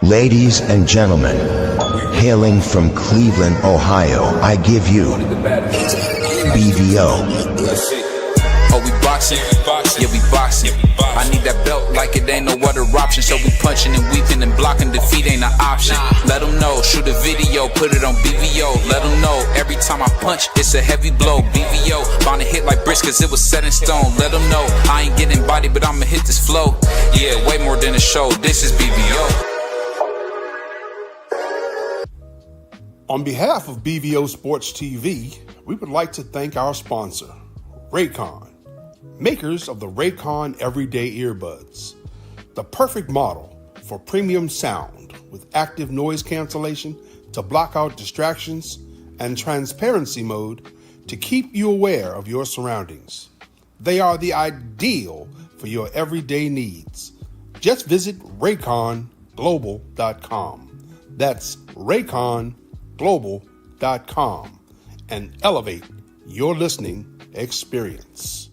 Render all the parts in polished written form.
Ladies and gentlemen, hailing from Cleveland, Ohio, I give you BVO. Oh, we boxing? Yeah, we boxing. I need that belt like it ain't no other option. So we punching and weaving and blocking, defeat ain't an option. Let them know, shoot a video, put it on BVO. Let them know, every time I punch, it's a heavy blow. BVO, bound to hit like bricks cause it was set in stone. Let them know, I ain't getting body, but I'ma hit this flow. Yeah, way more than a show, this is BVO. On behalf of BVO Sports TV, we would like to thank our sponsor, Raycon, makers of the Raycon Everyday Earbuds, the perfect model for premium sound with active noise cancellation to block out distractions and transparency mode to keep you aware of your surroundings. They are the ideal for your everyday needs. Just visit RayconGlobal.com. That's RayconGlobal.com and elevate your listening experience.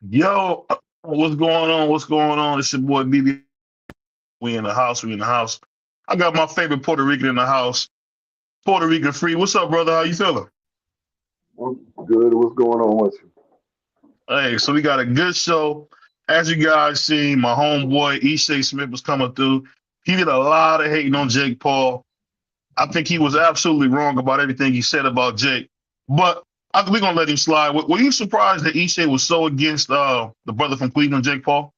Yo, what's going on? What's going on? It's your boy BB. We in the house. We in the house. I got my favorite Puerto Rican in the house. Puerto Rican Free. What's up, brother? How you feeling? Good. What's going on with you? Hey, so we got a good show. As you guys seen, my homeboy Ishe Smith was coming through. He did a lot of hating on Jake Paul. I think he was absolutely wrong about everything he said about Jake. But we're going to let him slide. Were you surprised that Ishe was so against the brother from Cleveland, Jake Paul?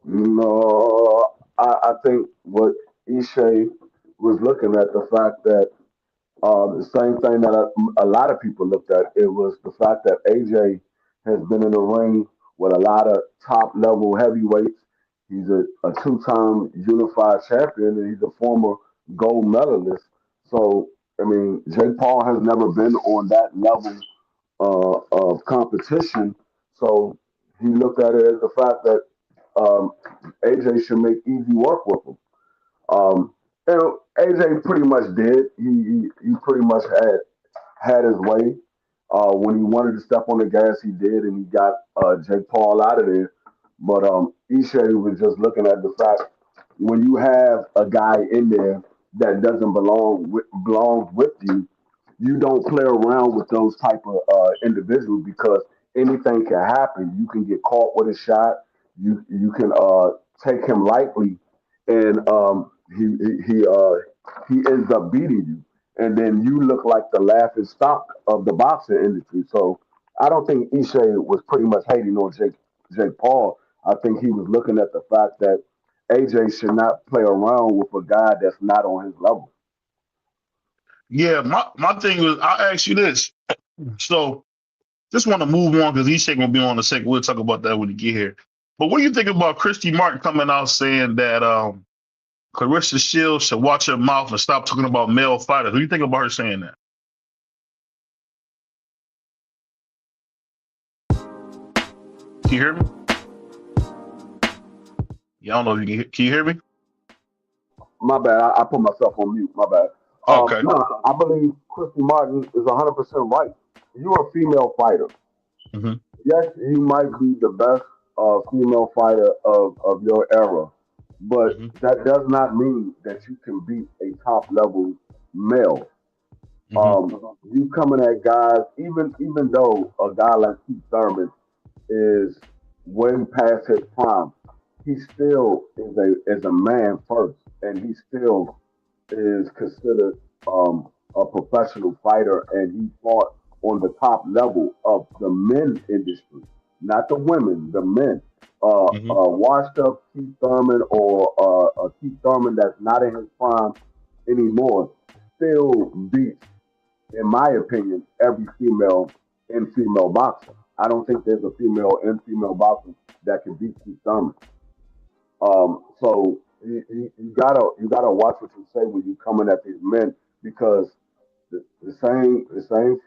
No, I think what Ishe was looking at the fact that the same thing that a lot of people looked at, it was the fact that AJ has been in the ring with a lot of top level heavyweights. He's a two-time unified champion and he's a former gold medalist. So, I mean, Jake Paul has never been on that level of competition. So he looked at it as the fact that AJ should make easy work with him. And AJ pretty much did. He pretty much had his way. When he wanted to step on the gas, he did, and he got Jake Paul out of there. But Ishe was just looking at the fact when you have a guy in there that doesn't belong with you, you don't play around with those type of individuals because anything can happen. You can get caught with a shot. You can take him lightly, and he ends up beating you, and then you look like the laughing stock of the boxing industry. So I don't think Ishe was pretty much hating on Jake Paul. I think he was looking at the fact that AJ should not play around with a guy that's not on his level. Yeah, my thing was, I'll ask you this. So just want to move on because Ishe going to be on in a second. We'll talk about that when you get here. But what do you think about Christy Martin coming out saying that Clarissa Shields should watch her mouth and stop talking about male fighters? What do you think about her saying that? Can you hear me? Yeah, I don't know if you can you hear me? My bad. I put myself on mute. My bad. Okay. No, I believe Christy Martin is 100% right. You're a female fighter. Mm-hmm. Yes, you might be the best female fighter of your era, but that does not mean that you can beat a top level male. You coming at guys, even though a guy like Keith Thurman is way past his prime, he still is a man first, and he still is considered a professional fighter, and he fought on the top level of the men's industry, not the women, the men. Washed up Keith Thurman or a Keith Thurman that's not in his prime anymore still beats, in my opinion, every female in female boxing. I don't think there's a female in female boxing that can beat Keith Thurman. So you gotta watch what you say when you coming at these men because the same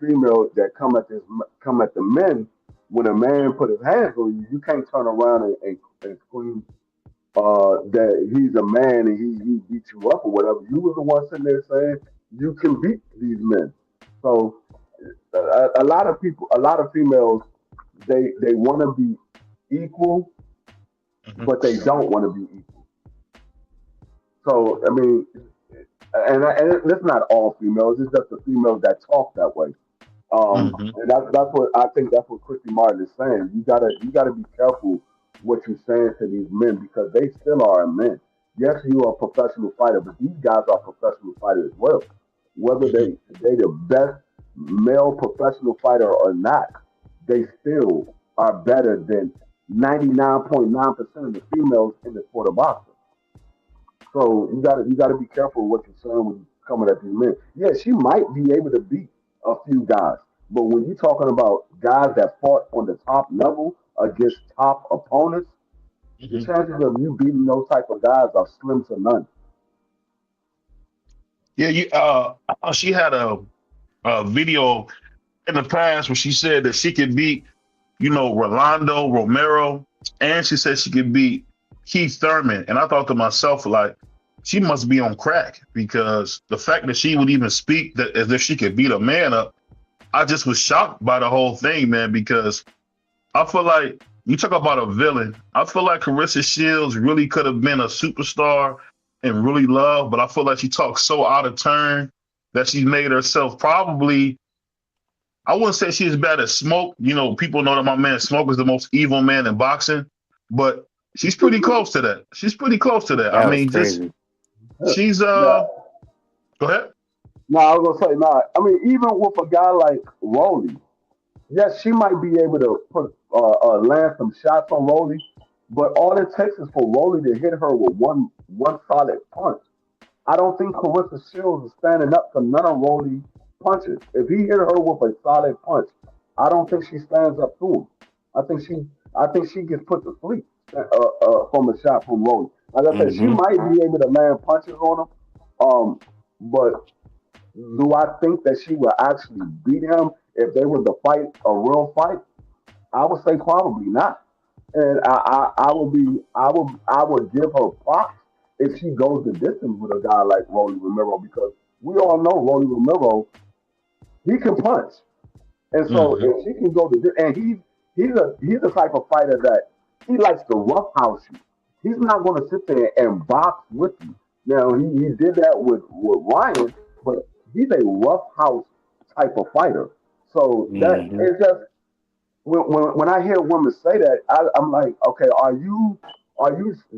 female that come at the men when a man put his hands on you, you can't turn around and scream that he's a man and he beat you up or whatever. You were the one sitting there saying you can beat these men. So a lot of people, a lot of females, they want to be equal, Mhm. but they don't want to be equal. So I mean, and it's not all females. It's just the females that talk that way. Mhm. And that's what I think. That's what Christy Martin is saying. You gotta be careful what you're saying to these men because they still are men. Yes, you are a professional fighter, but these guys are professional fighters as well. Whether Mhm. they the best male professional fighter or not, they still are better than 99.9% of the females in the sport of boxing. So you gotta be careful what you're saying when you're coming at these men. Yeah, she might be able to beat a few guys, but when you're talking about guys that fought on the top level against top opponents, the Mhm. chances of you beating those type of guys are slim to none. Yeah, she had a video in the past where she said that she could beat, Rolando Romero, and she said she could beat Keith Thurman. And I thought to myself, like, she must be on crack because the fact that she would even speak that as if she could beat a man up, I just was shocked by the whole thing, man, because I feel like you talk about a villain. I feel like Carissa Shields really could have been a superstar and really loved, but I feel like she talks so out of turn that she's made herself probably, I wouldn't say she's as bad as Smoke. People know that my man Smoke is the most evil man in boxing, but she's pretty close to that. She's pretty close to that. I That was mean, just crazy. she's Now, go ahead. now I was gonna say, nah. I mean, even with a guy like Rolly, yes, she might be able to land some shots on Rolly, but all it takes is for Rolly to hit her with one solid punch. I don't think Clarissa Shields is standing up to none of Rolly's punches. If he hit her with a solid punch, I don't think she stands up to him. I think she, I think she gets put to sleep from a shot from Rolly. Like I said, she Hmm. might be able to land punches on him, but do I think that she will actually beat him if they were to fight a real fight? I would say probably not. And I would give her props if she goes the distance with a guy like Rolly Romero because we all know Rolly Romero, he can punch. And so Hmm. if she can go and he's the type of fighter that he likes to roughhouse you. He's not going to sit there and box with you. Now he did that with Ryan, but he's a roughhouse type of fighter. So that Hmm. it's just when I hear women say that, I'm like, okay, are you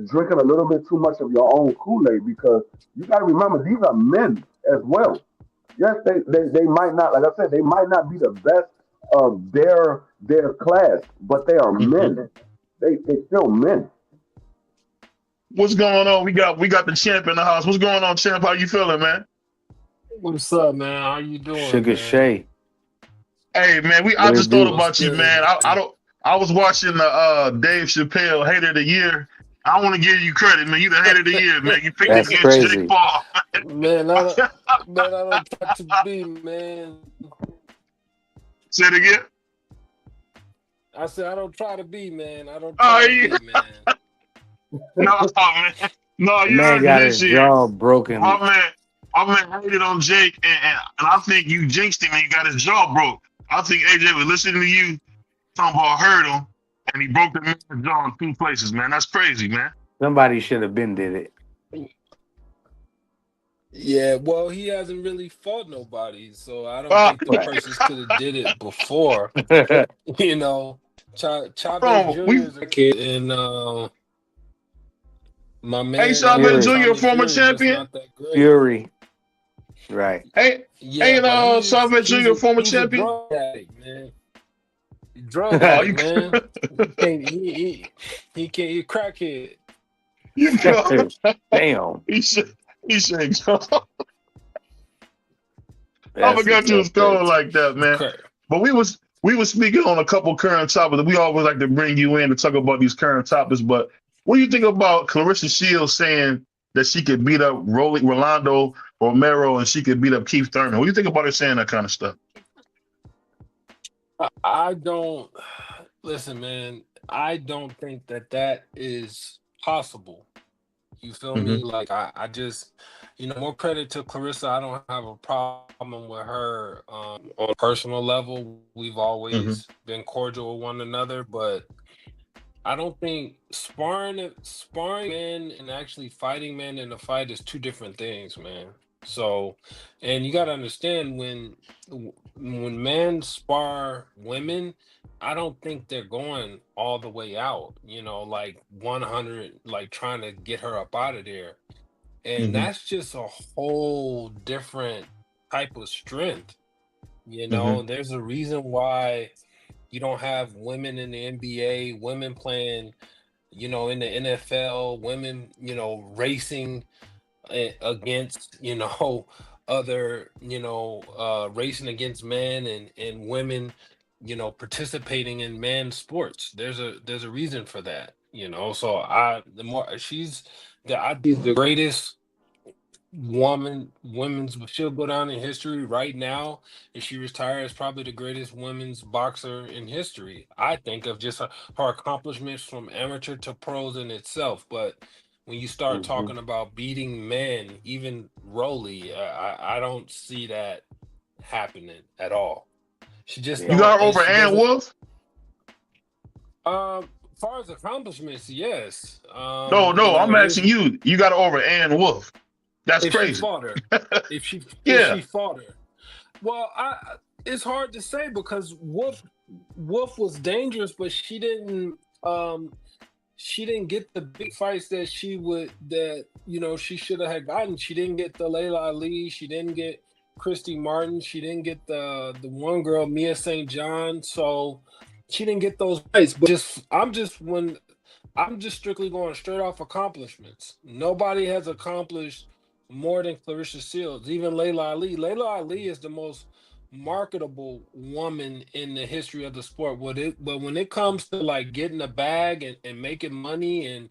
drinking a little bit too much of your own Kool Aid? Because you got to remember these are men as well. Yes, they might not, like I said, they might not be the best of their class, but they are Hmm. men. They still men. What's going on? We got the champ in the house. What's going on, champ? How you feeling, man? What's up, man? How you doing, Sugar man? Shay. Hey, man, I What it just thought do? What's about you, man. good? I don't. I was watching the Dave Chappelle Hater of the Year. I want to give you credit, man. You the Hater of the Year, man. You picked That's against Jake crazy. Paul. Man, I don't try to be, man. Say it again. I said I don't try to be, man. I don't Oh, try to yeah. be, man. No, man. No, The you man heard me got this his year. jaw My broken. man, my man hated on Jake, and I think you jinxed him and you got his jaw broke. I think AJ was listening to you talking about hurt him, and he broke the man's jaw in two places, man. That's crazy, man. Somebody should have been did it. Yeah, well, he hasn't really fought nobody, so I don't Uh, think them Right. persons could have did it before. You know, Chavez bro, Jr. is a kid, and my hey, man Chavez Fury. Jr., Tommy former Fury just champion. not that great. Fury. Right. Hey, Yeah, ain't but Chavez Jr., former he's a champion. drug addict, man. Drug Oh, addict, man. He can't he can't he a crackhead. you go. Damn. he said, he said, I That's forgot you was cold excessive. like that, man. Crack. But we was speaking on a couple current topics. We always like to bring you in to talk about these current topics. But what do you think about Clarissa Shields saying that she could beat up Rolando Romero and she could beat up Keith Thurman? What do you think about her saying that kind of stuff? I don't listen, man. I don't think that is possible. You feel me? Hmm. Like I just, more credit to Clarissa. I don't have a problem with her on a personal level. We've Hmm. always been cordial with one another, but I don't think sparring men and actually fighting men in a fight is two different things, man. So, and you got to understand when men spar women, I don't think they're going all the way out, like 100, like trying to get her up out of there. And Hmm. that's just a whole different type of strength. Hmm. There's a reason why you don't have women in the NBA, women playing, in the NFL, women, racing against, other, racing against men and women, participating in men's sports. There's a reason for that, So the more she's the greatest she'll go down in history right now. If she retires, probably the greatest women's boxer in history. I think of just her accomplishments from amateur to pros in itself. But when you start Hmm. talking about beating men, even Rolly, I don't see that happening at all. She just You Yeah. don't, got her and over she Ann doesn't. Wolf? As far as accomplishments, yes. No, no, I'm It is asking you. You got her over Ann Wolf. That's if she crazy. fought her. If she if Yeah. she fought her. Well, it's hard to say because Wolf was dangerous, but um she didn't get the big fights that she should have had gotten. She didn't get the Layla Ali, she didn't get Christy Martin, she didn't get the one girl, Mia St. John. So she didn't get those fights. But I'm just strictly going straight off accomplishments. Nobody has accomplished more than Clarissa Shields. Even Layla Ali. Layla Ali is the most marketable woman in the history of the sport. But when it comes to like getting a bag and making money and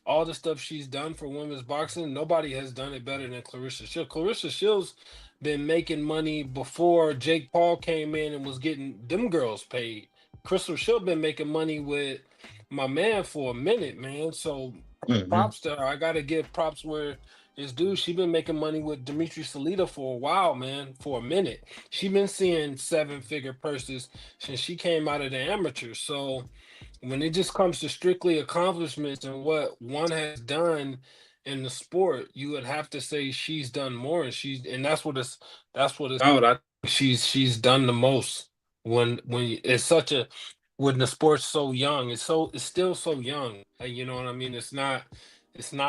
all the stuff she's done for women's boxing, nobody has done it better than Clarissa Shields. Clarissa Shields been making money before Jake Paul came in and was getting them girls paid. Crystal Shield been making money with my man for a minute, man. So Hmm. props to her. I gotta give props where it's due. She been making money with Dimitri Salita for a while, man, for a minute. She been seeing seven-figure purses since she came out of the amateur. So when it just comes to strictly accomplishments and what one has done in the sport, you would have to say she's done more, and that's what it's out. I think she's done the most it's such a when the sport's so young. It's still so young. You know what I mean? It's not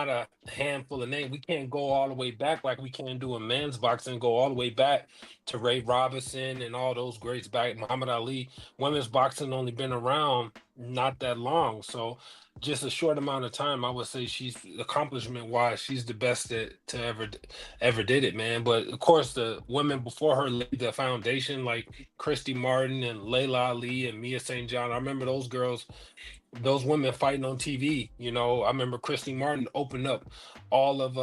a handful of names. We can't go all the way back like we can do in men's boxing, go all the way back to Ray Robinson and all those greats back, Muhammad Ali. Women's boxing only been around not that long. So just a short amount of time, I would say she's accomplishment wise, she's the best that to ever did it, man. But of course, the women before her laid the foundation, like Christy Martin and Layla Ali and Mia St. John. I remember those girls, those women fighting on TV. I remember Christy Martin opened up all of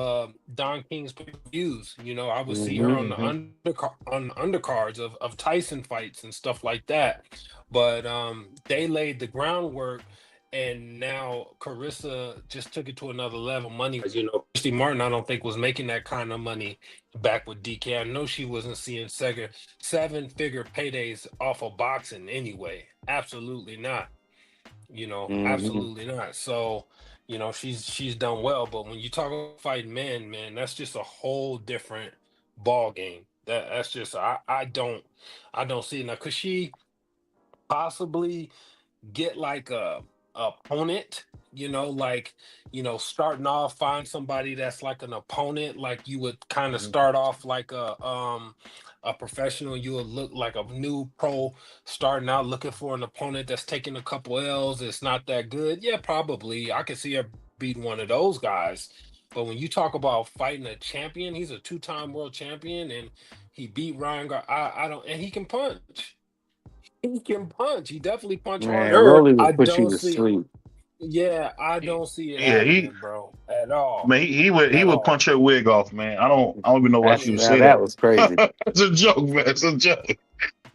Don King's pay-per-views. I would see her Hmm. on the Hmm. undercards of Tyson fights and stuff like that. But they laid the groundwork, and now Carissa just took it to another level money. Christy Martin, I don't think was making that kind of money back with DK. I know she wasn't seeing seven-figure paydays off of boxing anyway. Absolutely not. Hmm. Absolutely not. So, she's done well, but when you talk about fighting men, man, that's just a whole different ball game. That's just I don't see it now. Could she possibly get like a opponent, like, starting off, find somebody that's like an opponent, like you would kind of Hmm. start off like a professional. You would look like a new pro starting out looking for an opponent that's taking a couple L's, it's not that good. Yeah, probably I could see her beating one of those guys. But when you talk about fighting a champion, he's a two-time world champion, and he beat Ryan I don't, and he can punch. He can punch. He definitely punch harder. Man, Rolly I would put you don't to see. sleep. Yeah, I don't see it Yeah, happening, bro, at all, man, he would all. punch her wig off, man. I don't even know why she That's would Yeah, now say that that. was crazy. It's a joke, man. It's a joke.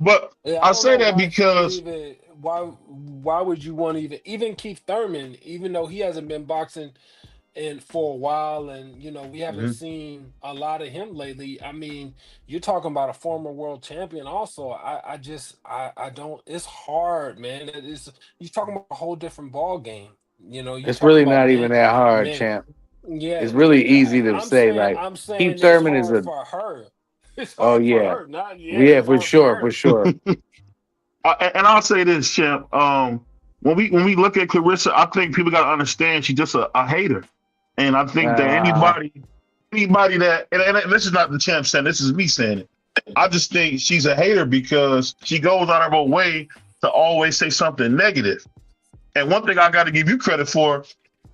But yeah. I I don't say know that why she would because even. Why would you want to even Keith Thurman, even though he hasn't been boxing and for a while, and we haven't Mhm. seen a lot of him lately. I mean, you're talking about a former world champion. Also, I don't. It's hard, man. It's You're talking about a whole different ball game. You're It's talking really about not even that hard, men. champ. Yeah, It's really easy to I'm say. saying Like I'm Keith saying it's Thurman is hard a. for her. It's Oh hard for yeah, her. Not yeah, yeah, it's for hard for sure, for her. sure. And I'll say this, champ. When we look at Clarissa, I think people got to understand she's just a hater, and I think that Uh, anybody that and this is not the champ saying this is me saying it. I just think she's a hater because she goes out of her way to always say something negative. And one thing I got to give you credit for,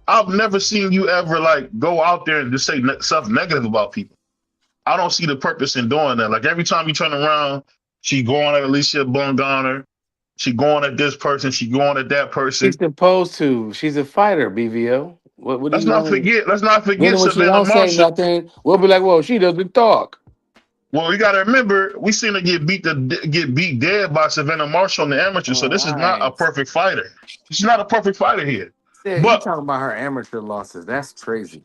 I've never seen you ever like go out there and just say stuff negative about people. I don't see the purpose in doing that. Like every time you turn around, she going at Alicia Bungana, she going at this person, she going at that she's person. supposed to. She's a fighter, BVO. What do Let's you not want to? forget. Let's not Then forget when she Savannah don't say Marshall. nothing, we'll be like, "Well, she doesn't talk." Well, you got to remember, we seen her get beat dead by Savannah Marshall in the amateur. So Oh, this is not a I perfect fighter. She's not a perfect fighter here. said you But talking about her amateur losses. That's crazy.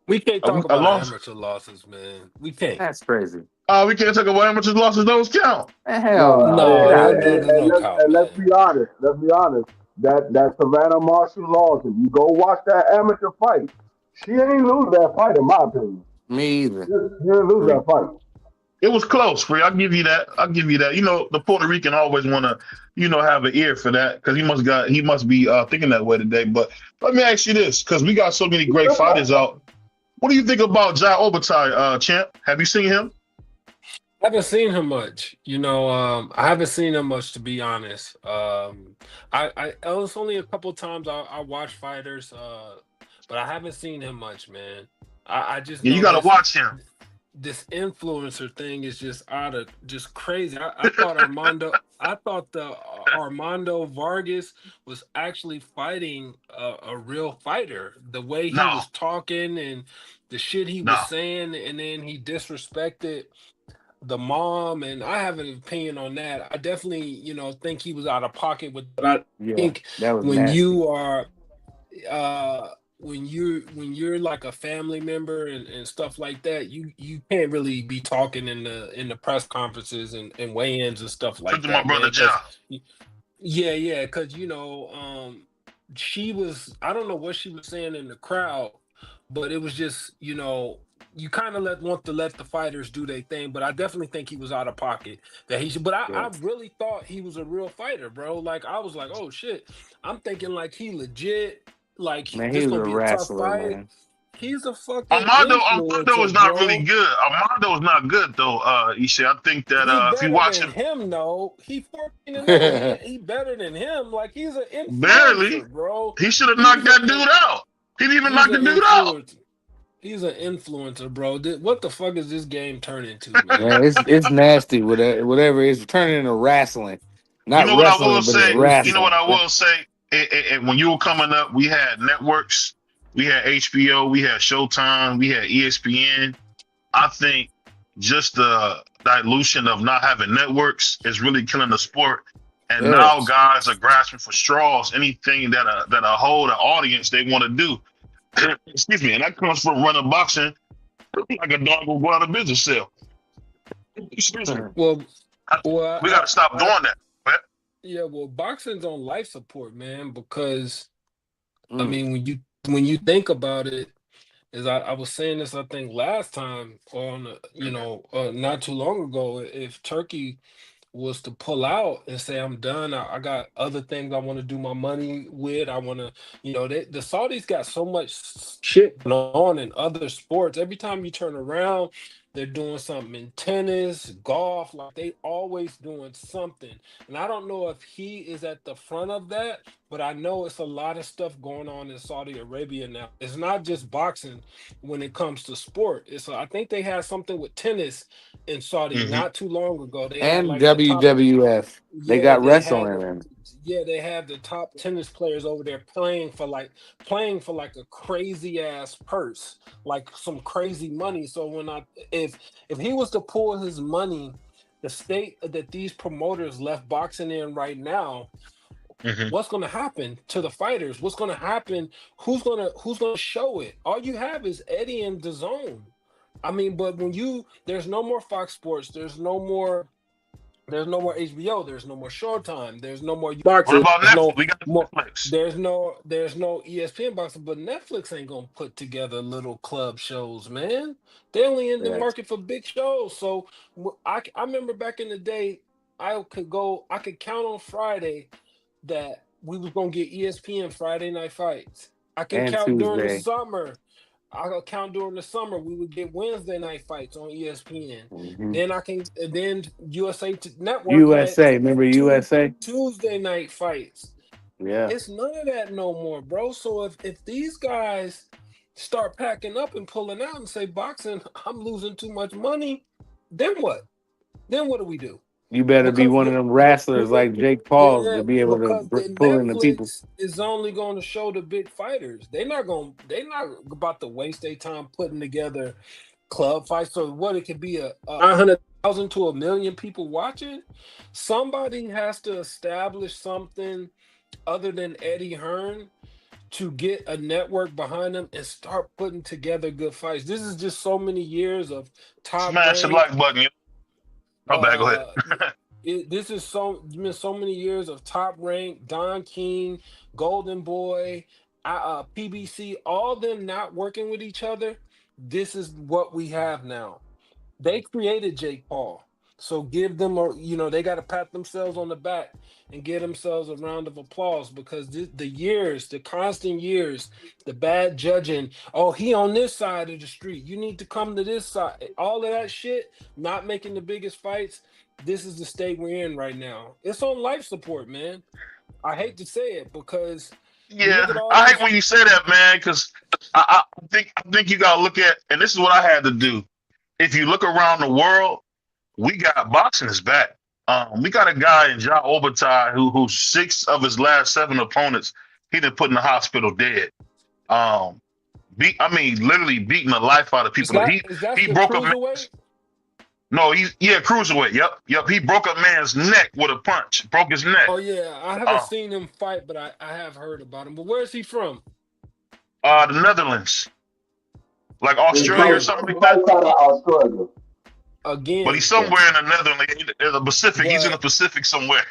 We can't talk a about loss. amateur losses, man. We can't. That's crazy. We can't talk about amateur losses. Those count. Hell No, no. No, Get out that of no, here. no, no count, let's man. be honest. Let's be honest. That Savannah Marshall loss. If you go watch that amateur fight, she ain't lose that fight, in my opinion. Me either. She didn't lose Me. that fight. It was close, Free. I'll give you that. I'll give you that. The Puerto Rican always want to, have an ear for that because he must be thinking that way today. But let me ask you this, because we got so many great fighters out. What do you think about Jai Obatai, champ? Have you seen him? I haven't seen him much. I haven't seen him much to be honest. It was only a couple times I watched fighters, but I haven't seen him much, man. I just Yeah, you know got to watch him. this influencer thing is just crazy. I thought the Armando Vargas was actually fighting a real fighter. The way he No, was talking and the shit he was no. saying, and then he disrespected the mom, and I have an opinion on that. I definitely, think he was out of pocket with that. I Yeah, think that was when nasty. you are when you're like a family member and stuff like that, you can't really be talking in the press conferences and weigh-ins and stuff Shout like to my that, brother man. Because Jai. yeah, because she was, I don't know what she was saying in the crowd, but it was just, you kind of want to let the fighters do their thing, but I definitely think he was out of pocket. That he should, but Yeah. I really thought he was a real fighter, bro. Like I was like, oh shit, I'm thinking like he legit, like Man, he this was gonna a be a tough wrestler, fight. man. He's a fucking Armando is influencer, not really bro. good. Armando is not good though, Ishe. I think that He if you better watch than him him, though. He 14-0. He better than him. Like he's an barely, influencer, bro. he should have knocked He's that a dude out. He didn't even he's knock an the dude out. influencer. He's an influencer, bro. What the fuck is this game turn into, man? Man, it's nasty. Whatever it's turning into wrestling, You not know what I will wrestling, but it's say? You know what wrestling. I will say? When you were coming up, we had networks, we had HBO, we had Showtime, we had ESPN. I think just the dilution of not having networks is really killing the sport. And now Yes. guys are grasping for straws. Anything that hold an audience they want to do. Excuse me, and that comes from running boxing like a dog will go out of business cell. Excuse me. Well, well, We got to stop doing that. yeah. Well, boxing's on life support, man. Because I Mm, mean, when you think about it, is I was saying this I think last time on not too long ago. If Turkey was to pull out and say I'm done. I got other things I want to do my money with. I want to, the Saudis got so much shit going on in other sports. Every time you turn around, they're doing something in tennis, golf. Like they always doing something. And I don't know if he is at the front of that, but I know it's a lot of stuff going on in Saudi Arabia now. It's not just boxing when it comes to sport. I think they had something with tennis in Saudi Mm-hmm. not too long ago. They had and like the top, WWF, they yeah, got wrestling in. they have the top tennis players over there playing for like a crazy ass purse, like some crazy money. So if he was to pull his money, the state that these promoters left boxing in right now, Hmm. What's going to happen to the fighters? What's going to happen? Who's going to show it? All you have is Eddie and DAZN. I mean, but there's no more Fox Sports, there's no more HBO, there's no more Showtime, there's no more What boxing, about there's Netflix? no We got more, Netflix. there's no ESPN boxing, but Netflix ain't gonna put together little club shows, man. They only in the Yeah. market for big shows. So I remember back in the day, I could count on Friday that we was gonna get ESPN Friday night fights. I can And count during the Tuesday. summer. I could count during the summer we would get Wednesday night fights on ESPN. Hmm. Then USA Network had USA. Remember two USA? Tuesday night fights. Yeah. It's none of that no more, bro. So if these guys start packing up and pulling out and say boxing, I'm losing too much money, then what? Then what do we do? You better be Because one of them wrestlers like Jake Paul yeah, to be able to because the pull in the people. Netflix is only going to show the big fighters. They're not about to waste their time putting together club fights. So what it could be a 900,000 to 1 million people watching. Somebody has to establish something other than Eddie Hearn to get a network behind them and start putting together good fights. This is just so many years of top Smash the rank. like button. My bad. Go Uh, ahead. this is been so many years of top rank, Don King, Golden Boy, PBC, all them not working with each other. This is what we have now. They created Jake Paul, so give them they got to pat themselves on the back and give themselves a round of applause because the constant years, the bad judging. Oh, he on this side of the street. You need to come to this side. All of that shit, not making the biggest fights. This is the state we're in right now. It's on life support, man. I hate to say it because you Yeah, look at all I hate these. when you say that, man, because I think you gotta look at, and this is what I had to do. If you look around the world, we got boxing is back. We got a guy in Ja Obertai who 6 of his last 7 opponents he done put in the hospital dead. Um, literally beating the life out of Is people. that He is that he the broke a man's cruiserweight? no, he's yeah cruiserweight. Yep. He broke a man's neck with a punch. Broke his neck. Oh yeah, I haven't Uh, seen him fight, but I have heard about him. But where is he from? the Netherlands, like He's Australia or right, something like right that. out of Australia. But he's Again, Yeah. somewhere in the Netherlands, in the Pacific. He's in the but Pacific somewhere.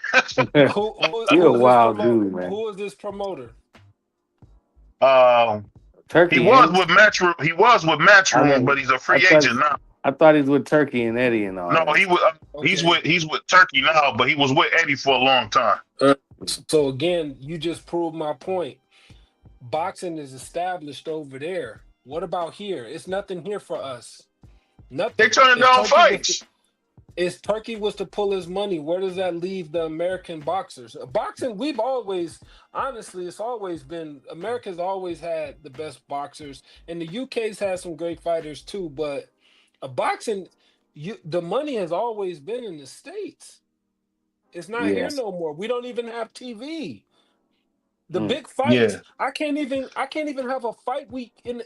You're a who is this wild dude, man. Who is this promoter? Um, he Turkey, was ain't he? with Matchroom. He was with I Matchroom, know. but he's a I free thought agent now. I thought he's with Turkey and Eddie and all No, that. he was. Okay. He's with Turkey now, but he was with Eddie for a long time. So again, you just proved my point. Boxing is established over there. What about here? It's nothing here for us. They Nothing. turning down fights. If Turkey was to pull his money, where does that leave the American boxers? Boxing, we've always, honestly, it's always been, America's always had the best boxers, and the UK's had some great fighters too. But boxing, the money has always been in the States. It's not here Yes. no more. We don't even have TV. The Mm. big fights, Yeah, I can't even have a fight week in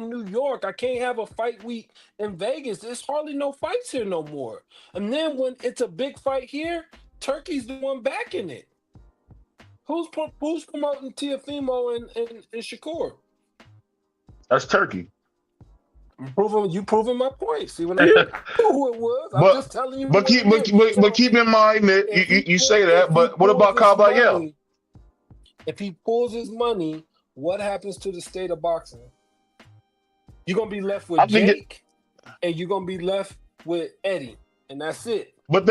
New York. I can't have a fight week in Vegas. There's hardly no fights here no more. And then when it's a big fight here, Turkey's the one backing it. Who's promoting Tiafimo and Shakur? that's Turkey. You proving my point. See when I know who it was. I'm But just telling you but what keep it is. but, So but keep in mind that you say if that, he but what pulls about his Caballero? money, if he pulls his money, what happens to the state of boxing? You're gonna be left with I think it, Jake, and you're gonna be left with Eddie, and that's it. but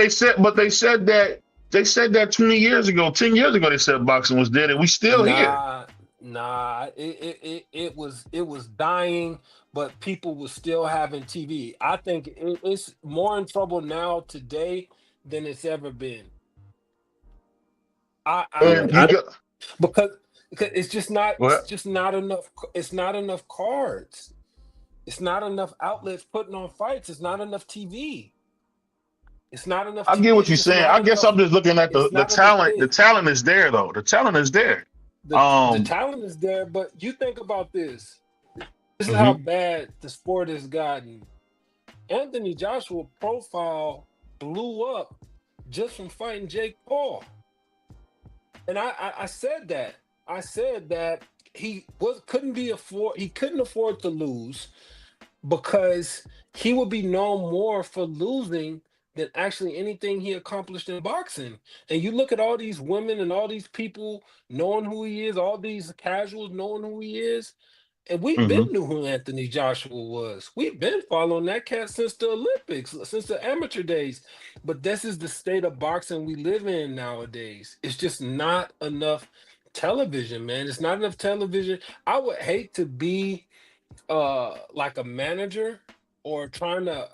they said that 20 years ago, 10 years ago they said boxing was dead, and we still here. Nah. It was dying, but people was still having TV. I think it's more in trouble now today than it's ever been. I, Yeah. And you I got because it's just not it's what? just not enough. It's not enough cards. It's not enough outlets putting on fights. It's not enough TV. It's not enough I get TV. what It's you're just saying. not I guess enough. I'm just looking at It's the not enough talent. The things. talent is there though. The talent is there. The Um, talent is there, but you think about this. This is how mhm. bad the sport has gotten. Anthony Joshua profile blew up just from fighting Jake Paul. And I said that. I said that he couldn't afford to lose because he would be known more for losing than actually anything he accomplished in boxing. And you look at all these women and all these people knowing who he is, all these casuals knowing who he is, and we've been Hmm. knew who Anthony Joshua was. We've been following that cat since the Olympics, since the amateur days. But this is the state of boxing we live in nowadays. It's just not enough television, man. It's not enough television. I would hate to be like a manager or trying to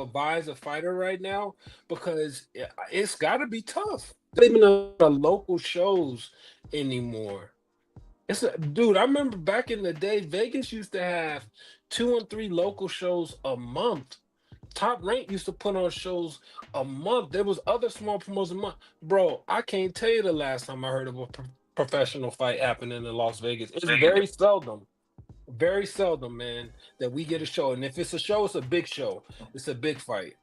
advise a fighter right now because it's got to be tough. Not even a local shows anymore. Dude, I remember back in the day, Vegas used to have 2 and 3 local shows a month. Top Rank used to put on shows a month. There was other small promotions a month. Bro, I can't tell you the last time I heard of a professional fight happening in Las Vegas. It's very seldom, man, that we get a show. And if it's a show, it's a big show. It's a big fight.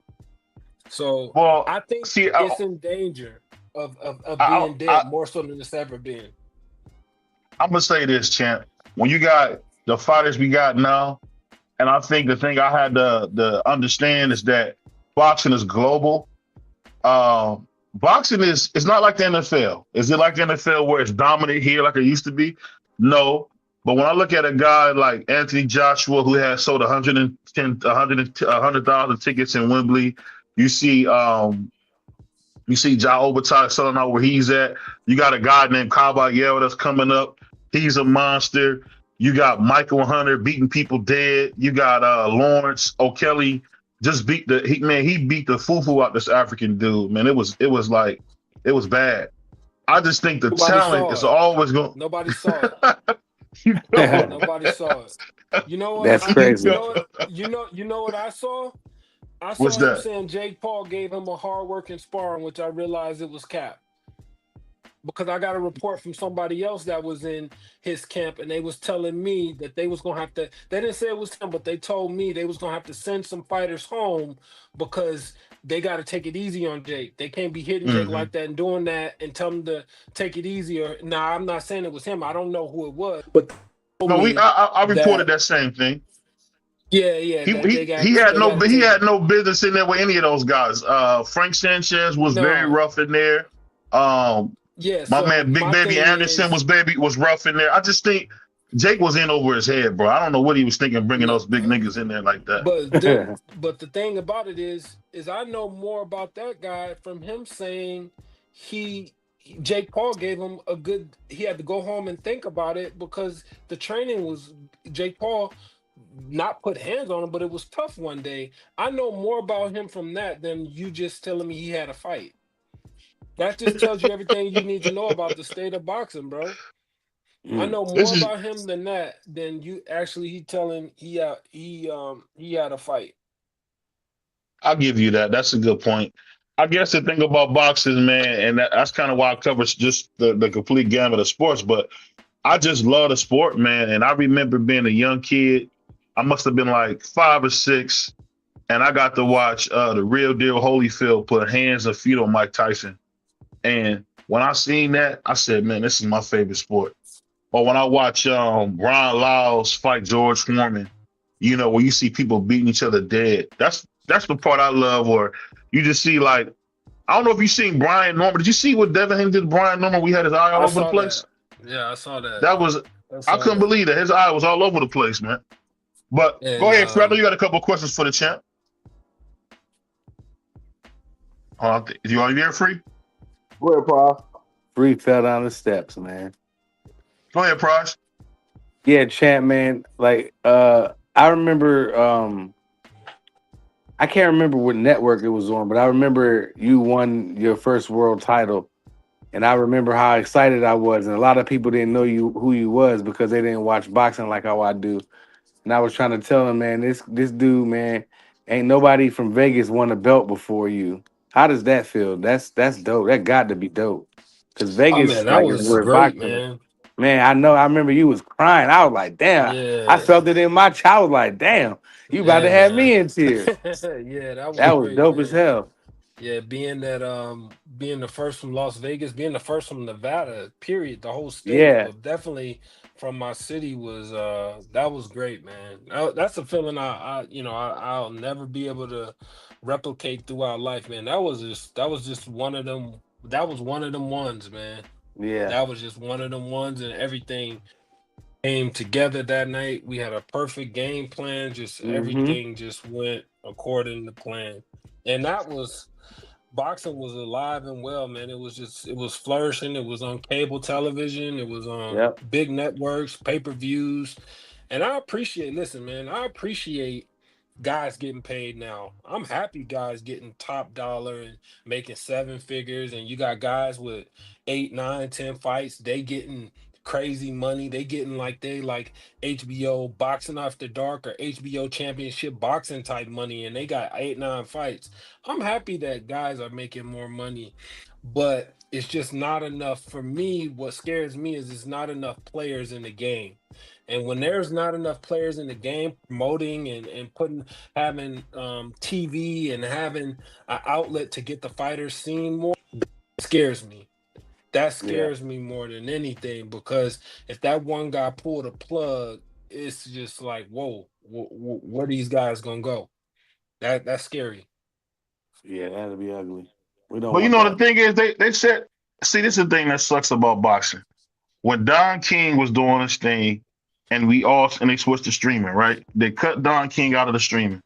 So Well, I think see, it's in danger of I, being I, dead more so than it's ever been. I'm gonna say this, champ. When you got the fighters we got now, and I think the thing I had to understand is that boxing is global. Boxing is it's not like the NFL. Is it like the NFL where it's dominant here like it used to be? No. But when I look at a guy like Anthony Joshua, who has sold 100,000 tickets in Wembley, you see you see Ja Obertai selling out where he's at. You got a guy named Caballero that's coming up. He's a monster. You got Michael Hunter beating people dead. You got Lawrence O'Kelly just beat he beat the foo out this African dude. Man, it was like it was bad. I just think the Nobody talent saw is it. always going. Nobody saw it. You know, Nobody saw it. You know what? That's crazy. You know what I saw? I what's saw him that? saying Jake Paul gave him a hard working sparring, which I realized it was cap. Because I got a report from somebody else that was in his camp, and they was telling me that they was gonna have to. They didn't say it was him, but they told me they was gonna have to send some fighters home because they got to take it easy on Jake. They can't be hitting Jake Hmm. like that and doing that and tell him to take it easier. Now I'm not saying it was him. I don't know who it was, but they told No, me I reported that that same thing. yeah, He that he he had they got to he take had it. no business in there with any of those guys. Frank Sanchez was very No, rough in there. Um, yeah. my So man Big my Baby thing Anderson is, was rough in there. I just think Jake was in over his head, bro. I don't know what he was thinking bringing no, those big niggas in there like that. but the thing about it is I know more about that guy from him saying he Jake Paul gave him a good. He had to go home and think about it because the training was Jake Paul not put hands on him, but it was tough one day. I know more about him from that than you just telling me he had a fight. That just tells you everything you need to know about the state of boxing, bro. I Mm. know This more is about him than that than you actually he telling he had a fight. I'll give you that. That's a good point. I guess the thing about boxing, man, and that's kind of why I cover just the complete gamut of sports. But I just love the sport, man. And I remember being a young kid. I must have been like 5 or 6, and I got to watch the real deal Holyfield put hands and feet on Mike Tyson. And when I seen that, I said, man, this is my favorite sport. Or when I watch Ron Lyles fight George Foreman, where you see people beating each other dead. That's the part I love. Or you just see like I don't know if you seen Brian Norman. Did you see what Devin Haney did to Brian Norman? We had his eye all I over the saw place. that. Yeah, I saw that. That was I I saw couldn't that. believe that his eye was all over the place, man. But go And ahead, Fred. I know you got a couple of questions for the champ. You already there, free? Go ahead, Prof. Free fell down the steps, man. Go ahead, Price. Yeah, champ, man. Like, I remember, I can't remember what network it was on, but I remember you won your first world title, and I remember how excited I was, and a lot of people didn't know who you was because they didn't watch boxing like how I do. And I was trying to tell them, man, this dude, man, ain't nobody from Vegas won a belt before you. How does that feel? That's dope. That got to be dope. Cause oh man, Vegas, that like, is was where great, boxing. man. Man, I know. I remember you was crying. I was like, damn. I Yeah, felt it in my child. I was like, damn, you about to yeah, have man. me in tears. Yeah, that was That was great, dope as man. hell. Yeah, being the first from Las Vegas, being the first from Nevada, period, the whole state, Yeah. but definitely from my city was that was great, man. That's a feeling I'll never be able to replicate throughout life, man. That was just one of them. That was one of them ones, man. Yeah. That was just one of them ones, and everything came together that night. We had a perfect game plan. Just Mm-hmm. everything just went according to plan, and that was boxing was alive and well, man. It was flourishing. It was on cable television. It was on Yep. big networks, pay-per-views. And listen, man, I appreciate guys getting paid now. I'm happy guys getting top dollar and making seven figures. And you got guys with 8, 9, 10 fights. They getting crazy money. They getting like HBO Boxing After Dark or HBO Championship Boxing type money. And they got 8, 9 fights. I'm happy that guys are making more money, but it's just not enough for me. What scares me is it's not enough players in the game. And when there's not enough players in the game promoting and putting having TV and having an outlet to get the fighters seen more, it scares me. That Yeah. scares me more than anything because if that one guy pulled a plug, it's just like, whoa, where these guys gonna go? That's scary. Yeah, that'd be ugly. We don't But want the that. thing is, they said, see, this is the thing that sucks about boxing. When Don King was doing his thing, and they switched to streaming, right? They cut Don King out of the streaming.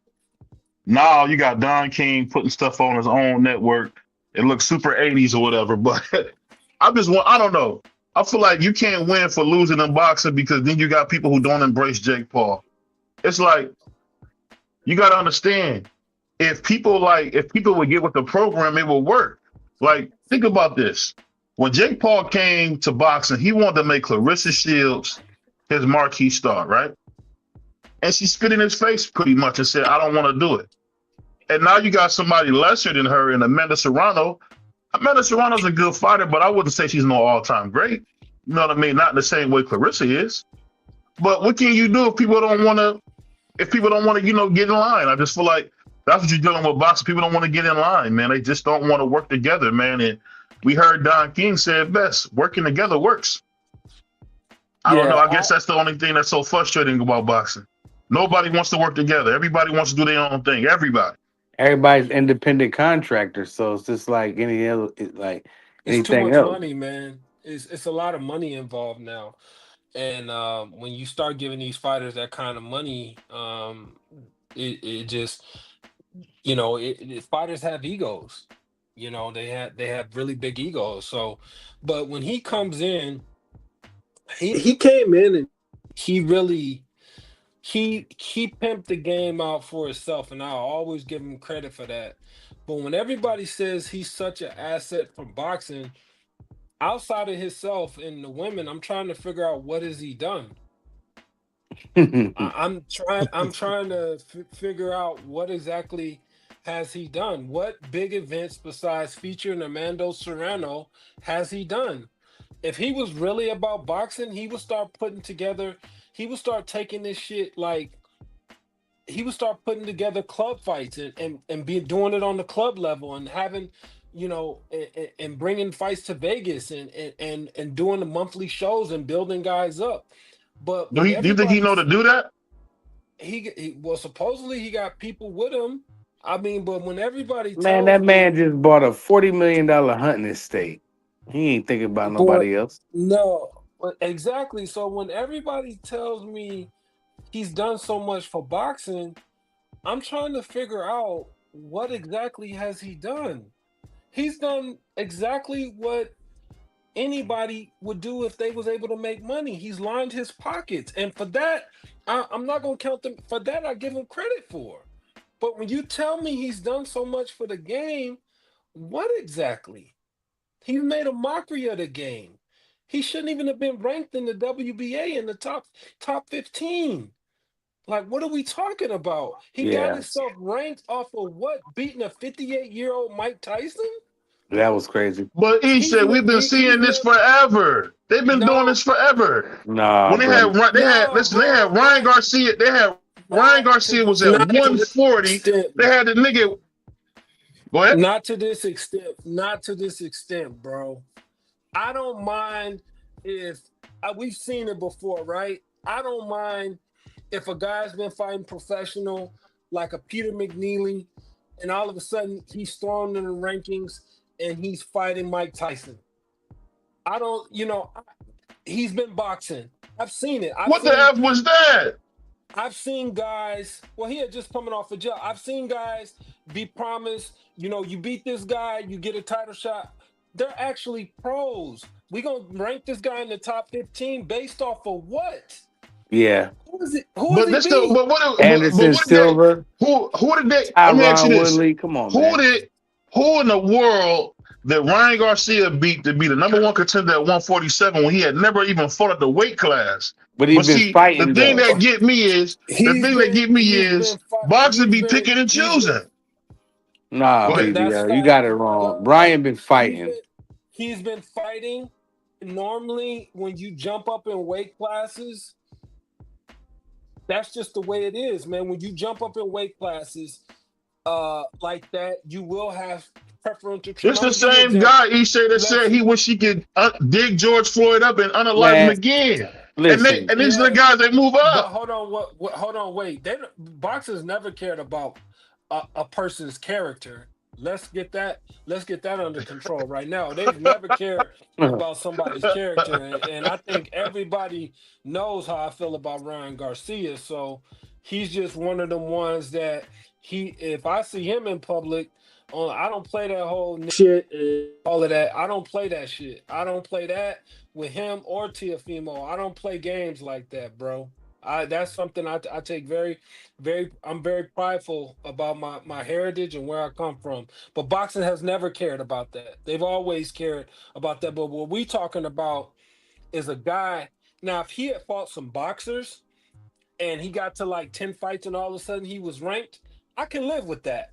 Now you got Don King putting stuff on his own network. It looks super 80s or whatever. But I don't know. I feel like you can't win for losing in boxing because then you got people who don't embrace Jake Paul. It's like you got to understand if people would get with the program, it will work. Like, think about this. When Jake Paul came to boxing, he wanted to make Clarissa Shields his marquee star, right? And she spit in his face pretty much and said, I don't want to do it. And now you got somebody lesser than her in Amanda Serrano. Amanda Serrano's a good fighter, but I wouldn't say she's no all-time great. You know what I mean? Not in the same way Clarissa is. But what can you do if people don't want to, get in line? I just feel like that's what you're dealing with boxing. People don't want to get in line, man. They just don't want to work together, man. And we heard Don King say it best: working together works. I don't know. Yeah, I guess that's the only thing that's so frustrating about boxing. Nobody wants to work together. Everybody wants to do their own thing. Everybody. Everybody's independent contractors, so it's just like any other, like it's too anything much else. money, man. It's a lot of money involved now. And when you start giving these fighters that kind of money, it just fighters have egos. They have really big egos. So, but when he comes in, he came in and he really he pimped the game out for himself, and I'll always give him credit for that. But when everybody says he's such an asset for boxing, outside of himself and the women, I'm trying to figure out what has he done. I'm trying to figure out what exactly has he done. What big events besides featuring Amando Serrano has he done? If he was really about boxing, he would start putting together. He would start taking this shit like he would start putting together club fights and be doing it on the club level and having and bringing fights to Vegas and doing the monthly shows and building guys up. But when Do you think he know to everybody's do that? well, supposedly he got people with him. I mean, but when everybody Man, tells that me, man just bought a $40 million hunting estate. He ain't thinking about but nobody else. no, but exactly. So when everybody tells me he's done so much for boxing, I'm trying to figure out what exactly has he done. He's done exactly what anybody would do if they was able to make money. He's lined his pockets, and for that, I'm not gonna count them. For that, I give him credit for. But when you tell me he's done so much for the game, what exactly? He made a mockery of the game. He shouldn't even have been ranked in the WBA in the top 15. Like, what are we talking about? He got Yeah, himself ranked off of what? Beating a 58-year-old Mike Tyson? that was crazy. But He's Isha, we've been he's seeing this never forever. They've been doing no this forever. Nah, When buddy. no, they had bro, Ryan Garcia. They had Ryan not to Garcia was at not to this 140. extent, They had the nigga. Go ahead. Not to this extent. Not to this extent, bro. I don't mind if we've seen it before, right? I don't mind if a guy's been fighting professional, like a Peter McNeely, and all of a sudden he's thrown in the rankings and he's fighting Mike Tyson. I don't, he's been boxing. I've seen it. What the F was that? I've seen guys, well, he had just coming off a jail. I've seen guys be promised, you beat this guy, you get a title shot. They're actually pros. We gonna rank this guy in the top 15 based off of what? Yeah. Who is it? Who But is this he still, beat? but what? Anderson What did Silva, they? Who did they? Let me ask you Tyron this: Woodley. Come on, man. Who in the world that Ryan Garcia beat to be the number one contender at 147 when he had never even fought at the weight class? But he's been See, fighting the thing though. that get me is boxing be picking and choosing. Nah, Go ahead. BBO, you got it wrong. Brian been fighting. He's been fighting. Normally, when you jump up in weight classes, that's just the way it is, man. When you jump up in weight classes like that, you will have preferential treatment. It's the same guy, Ishe, that said he wish he could dig George Floyd up and unalive him again. Listen, and these are the guys that move up. But hold on, hold on, wait. Boxers never cared about a person's character. Let's get that under control right now. They've never cared about somebody's character, and I think everybody knows how I feel about Ryan Garcia. So he's just one of them ones that if I see him in public, I don't play that whole shit and all of that. I don't play that shit. I don't play that with him or Teofimo. I don't play games like that, bro. That's something I take very, very. I'm very prideful about my heritage and where I come from. But boxing has never cared about that. They've always cared about that. But what we talking about is a guy. Now, if he had fought some boxers and he got to like 10 fights and all of a sudden he was ranked, I can live with that.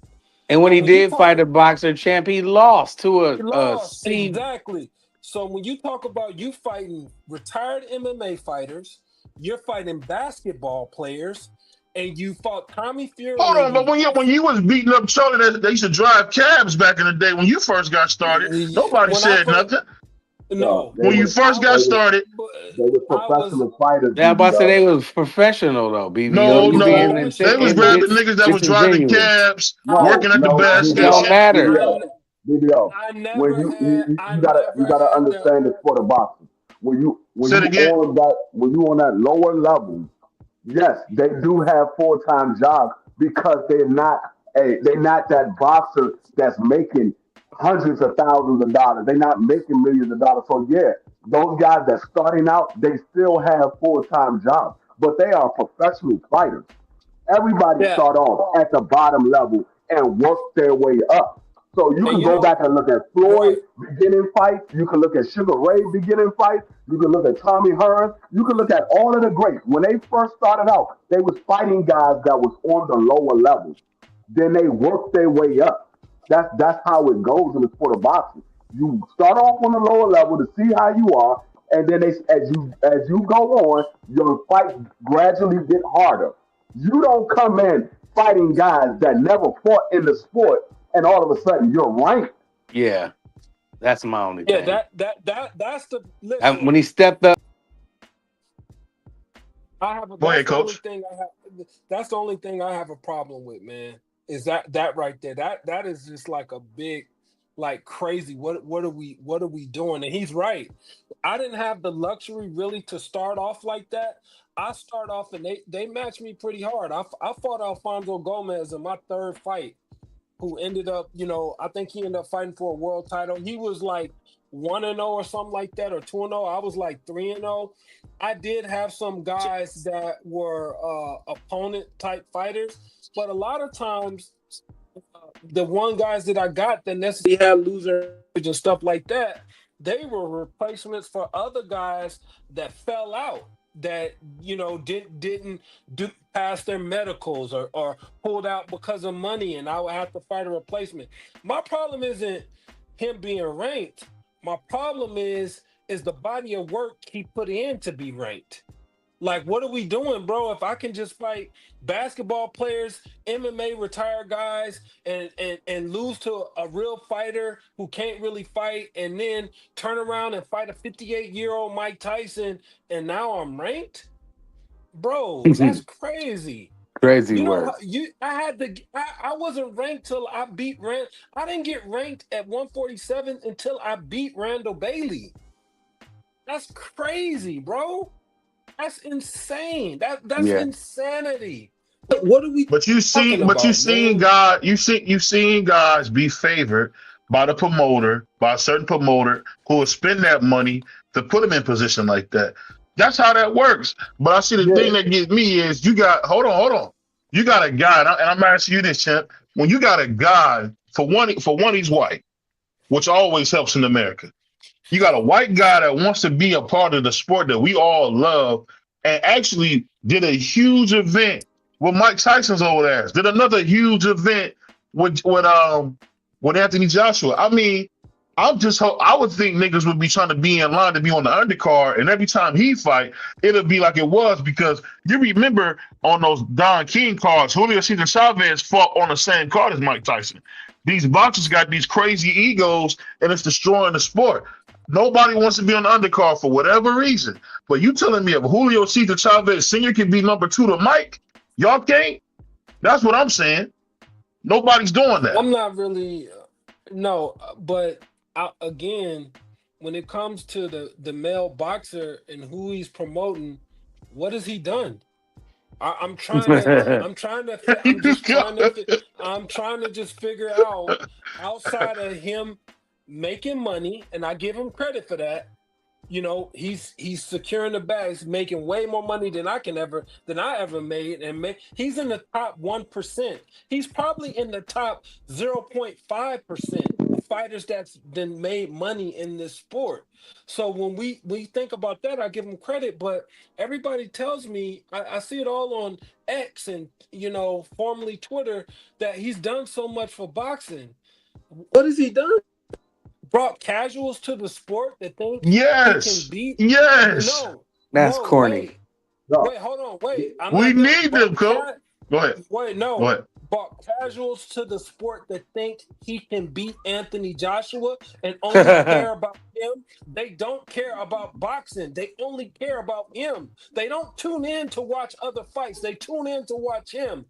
And when he did fight a boxer champ, he lost to a C. Exactly. So when you talk about you fighting retired MMA fighters, you're fighting basketball players, and you fought Tommy Fury. Hold on, but when you was beating up Charlie, they used to drive cabs back in the day when you first got started. Nobody said nothing. No. When you first got started, they were professional fighters. Yeah, but I said they was professional though, BBO. No, they was grabbing niggas that was driving cabs, working at the gas station. It don't matter. BBO, you gotta understand the sport of boxing. When you on that lower level, yes, they do have full-time jobs because they're not that boxer that's making hundreds of thousands of dollars. They're not making millions of dollars. So yeah, those guys that's starting out, they still have full-time jobs, but they are professional fighters. Everybody start off at the bottom level and work their way up. So you can go back and look at Floyd beginning fights. You can look at Sugar Ray beginning fights. You can look at Tommy Hearns. You can look at all of the greats. When they first started out, they was fighting guys that was on the lower levels. Then they worked their way up. That's how it goes in the sport of boxing. You start off on the lower level to see how you are, and then as you go on, your fights gradually get harder. You don't come in fighting guys that never fought in the sport, and all of a sudden you're ranked. Yeah, that's my only thing. Yeah, that's the. Listen, when he stepped up. Go ahead, Coach. That's the only thing I have a problem with, man. Is that right there? That is just like a big, like crazy. What are we doing? And he's right. I didn't have the luxury really to start off like that. I start off and they matched me pretty hard. I fought Alfonso Gomez in my third fight, who ended up, I think he ended up fighting for a world title. He was like 1-0 or something like that, or 2-0. I was like 3-0. I did have some guys that were opponent type fighters, but a lot of times the one guys that I got that necessarily had loser and stuff like that, they were replacements for other guys that fell out, that didn't pass their medicals or pulled out because of money, and I would have to fight a replacement. My problem isn't him being ranked. My problem is the body of work he put in to be ranked. Like, what are we doing, bro? If I can just fight basketball players, MMA retired guys, and lose to a real fighter who can't really fight, and then turn around and fight a 58-year-old Mike Tyson, and now I'm ranked, bro, that's crazy. Crazy You know work. how I wasn't ranked till I beat Rand. I didn't get ranked at 147 until I beat Randall Bailey. That's crazy, bro. That's insane. That's Yeah. insanity. What are we But talking you about, seen man? God, you seen guys be favored by the promoter, by a certain promoter who will spend that money to put them in position like that. That's how that works. But I see the Yeah, thing that gets me is you got hold on. You got a guy, and I'm asking you this, champ. When you got a guy, for one, he's white, which always helps in America. You got a white guy that wants to be a part of the sport that we all love and actually did a huge event with Mike Tyson's old ass. Did another huge event with Anthony Joshua. I mean, I would think niggas would be trying to be in line to be on the undercard, and every time he fight, it'll be like it was because you remember on those Don King cards, Julio Cesar Chavez fought on the same card as Mike Tyson. These boxers got these crazy egos, and it's destroying the sport. Nobody wants to be on the undercard for whatever reason. But you telling me if Julio Cesar Chavez Sr. can be number 2 to Mike, y'all can't? That's what I'm saying. Nobody's doing that. I'm not really no, but again, when it comes to the male boxer and who he's promoting, what has he done? I'm trying to I'm trying to just figure out outside of him making money, and I give him credit for that. He's securing the bags, making way more money than I ever made, and he's in the top 1%. He's probably in the top 0.5% of fighters that's been made money in this sport. So when we think about that, I give him credit, but everybody tells me I see it all on X and formerly Twitter that he's done so much for boxing. What has he done? Brought casuals to the sport that think he can Yes. beat. Yes. No, That's no, corny. wait, no, hold on, wait. I'm We not done. need them, Cole. Go ahead. Wait, Go no. ahead. Brought casuals to the sport that think he can beat Anthony Joshua and only care about him. They don't care about boxing. They only care about him. They don't tune in to watch other fights. They tune in to watch him.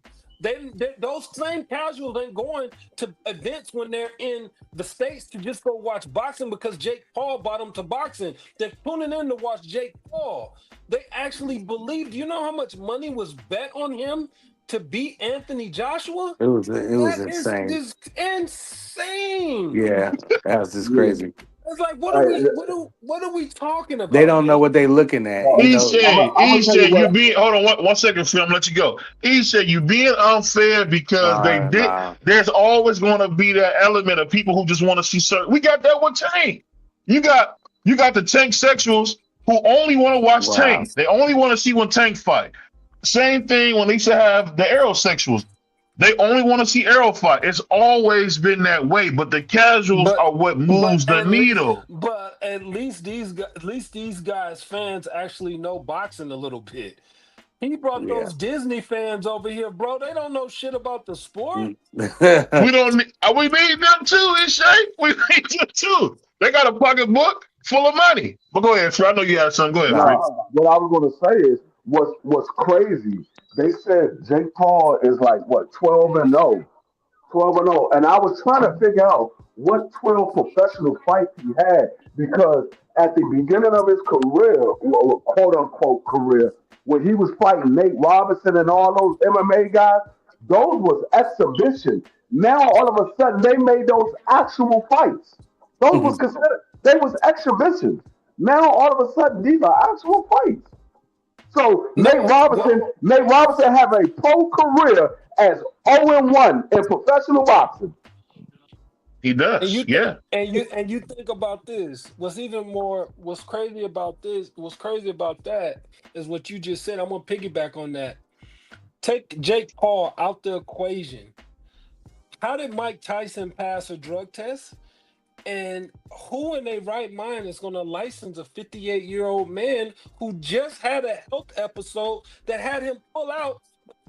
Those same casuals ain't going to events when they're in the States to just go watch boxing because Jake Paul brought them to boxing. They're tuning in to watch Jake Paul. They actually believe. Do you know how much money was bet on him to beat Anthony Joshua? It was That is insane. just insane. Yeah, that was just yeah. crazy. It's like Hey, what are we talking They about, don't know man? what they looking at. no, I'm gonna tell you You what. being hold on one second, Phil. I'm gonna let you go. Ishe, you being unfair because they Nah, did. nah. There's always going to be that element of people who just want to see certain. We got that with Tank. You got the Tank sexuals who only want to watch Wow. Tank. They only want to see when Tank fight. Same thing when they used to have the aerosexuals. They only want to see Arrow fight. It's always been that way, but the casuals But are what but moves the at least needle. these guys fans actually know boxing a little bit. He brought Yeah. those Disney fans over here, bro. They don't know shit about the sport. We don't. We need them too, Ishe. We need them too. They got a pocketbook full of money. But go ahead, Free. I know you had something. Go ahead, Nah. Free. What I was gonna say is what's crazy. They said Jake Paul is like what 12-0, and I was trying to figure out what 12 professional fights he had because at the beginning of his career, quote unquote career, when he was fighting Nate Robinson and all those MMA guys, those was exhibition. Now all of a sudden they made those actual fights. Those was considered they was exhibitions. Now all of a sudden these are actual fights. So No, what Nate Robinson have a pro career as 0-1 in professional boxing. He and does. you th- Yeah. and you think about this. What's crazy about that is what you just said. I'm gonna piggyback on that. Take Jake Paul out the equation. How did Mike Tyson pass a drug test? And who in their right mind is going to license a 58-year-old man who just had a health episode that had him pull out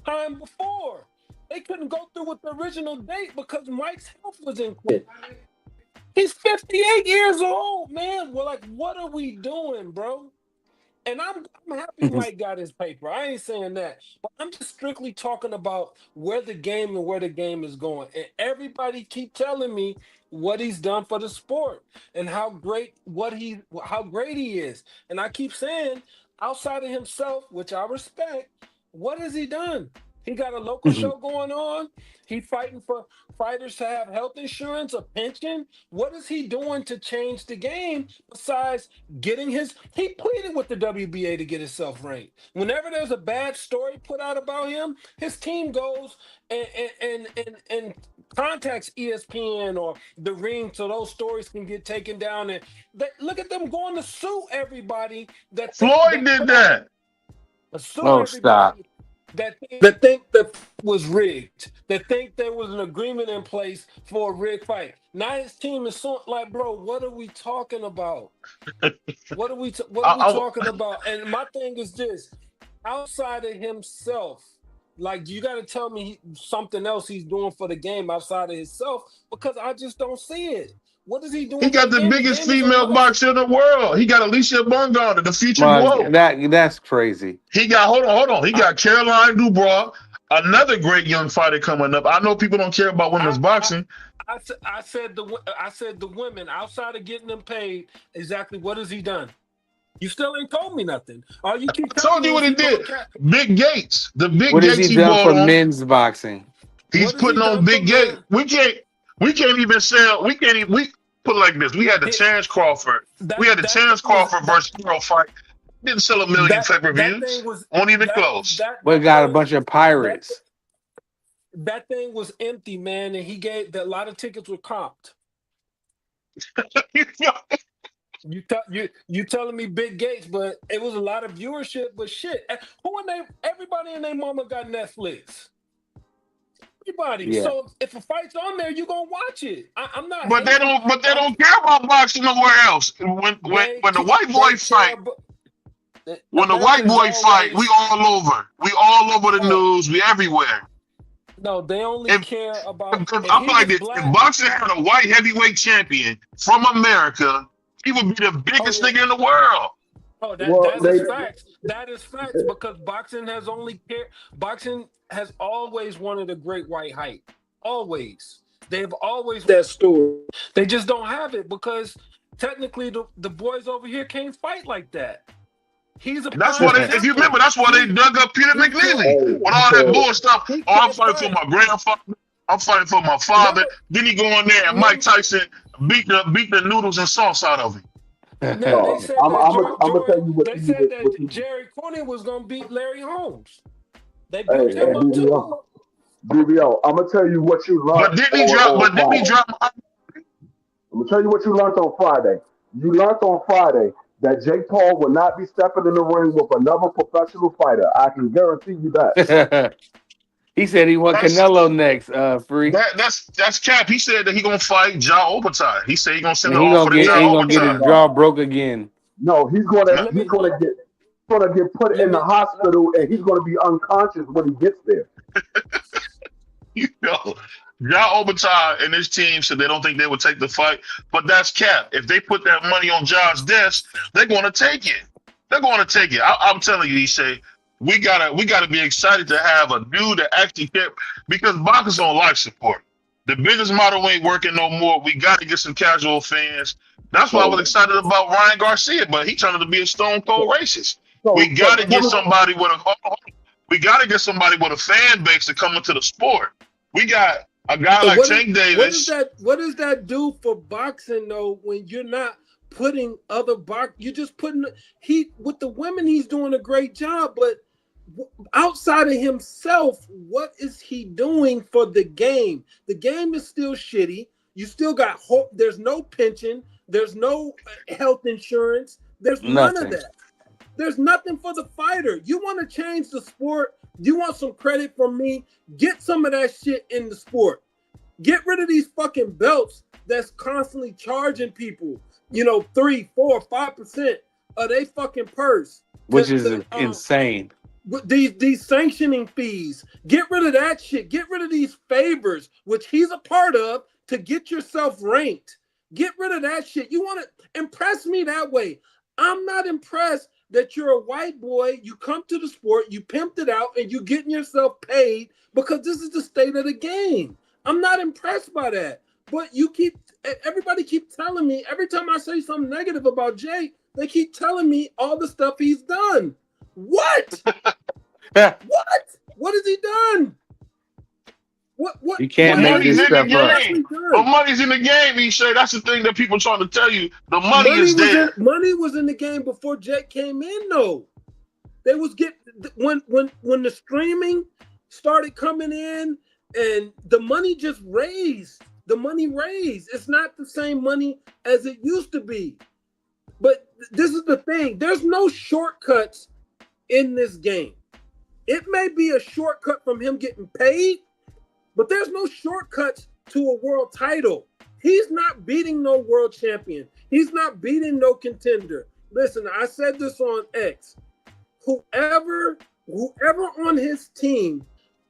time before? They couldn't go through with the original date because Mike's health was in question. He's 58 years old, man. Well, like, what are we doing, bro? And I'm happy Mike got his paper. I ain't saying that. But I'm just strictly talking about where the game is going. And everybody keep telling me what he's done for the sport and how great he is. And I keep saying, outside of himself, which I respect, what has he done? He got a local show going on. He fighting for fighters to have health insurance, a pension. What is he doing to change the game besides getting he pleaded with the WBA to get himself ranked. Whenever there's a bad story put out about him, his team goes and contacts ESPN or the Ring so those stories can get taken down. And look at them going to sue everybody that Floyd did that. Sue everybody. Stop. That think that was rigged, that think there was an agreement in place for a rigged fight. Now his team is so like, bro, what are we talking about? What are we talking about? And my thing is this: outside of himself, like you got to tell me something else he's doing for the game outside of himself because I just don't see it. What is he doing? He got the biggest female boxer in the world. He got Alicia Bungard, the future GOAT. That's crazy. He got hold on. He got Caroline Dubois, another great young fighter coming up. I know people don't care about women's boxing. I said the women outside of getting them paid. Exactly what has he done? You still ain't told me nothing. All you keep I told you what he did. Big Gates, the big what Gates has he done for on. men's boxing? He's putting on Big Gates. We can't even sell. We can't even. We put it like this. We had the Chance Crawford. We had the Chance Crawford versus Hero fight. Didn't sell a million pay-per-views. Won't even close. We got a bunch of pirates. That thing was empty, man, and he gave that a lot of tickets were comped. You telling me Big Gates, but it was a lot of viewership. But shit, everybody and their mama got Netflix. Everybody. Yeah. So if a fight's on there, you gonna watch it. I'm not. But they don't. But they don't care about boxing nowhere else. When the white boy fight. When the white boy fight, we all over. We all over the news. We everywhere. No, they only care about. I feel like if boxing had a white heavyweight champion from America, he would be the biggest nigga in the world. Oh, that is facts. That is facts because boxing has always wanted a great white height. Always. They've always that story. They just don't have it because technically the boys over here can't fight like that. That's why if you remember, that's why they dug up Peter McNeely with all that bull stuff. Oh, I'm fighting for my grandfather. I'm fighting for my father. Then he go in there and Mike Tyson beat the noodles and sauce out of him. No, they said that Jerry Cornyn was gonna beat Larry Holmes. They built him up too. BVO, I'm gonna tell you what you learned. But didn't he drop? I'm gonna tell you what you learned on Friday. You learned on Friday that Jake Paul will not be stepping in the ring with another professional fighter. I can guarantee you that. He said he want Canelo next. Free. That's cap. He said that he gonna fight Ja Obertai. He said he gonna send it off for the Ja Obertai. He gonna get his jaw broke again. No, he's gonna get put in the hospital and he's gonna be unconscious when he gets there. Ja Obertai and his team said they don't think they would take the fight, but that's cap. If they put that money on Ja's desk, they're gonna take it. They're gonna take it. I'm telling you, Ishe. We gotta be excited to have a dude that actually kept because boxers on life support. The business model ain't working no more. We gotta get some casual fans. That's why I was excited about Ryan Garcia, but he turned to be a stone cold racist. We gotta get somebody with a fan base to come into the sport. We got a guy like Tank Davis. What does that do for boxing though when you're not putting other you're just putting with the women he's doing a great job, but outside of himself, what is he doing for the game? The game is still shitty. You still got hope. There's no pension. There's no health insurance. There's none of that. There's nothing for the fighter. You want to change the sport? You want some credit from me? Get some of that shit in the sport. Get rid of these fucking belts that's constantly charging people, 3, 4, 5% of they fucking purse. Which is insane. With these sanctioning fees. Get rid of that shit. Get rid of these favors, which he's a part of, to get yourself ranked. Get rid of that shit. You want to impress me that way. I'm not impressed that you're a white boy, you come to the sport, you pimped it out, and you getting yourself paid because this is the state of the game. I'm not impressed by that. But everybody keep telling me, every time I say something negative about Jay, they keep telling me all the stuff he's done. What? What has he done? What? You can't make this stuff up. But money's in the game, Ishe. That's the thing that people trying to tell you. The money is there. Money was in the game before Jake came in, though. They was when the streaming started coming in, and the money just raised. The money raised. It's not the same money as it used to be. But this is the thing. There's no shortcuts in this game. It may be a shortcut from him getting paid, but there's no shortcuts to a world title. He's not beating no world champion. He's not beating no contender. Listen, I said this on X. Whoever on his team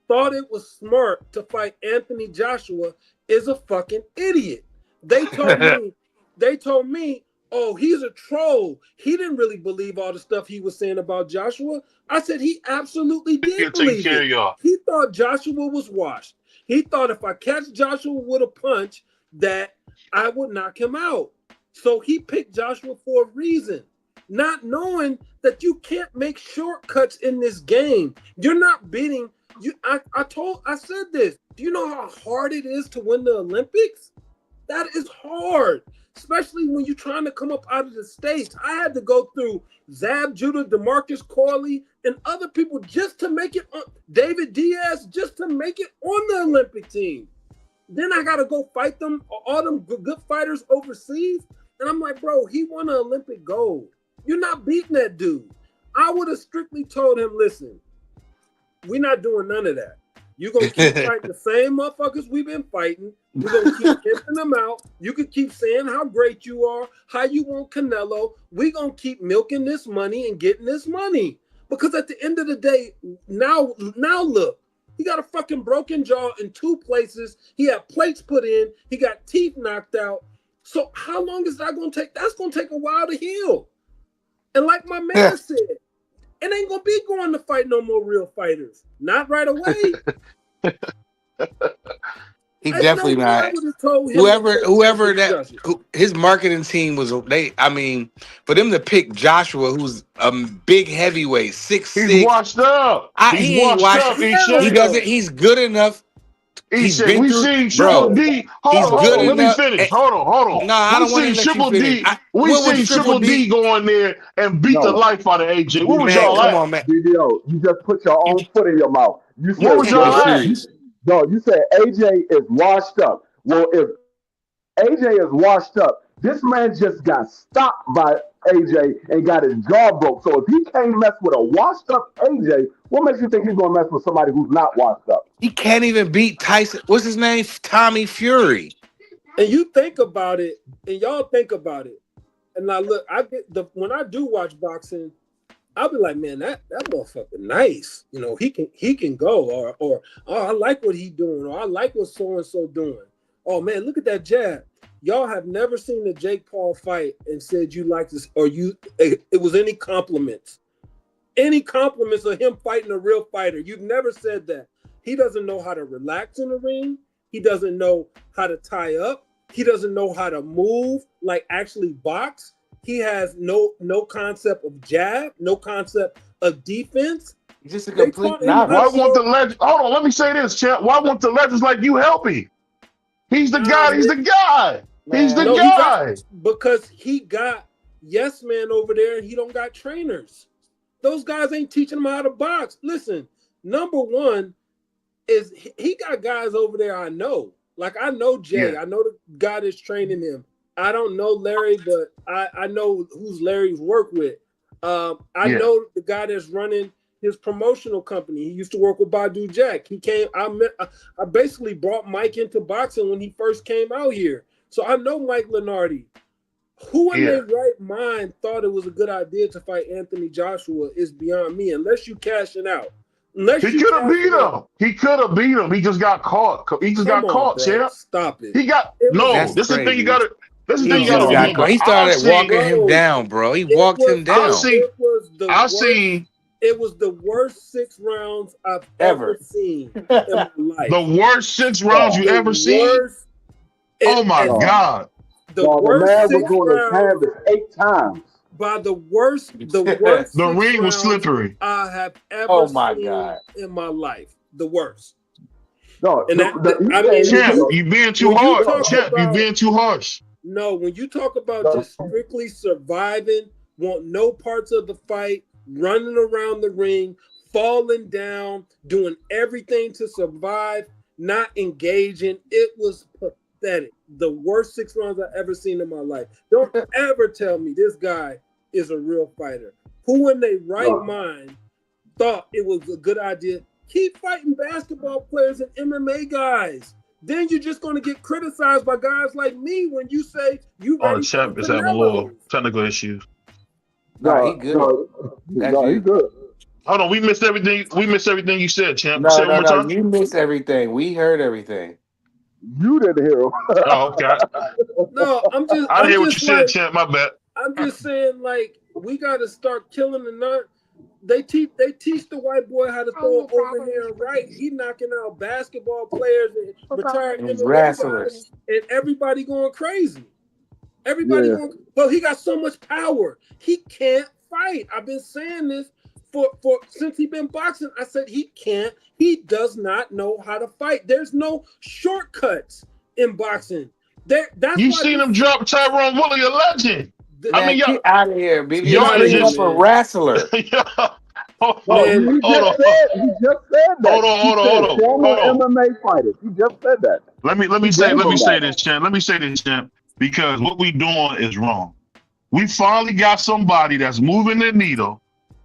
thought it was smart to fight Anthony Joshua is a fucking idiot. They told me, oh, he's a troll. He didn't really believe all the stuff he was saying about Joshua. I said he absolutely did believe it. He thought Joshua was washed. He thought if I catch Joshua with a punch that I would knock him out. So he picked Joshua for a reason, not knowing that you can't make shortcuts in this game. You're not beating you. I said this. Do you know how hard it is to win the Olympics? That is hard, especially when you're trying to come up out of the States. I had to go through Zab Judah, DeMarcus Corley, and other people just to make it on, David Diaz, just to make it on the Olympic team. Then I got to go fight them, all them good fighters overseas. And I'm like, bro, he won an Olympic gold. You're not beating that dude. I would have strictly told him, listen, we're not doing none of that. You're going to keep fighting the same motherfuckers we've been fighting. We're going to keep pimping them out. You can keep saying how great you are, how you want Canelo. We're going to keep milking this money and getting this money. Because at the end of the day, now look, he got a fucking broken jaw in 2 places. He had plates put in. He got teeth knocked out. So how long is that going to take? That's going to take a while to heal. And like my man said, it ain't going to be going to fight no more real fighters. Not right away. He definitely not. Whoever his marketing team was, for them to pick Joshua, who's a big heavyweight, 6'6". He's washed up. He ain't washed up. He doesn't. He's good enough. We've seen Triple D. Hold on. Let me finish. Hold on. No, I don't want to let Triple you finish. We seen Triple D go in there and beat the life out of AJ. What was y'all Come on, man. BVO, you just put your own foot in your mouth. You said, what was y'all at? No, you said AJ is washed up. Well, if AJ is washed up, this man just got stopped by AJ and got his jaw broke. So if he can't mess with a washed up AJ, what makes you think he's going to mess with somebody who's not washed up? He can't even beat Tyson. What's his name? Tommy Fury. And you think about it, and y'all think about it. And now look, when I do watch boxing, I'll be like, man, that motherfucker nice. He can go, or oh, I like what he doing, or I like what so and so doing. Oh man, look at that jab. Y'all have never seen the Jake Paul fight and said you like this, or it was any compliments. Any compliments of him fighting a real fighter. You've never said that. He doesn't know how to relax in the ring. He doesn't know how to tie up. He doesn't know how to move, like actually box. He has no concept of jab, no concept of defense. He's just a complete novice. Why won't the legend? Hold on, let me say this, champ. Why won't the legends like you help him? He's the guy. He's the guy. He's the guy. Because he got yes man over there, and he don't got trainers. Those guys ain't teaching him how to box. Listen, number one is he got guys over there I know. Like I know Jay. Yeah. I know the guy that's training him. I don't know Larry, but I know who's Larry's work with. I know the guy that's running his promotional company. He used to work with Badu Jack. He came. I basically brought Mike into boxing when he first came out here. So I know Mike Lenardi. Who in their right mind thought it was a good idea to fight Anthony Joshua is beyond me. Unless you cashing out. Unless He could have beat him. He could have beat him. He just got caught. He just got caught, champ. Stop it. He got That's this is the thing you crazy. got to. This is the He thing you got just to got remember. caught. He started walking him down, bro. He walked him down. It was the I worst. seen It was the worst 6 rounds I've ever seen in my life. the worst 6 rounds you ever seen. Oh my God! The worst man 6 was going to rounds canvas 8 times. by the worst The 6 ring was rounds slippery. I have ever seen God. in my life. The worst. No, And Champ, you being too hard. Champ, you being too harsh. No, when you talk about just strictly surviving, want no parts of the fight, running around the ring, falling down, doing everything to survive, not engaging, it was pathetic. The worst 6 rounds I've ever seen in my life. Don't ever tell me this guy is a real fighter. Who in their right mind thought it was a good idea? Keep fighting basketball players and MMA guys. Then you're just going to get criticized by guys like me when you say you ready Oh, the champ for is having a little Canelo. technical issues. No, he good. He's good. Hold on, we missed everything. We missed everything you said, champ. Say it No, one more time. you missed everything. We heard everything. You didn't hear him. Oh, okay. No, I'm just. I didn't hear what just you said, like, champ. My bad. I'm just saying, like, we got to start killing the nut. They teach the white boy how to throw an overhand right. He knocking out basketball players and retired MMA guys, and everybody going crazy. Everybody going. Well, he got so much power. He can't fight. I've been saying this for since he been boxing. I said he can't. He does not know how to fight. There's no shortcuts in boxing. That's You why seen him drop Tyrone Woodley, a legend. I mean, get out of here, baby. Y'all You're just a wrestler. He just said that. Hold on. Former MMA fighters. He just said that. Let me say this, champ. Let me say this, champ. Because what we doing is wrong. We finally got somebody that's moving the needle,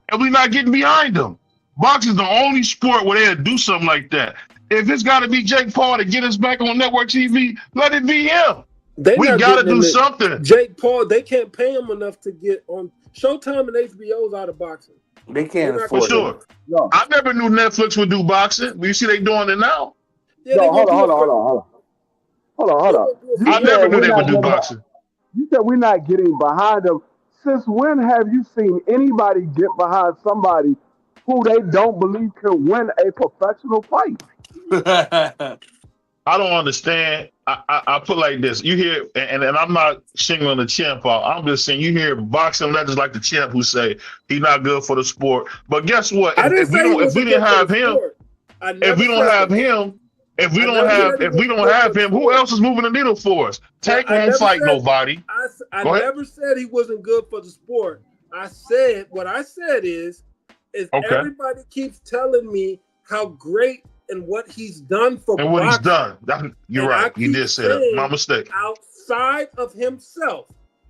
and we're not getting behind them. Boxing is the only sport where they'll do something like that. If it's got to be Jake Paul to get us back on network TV, let it be him. We got to do something. Jake Paul, they can't pay him enough to get on Showtime and HBO's out of boxing. They can't afford for sure. No. I never knew Netflix would do boxing. But you see they doing it now. Yeah, no, hold on. I never knew they would do boxing. You said we're not getting behind them. Since when have you seen anybody get behind somebody who they don't believe can win a professional fight? I don't understand. I put like this. You hear, and I'm not singling the champ out. I'm just saying you hear boxing legends like the champ who say he's not good for the sport. But guess what? If we didn't have him, who else is moving the needle for us? Tank won't fight nobody. I never said he wasn't good for the sport. What I said is everybody keeps telling me how great and what he's done for and what boxing. He's done. You're right. You did say that. My mistake. Outside of himself,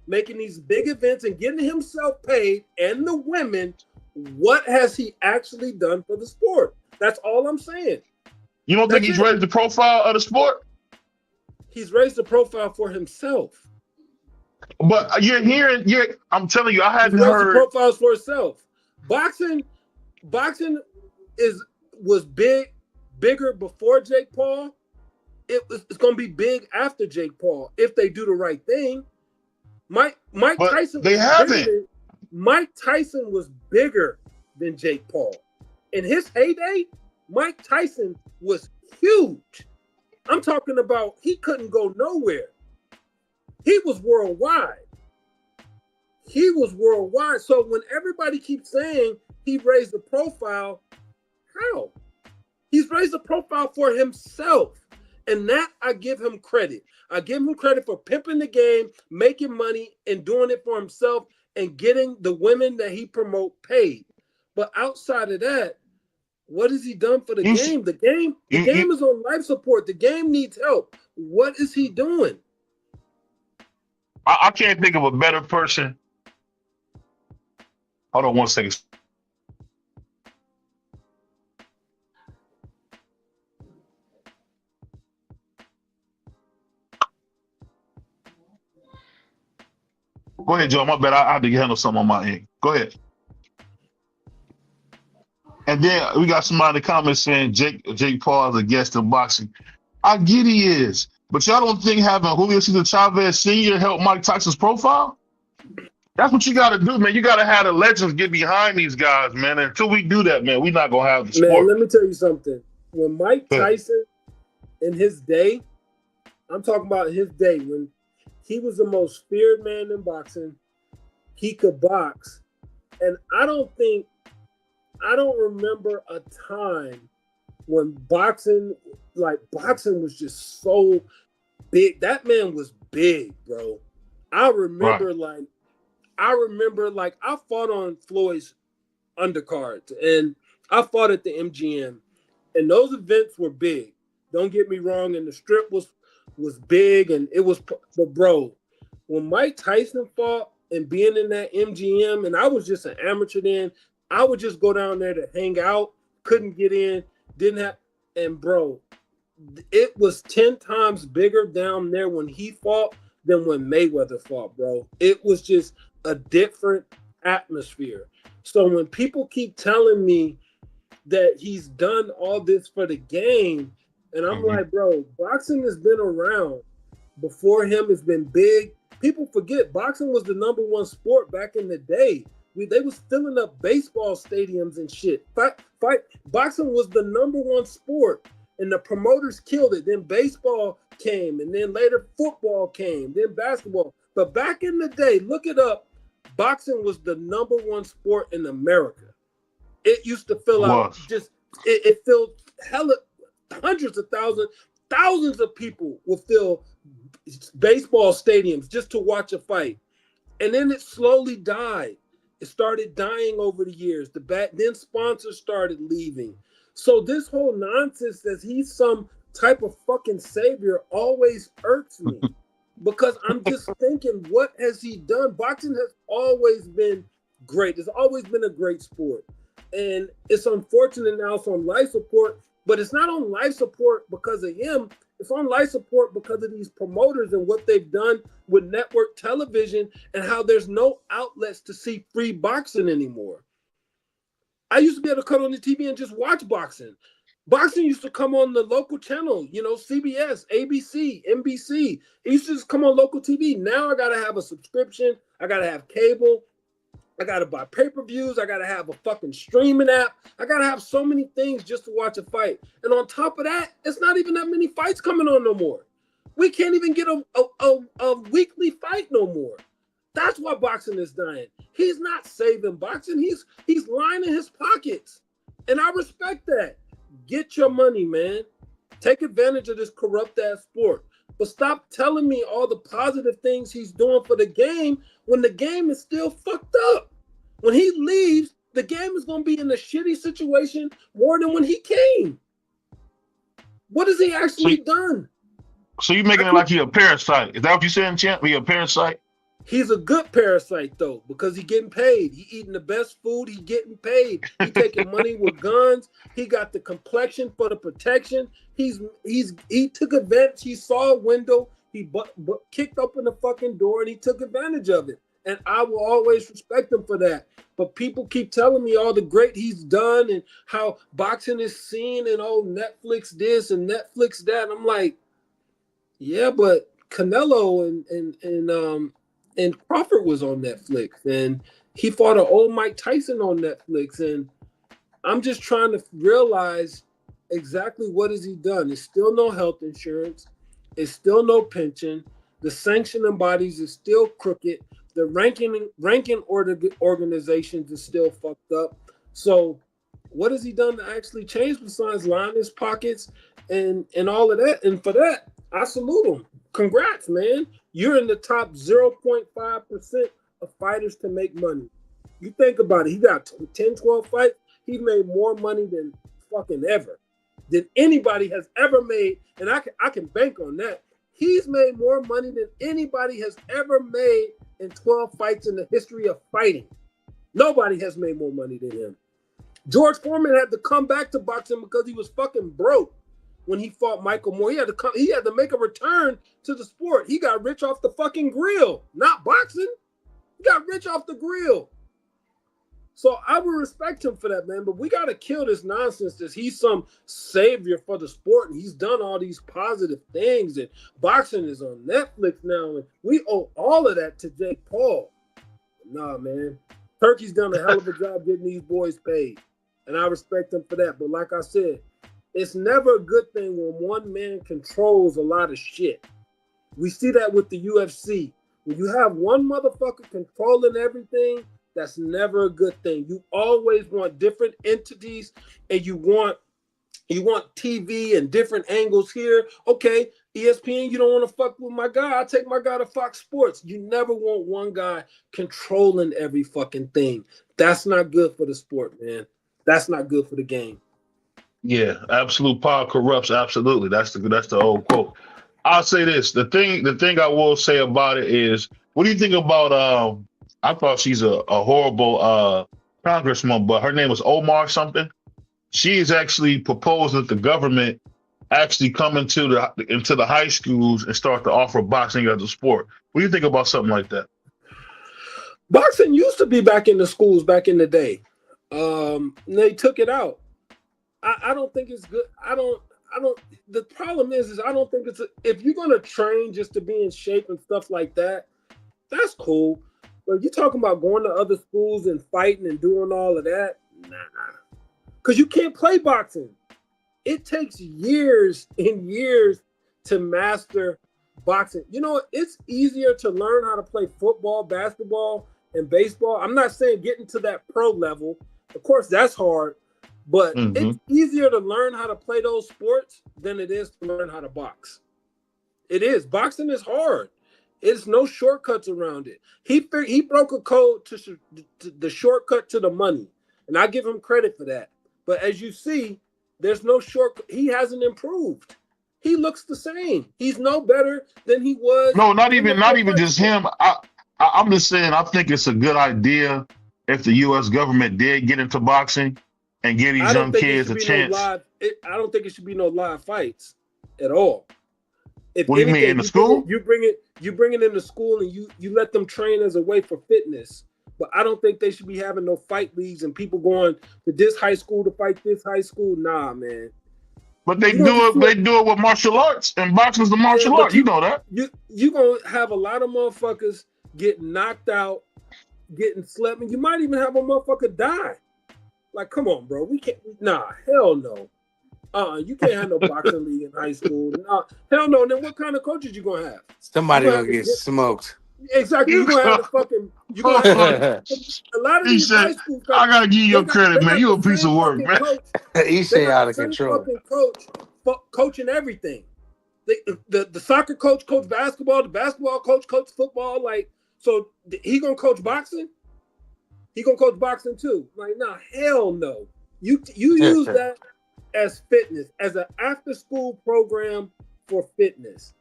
making these big events and getting himself paid and the women, what has he actually done for the sport? That's all I'm saying. You don't think he's raised the profile of the sport? He's raised the profile for himself. But I'm telling you, I hadn't heard the profiles for himself. Boxing was bigger before Jake Paul. It's going to be big after Jake Paul if they do the right thing. Mike Tyson. They haven't. Mike Tyson was bigger than Jake Paul. In his heyday, Mike Tyson was huge. I'm talking about he couldn't go nowhere. He was worldwide. So when everybody keeps saying he raised the profile, how? He's raised the profile for himself. And that I give him credit. I give him credit for pimping the game, making money, and doing it for himself and getting the women that he promote paid. But outside of that, what has he done for the game? The game is on life support. The game needs help. What is he doing? I can't think of a better person. Hold on one second. Go ahead, Joe. My bad. I had to handle something on my end. Go ahead. And then we got somebody in the comments saying Jake Paul is a guest in boxing. I get he is, but y'all don't think having Julio Cesar Chavez Sr. help Mike Tyson's profile? That's what you got to do, man. You got to have the legends get behind these guys, man. And until we do that, man, we're not gonna have the sport. Man, let me tell you something. When Mike Tyson, in his day, I'm talking about his day when he was the most feared man in boxing. He could box, and I don't remember a time when boxing was just so big. That man was big, bro. I remember I fought on Floyd's undercards and I fought at the MGM, and those events were big. Don't get me wrong, and the strip was big, and it was. But bro, when Mike Tyson fought and being in that MGM, and I was just an amateur then, I would just go down there to hang out. Couldn't get in, didn't have, and bro, it was 10 times bigger down there when he fought than when Mayweather fought, bro. It was just a different atmosphere. So when people keep telling me that he's done all this for the game, and I'm like, bro, boxing has been around before him. It's been big. People forget boxing was the #1 sport back in the day. They was filling up baseball stadiums and shit. Boxing was the #1 sport, and the promoters killed it. Then baseball came, and then later football came, then basketball. But back in the day, look it up, boxing was the #1 sport in America. It used to fill out it filled hella hundreds of thousands of people will fill baseball stadiums just to watch a fight. And then it slowly died. It started dying over the years. Then sponsors started leaving. So this whole nonsense that he's some type of fucking savior always irks me. Because I'm just thinking, what has he done? Boxing has always been great. It's always been a great sport. And it's unfortunate now it's on life support, but it's not on life support because of him. It's on life support because of these promoters and what they've done with network television and how there's no outlets to see free boxing anymore. I used to be able to cut on the TV and just watch boxing. Boxing used to come on the local channel, CBS, ABC, NBC. It used to just come on local TV. Now I got to have a subscription. I got to have cable. I got to buy pay-per-views. I got to have a fucking streaming app. I got to have so many things just to watch a fight. And on top of that, it's not even that many fights coming on no more. We can't even get a weekly fight no more. That's why boxing is dying. He's not saving boxing. He's lining his pockets. And I respect that. Get your money, man. Take advantage of this corrupt-ass sport. But stop telling me all the positive things he's doing for the game when the game is still fucked up. When he leaves, the game is going to be in a shitty situation more than when he came. What has he actually done? So you're making it like he's a parasite. Is that what you're saying, Champ? He a parasite? He's a good parasite, though, because he getting paid. He eating the best food. He getting paid. He taking money with guns. He got the complexion for the protection. He took advantage. He saw a window. He kicked open the fucking door, and he took advantage of it. And I will always respect him for that. But people keep telling me all the great he's done and how boxing is seen and Netflix this and Netflix that. I'm like, yeah, but Canelo and Crawford was on Netflix, and he fought an old Mike Tyson on Netflix, and I'm just trying to realize exactly what has he done. It's still no health insurance. It's still no pension. The sanctioning bodies is still crooked. The ranking organizations is still fucked up. So what has he done to actually change besides lining his pockets and all of that? And for that, I salute him. Congrats, man. You're in the top 0.5% of fighters to make money. You think about it. He got 10, 12 fights. He made more money than fucking ever. Than anybody has ever made. And I can bank on that. He's made more money than anybody has ever made in 12 fights in the history of fighting. Nobody has made more money than him. George Foreman had to come back to boxing because he was fucking broke. When he fought Michael Moore, he had to make a return to the sport. He got rich off the fucking grill, not boxing. He got rich off the grill. So I would respect him for that, man. But we got to kill this nonsense that he's some savior for the sport and he's done all these positive things. And boxing is on Netflix now. And we owe all of that to Jake Paul. Nah, man. Turkey's done a hell of a job getting these boys paid. And I respect him for that. But like I said, it's never a good thing when one man controls a lot of shit. We see that with the UFC. When you have one motherfucker controlling everything, that's never a good thing. You always want different entities, and you want TV and different angles here. Okay, ESPN, you don't want to fuck with my guy. I'll take my guy to Fox Sports. You never want one guy controlling every fucking thing. That's not good for the sport, man. That's not good for the game. Yeah, absolute power corrupts. Absolutely, that's the old quote. I'll say this: the thing I will say about it is, what do you think about? I thought she's a horrible congresswoman, but her name was Omar something. She is actually proposed that the government actually come into the high schools and start to offer boxing as a sport. What do you think about something like that? Boxing used to be back in the schools back in the day. They took it out. I don't think it's good. I don't. The problem is I don't think it's if you're gonna train just to be in shape and stuff like that, that's cool. But you're talking about going to other schools and fighting and doing all of that, nah. Because you can't play boxing. It takes years and years to master boxing. You know, it's easier to learn how to play football, basketball, and baseball. I'm not saying getting to that pro level. Of course, that's hard. But it's easier to learn how to play those sports than it is to learn how to box. It is. Boxing is hard. There's no shortcuts around it. He broke a code to the shortcut to the money, and I give him credit for that. But as you see, there's no shortcut. He hasn't improved. He looks the same. He's no better than he was. No, not even just him. I'm just saying I think it's a good idea if the U.S. government did get into boxing and give these young kids a chance. I don't think it should be no live fights at all. What do you mean, in the school? You bring it in the school and you let them train as a way for fitness. But I don't think they should be having no fight leagues and people going to this high school to fight this high school. Nah, man. But they do it with martial arts, and boxing's the martial art. You know that. You gonna have a lot of motherfuckers get knocked out, getting slept, and you might even have a motherfucker die. Like, come on, bro. We can't. Nah, hell no. You can't have no boxing league in high school. Nah, hell no. And then what kind of coaches you gonna have? Somebody gonna get smoked. Exactly. You're gonna have the fucking. You gonna have a lot of these high school coaches. I gotta give you your credit, man. You a piece of work, man. Ishe out of control. Coaching everything. The soccer coach basketball. The basketball coach football. Like, so he gonna coach boxing? He gonna coach boxing too? Like, nah, hell no. You use that as fitness, as an after-school program for fitness.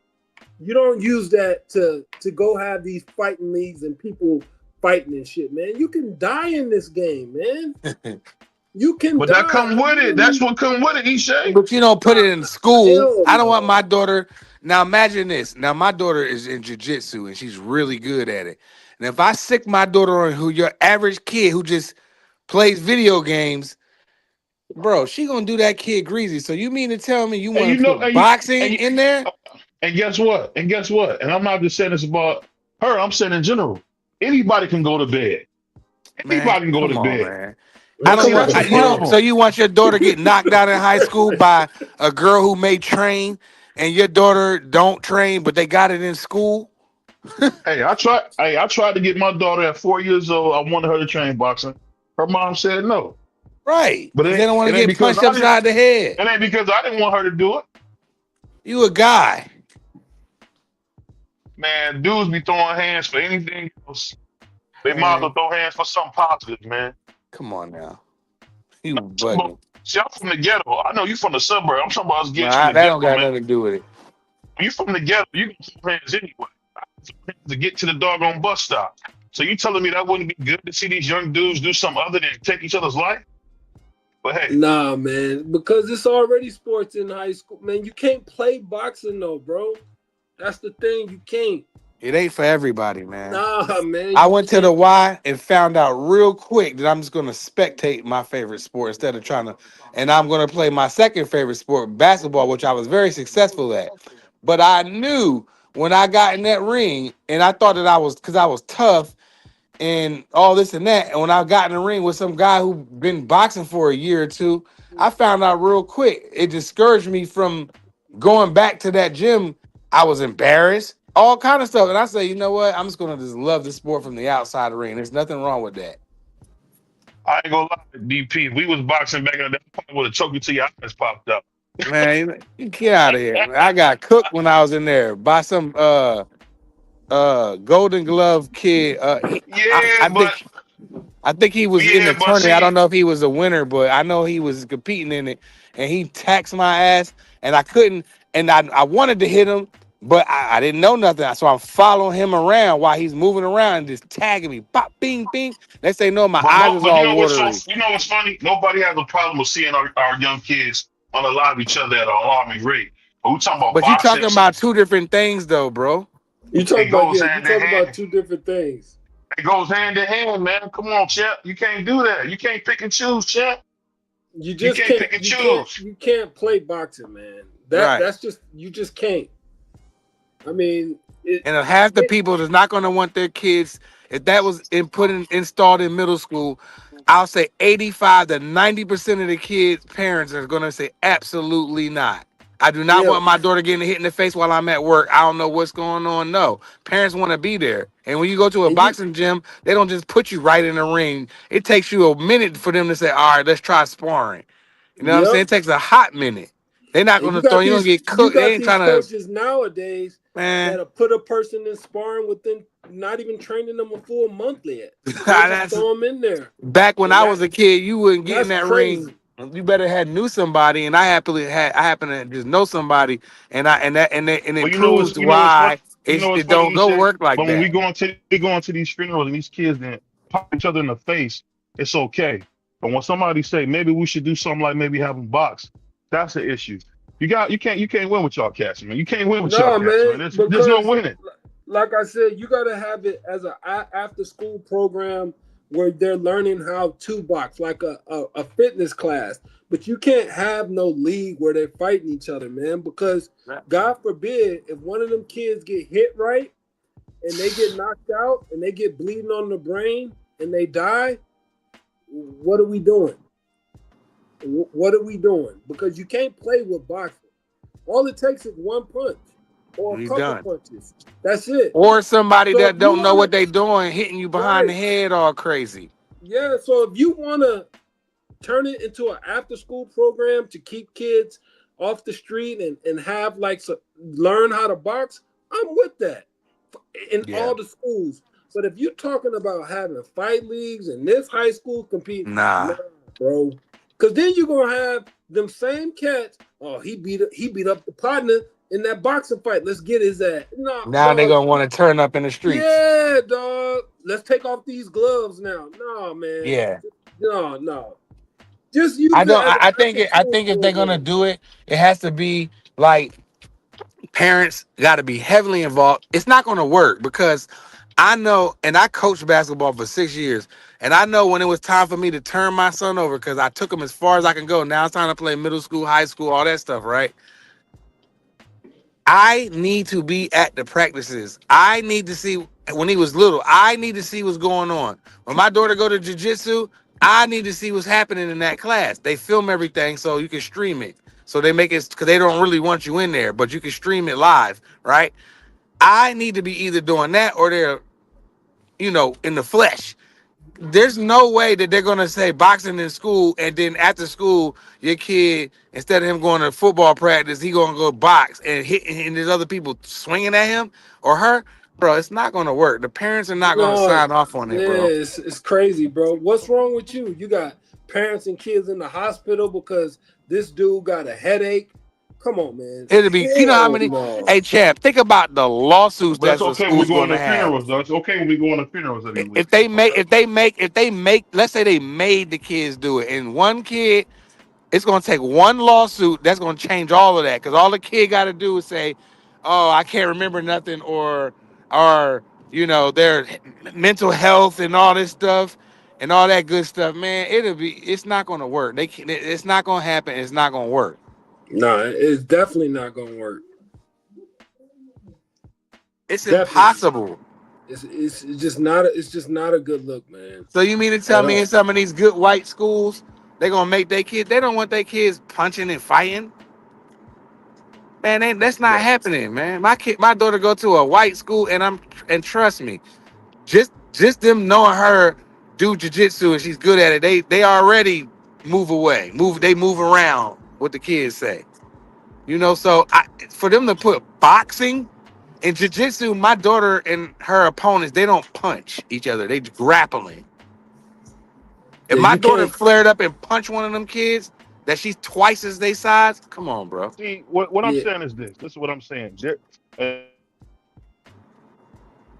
You don't use that to go have these fighting leagues and people fighting and shit, man. You can die in this game, man. You can. But that come with it. That's what come with it, Ishe. But you don't put it in school. I don't want my daughter. Now imagine this. Now my daughter is in jiu-jitsu and she's really good at it. And if I sick my daughter on who your average kid who just plays video games, bro, she gonna do that kid greasy. So you mean to tell me you want to put boxing in there? And guess what? And I'm not just saying this about her. I'm saying in general. Anybody can go to bed. Anybody can go to bed. Man. I don't want. So you want your daughter get knocked out in high school by a girl who may train, and your daughter don't train, but they got it in school? Hey, I tried to get my daughter at 4 years old. I wanted her to train boxing. Her mom said no. Right. But they don't want to get punched upside the head. It ain't because I didn't want her to do it. You a guy. Man, dudes be throwing hands for anything else. They might as well throw hands for something positive, man. Come on now. You bugging. See, I'm from the ghetto. I know you from the suburb. I'm talking about us getting that don't got nothing to do with it. You from the ghetto, you can throw hands anyway. To get to the doggone bus stop. So you telling me that wouldn't be good to see these young dudes do something other than take each other's life? But hey. Nah, man, because it's already sports in high school. Man, you can't play boxing though, bro. That's the thing. You can't. It ain't for everybody, man. Nah, man, I you went to the can't. Y and found out real quick that I'm just gonna spectate my favorite sport instead of trying to, and I'm gonna play my second favorite sport, basketball, which I was very successful at. But I knew when I got in that ring, and I thought that I was because I was tough and all this and that. And when I got in the ring with some guy who been boxing for a year or two, I found out real quick. It discouraged me from going back to that gym. I was embarrassed, all kind of stuff. And I say, you know what? I'm just gonna just love the sport from the outside the ring. There's nothing wrong with that. I ain't gonna lie, DP. If we was boxing back in the day, I probably would have choked you till your eyes popped up. Man, you get out of here. I got cooked when I was in there by some golden glove kid. Yeah, I think he was in the but tournament. I see, don't know if he was a winner, but I know he was competing in it. And he taxed my ass, and I couldn't. And I wanted to hit him, but I didn't know nothing. So I'm following him around while he's moving around and just tagging me. Pop, bing, bing. Next thing you know, my but eyes no, was but all watery. you know what's funny? Nobody has a problem with seeing our young kids unalive each other at an alarming rate. But we talking about But you boxing. talking about two different things, though, bro. You talk It about goes yeah. You hand in talk about hand. two different things. It goes hand in hand, man. Come on, champ. You can't do that. You can't pick and choose, champ. You You just can't can't. pick and You can't. choose. You can't play boxing, man. Right. That's just you just can't. I mean, And half the it people that's not going to want their kids, if that was installed in middle school, I'll say 85 to 90% of the kids' parents are going to say absolutely not. I do not yeah. want my daughter getting hit in the face while I'm at work. I don't know what's going on. No, parents want to be there. And when you go to a And you boxing gym, they don't just put you right in the ring. It takes you a minute for them to say, all right, let's try sparring. You know what I'm saying? yep. It takes a hot minute. They're not And going to throw you. Going to get you cooked. They got ain't these trying to, coaches nowadays man. that'll put a person in sparring within not even training them a full month yet. They'll just That's throw them in there, back when and I was a kid, you wouldn't get in that's that ring. crazy. You better had knew somebody, and I happen to just know somebody, and it But proves you know what's funny. why You know what's it funny, don't go Ishay? work like But when that. we go into these funerals and these kids then pop each other in the face, it's okay. But when somebody say maybe we should do something like maybe have them box, that's the issue. You can't win with y'all cats, man. You can't win with y'all No, cats, man. man, There's no because winning. like I said, you got to have it as a after school program where they're learning how to box, like a fitness class. But you can't have no league where they're fighting each other, man, because God forbid if one of them kids get hit right and they get knocked out and they get bleeding on the brain and they die, what are we doing? What are we doing? Because you can't play with boxing. All it takes is one punch or a We couple done. punches. That's it. Or somebody So if that you don't know want what to, they doing, hitting you behind right, the head all crazy. yeah. So if you want to turn it into an after-school program to keep kids off the street and have like learn how to box, I'm with that in Yeah. all the schools. But if you're talking about having fight leagues and this high school compete, nah, Nah. bro. Because then you're gonna have them same cats. Oh, he beat up the partner in that boxing fight. Let's get his ass. Nah, Now they dog. gonna want to turn up in the streets. Yeah, dog. Let's take off these gloves now. No, man. Yeah. No. Just use I it don't. as an I after-school think if they're gonna program. do it, it has to be like parents got to be heavily involved. It's not going to work because I know, and I coached basketball for 6 years, and I know when it was time for me to turn my son over because I took him as far as I can go. Now it's time to play middle school, high school, all that stuff, right? I need to be at the practices. I need to see when he was little. I need to see what's going on. When my daughter go to jiu-jitsu, I need to see what's happening in that class. They film everything so you can stream it. So they make it because they don't really want you in there, but you can stream it live, right? I need to be either doing that or they're, in the flesh. There's no way that they're gonna say boxing in school and then after school, your kid, instead of him going to football practice, he gonna go box and hit and there's other people swinging at him or her. Bro, it's not gonna work. The parents are not gonna No, sign off on yeah, it, bro. it's crazy, bro. What's wrong with you? You got parents and kids in the hospital because this dude got a headache. Come on, man. It'll be, how Hell many? no. Hey, champ, think about the lawsuits But it's that the okay when we school's go on gonna the have. funerals, though. It's okay when we go on the funerals of these If leagues. they It's make, okay. let's say they made the kids do it, and one kid, it's gonna take one lawsuit that's gonna change all of that. Because all the kid got to do is say, "Oh, I can't remember nothing," or or their mental health and all this stuff and all that good stuff, man, it's not going to work. It's not going to happen. It's not going to work. Nah, it's definitely not gonna work. It's Definitely, impossible. it's just not a good look, man, So you mean to tell at me all. in some of these good white schools, they're going to make their kids, they don't want their kids punching and fighting? Man, that's not No, happening, man. My daughter go to a white school, and trust me, just them knowing her do jujitsu and she's good at it, they already they move around. What the kids say, So for them to put boxing and jujitsu, my daughter and her opponents, they don't punch each other, they grappling. If yeah, my you daughter can't. flared up and punched one of them kids that she's twice as they size, come on, bro. See, what I'm Yeah, saying is this. This is what I'm saying.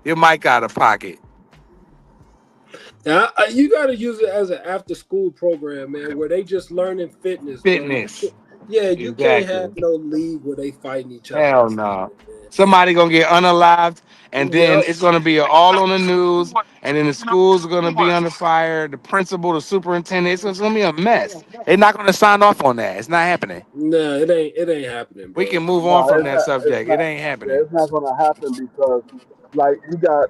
Your mic out of pocket. now you got to use it as an after school program, man, where they just learning fitness, bro. Fitness. Yeah, you can't have Exactly. no league where they fighting each other Hell and stuff no. like that. Somebody gonna get unalived, and then Yep. it's gonna be all on the news, and then the schools are gonna be under fire. The principal, the superintendent, it's gonna be a mess. They're not gonna sign off on that. It's not happening. Nah, it ain't happening, We bro. can move on No, from it's that not. It's subject. It not. ain't Yeah, happening. it's not gonna happen because, like, you got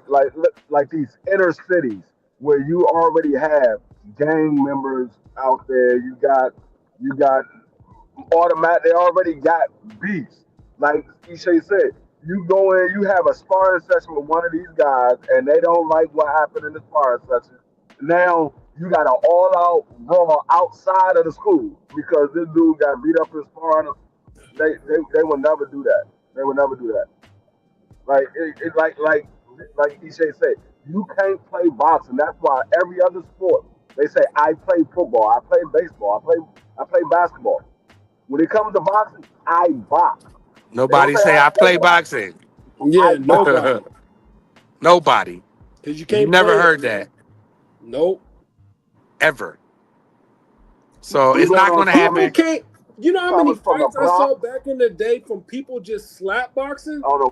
like these inner cities where you already have gang members out there. You got automatic. They already got beefs. Like Ishe said, you go in, you have a sparring session with one of these guys, and they don't like what happened in the sparring session. Now you got an all-out brawl outside of the school because this dude got beat up in sparring. They will never do that. They will never do that. Like Ishe said, you can't play boxing. That's why every other sport they say I play football, I play baseball, I play basketball. When it comes to boxing, I box. They don't Nobody say say I I play play boxing. boxing. Yeah, I box. nobody, Nobody. because you You can't never play it. heard that Nope. ever. So We it's going not on gonna People happen. topics can't. You know how many topics from the fights I Bronx. saw back in the day from people just slap boxing? On the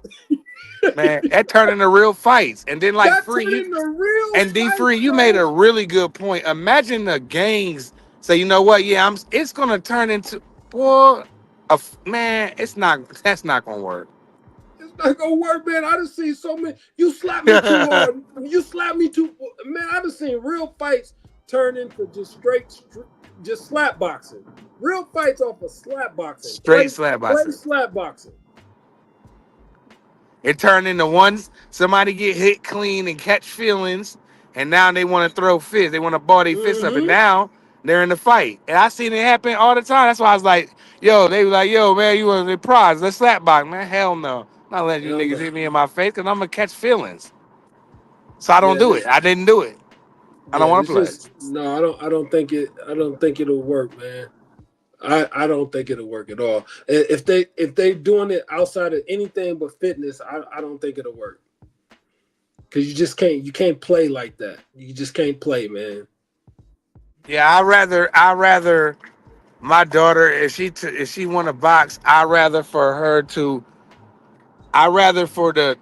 Man, that turned into real fights. And then like That free turned you into real and D free, fights, you made bro. a really good point. Imagine the gangs say, you know what, yeah, it's gonna turn into boy, man, that's not gonna work. It's not gonna work, man. I done seen so many. You slap me too hard. You slap me too. Man, I done seen real fights turn into just just slap boxing. Real fights off of slap boxing. Straight slap Play boxing. slap boxing. It turned into ones somebody get hit clean and catch feelings, and now they want to throw fists. They want to ball their fists up, and Mm-hmm. now they're in the fight. And I seen it happen all the time. That's why I was like, yo, they were like, yo, man, you want to prize? Let's slap box, man. Hell no. I'm not letting you Hell niggas no. hit me in my face because I'm gonna catch feelings. So I don't Yeah, do it. I didn't do it. I don't yeah. want to This play. just no. I don't think it. I don't think it'll work, man. I don't think it'll work at all. If they doing it outside of anything but fitness, I don't think it'll work. Cause you can't play like that. You just can't play, man. Yeah, I rather my daughter if she want to box, I rather for the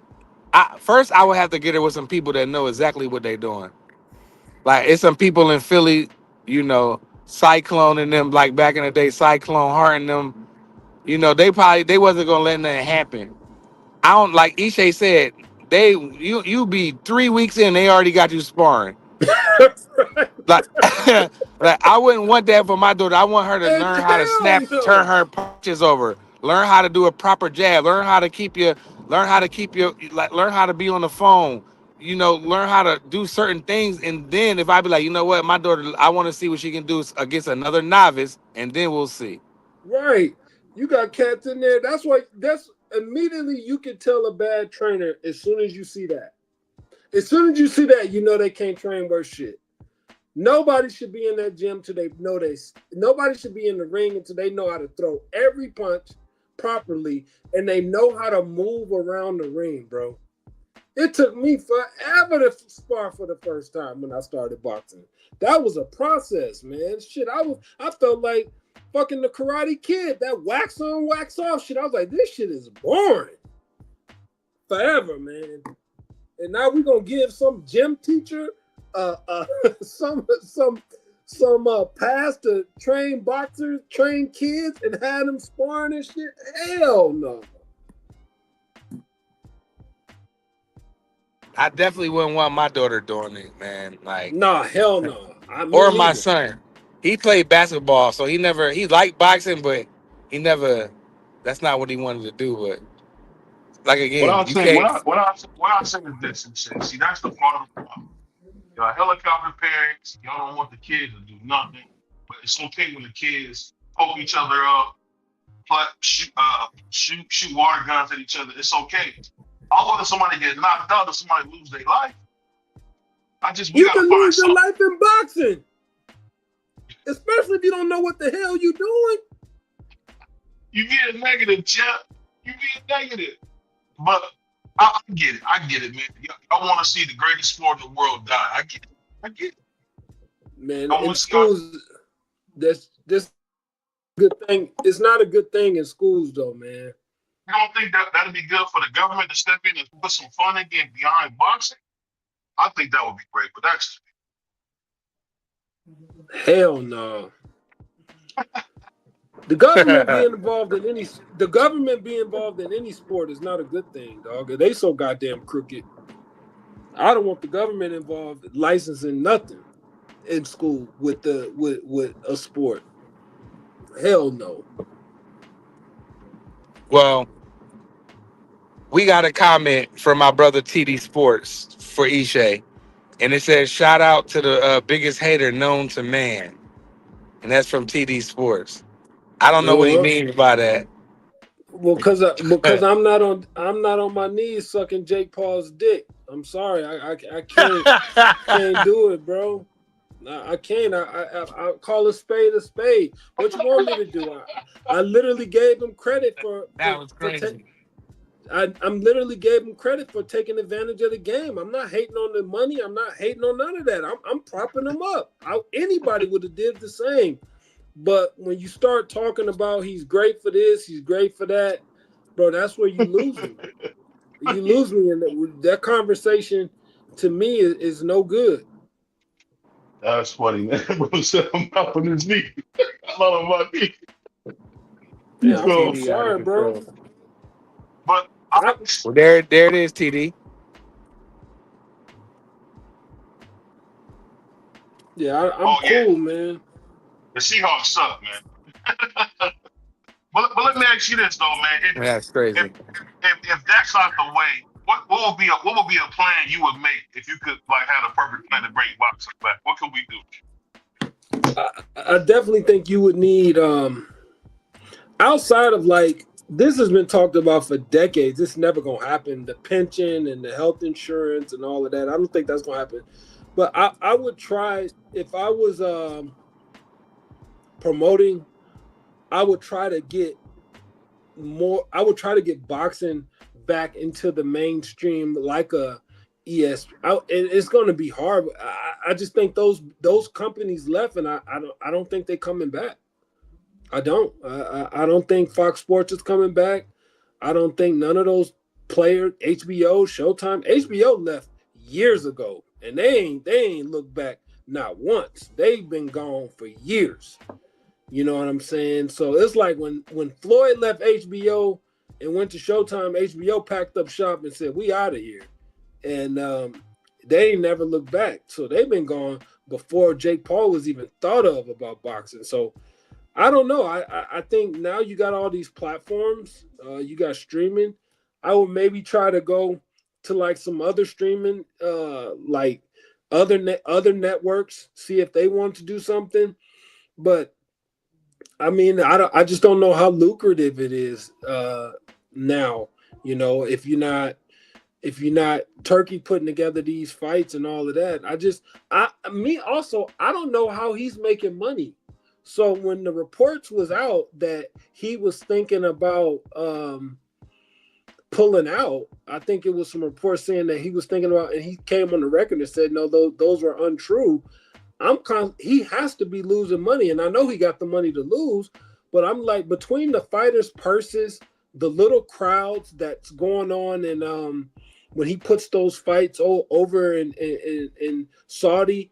first I would have to get her with some people that know exactly what they're doing. Like it's some people in Philly, Cyclone and them, like back in the day, Cyclone Hart and them, they wasn't gonna let nothing happen. I don't like Ishe said, you be 3 weeks in, they already got you sparring. Like, like I wouldn't want that for my daughter. I want her to And learn how to hell turn no. her punches over, learn how to do a proper jab, learn how to be on the phone, learn how to do certain things. And then if I be like, you know what, my daughter, I want to see what she can do against another novice, and then we'll see. Right. You got cats in there. That's immediately you can tell a bad trainer as soon as you see that. As soon as you see that, you know they can't train worth shit. Nobody should be in that gym till they know this. Nobody should be in the ring until they know how to throw every punch properly and they know how to move around the ring, bro. It took me forever to spar for the first time when I started boxing. That was a process, man. Shit, I felt like fucking the Karate Kid. That wax on, wax off shit. I was like, this shit is boring. Forever, man. And now we're gonna give some gym teacher some pass to train boxers, train kids, and have them sparring and shit. Hell no. I definitely wouldn't want my daughter doing it, man. Like, Nah, hell no. or my Either. son. He played basketball, so he liked boxing, but he never. That's not what he wanted to do. But like What again, I you say, can't. what I say is this and shit. See, that's the part of the problem. Y'all helicopter parents, y'all don't want the kids to do nothing, but it's okay when the kids poke each other up, shoot water guns at each other. It's okay. Although if somebody get knocked out or somebody lose their life, we You gotta can find lose your something. life in boxing, especially if you don't know what the hell you're doing. You get a negative, champ. You get negative. But I get it. I get it, man. I want to see the greatest sport in the world die. I get it. Man, I in want to see. schools, this good thing. It's not a good thing in schools, though, man. You don't think that'd be good for the government to step in and put some funding in behind boxing? I think that would be great, but that's Hell no. The government being involved in any sport is not a good thing, dog. They so goddamn crooked. I don't want the government involved licensing nothing in school with a sport. Hell no. Well, we got a comment from my brother TD Sports for Ishe, and it says, "Shout out to the biggest hater known to man," and that's from TD Sports. I don't know what he means by that. Well, because I'm not on my knees sucking Jake Paul's dick. I'm sorry, I can't do it, bro. I can't. I call a spade a spade. What you want me to do? I literally gave him credit for That was crazy. I'm literally gave him credit for taking advantage of the game. I'm not hating on the money. I'm not hating on none of that. I'm propping him up. Anybody would have did the same. But when you start talking about he's great for this, he's great for that, bro, that's where you lose me. You lose me, and that conversation to me is no good. That's funny, man. Bro said I'm up on his knee. I'm not on my knee. Yeah, I'm sorry, bro. But well, there it is, TD. Yeah, I'm cool, man. The Seahawks suck, man. but let me ask you this though, man. That's crazy. If that's not the way, what would be a plan you would make if you could like have a perfect plan to bring boxing back? What could we do? I definitely think you would need outside of like this has been talked about for decades. It's never gonna happen. The pension and the health insurance and all of that. I don't think that's gonna happen. But I would try if I was promoting. I would try to get more. I would try to get boxing back into the mainstream, like a ESPN. It's going to be hard. I just think those companies left, and I don't think they're coming back. I don't. I don't think Fox Sports is coming back. I don't think none of those players, HBO, Showtime, HBO left years ago, and they ain't looked back not once. They've been gone for years. You know what I'm saying? So it's like when Floyd left HBO and went to Showtime, HBO packed up shop and said, "We out of here," and they ain't never looked back. So they've been gone before Jake Paul was even thought of about boxing. So I don't know. I think now you got all these platforms. You got streaming. I would maybe try to go to like some other streaming, like other networks, see if they want to do something. But I mean, I just don't know how lucrative it is now. You know, if you're not Turkey putting together these fights and all of that. I don't know how he's making money. So when the reports was out that he was thinking about pulling out, I think it was some reports saying that he was thinking about, and he came on the record and said, no, those were untrue. He has to be losing money, and I know he got the money to lose, but I'm like, between the fighters' purses, the little crowds that's going on in when he puts those fights over in Saudi,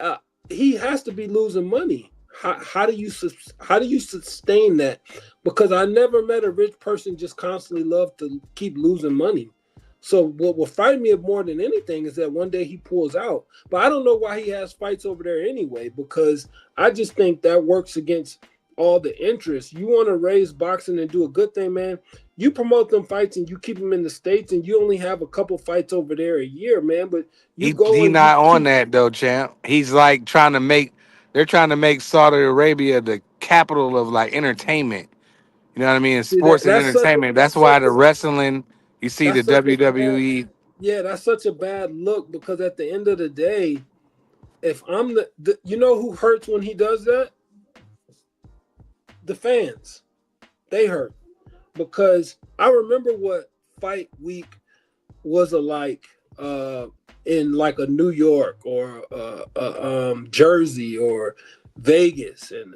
uh, he has to be losing money. How do you sustain that? Because I never met a rich person just constantly love to keep losing money. So what will frighten me more than anything is that one day he pulls out. But I don't know why he has fights over there anyway, because I just think that works against all the interest. You want to raise boxing and do a good thing, man. You promote them fights and you keep them in the States, and you only have a couple fights over there a year, man. But you go He and you not on keep that though, champ. He's like they're trying to make Saudi Arabia the capital of like entertainment. You know what I mean? see that Sports and entertainment. That's why the wrestling, you see the that's such a bad WWE. yeah, that's such a bad look because at the end of the day, if I'm the you know who hurts when he does that? The fans. They hurt because I remember what fight week was like in like a New York or Jersey or Vegas, and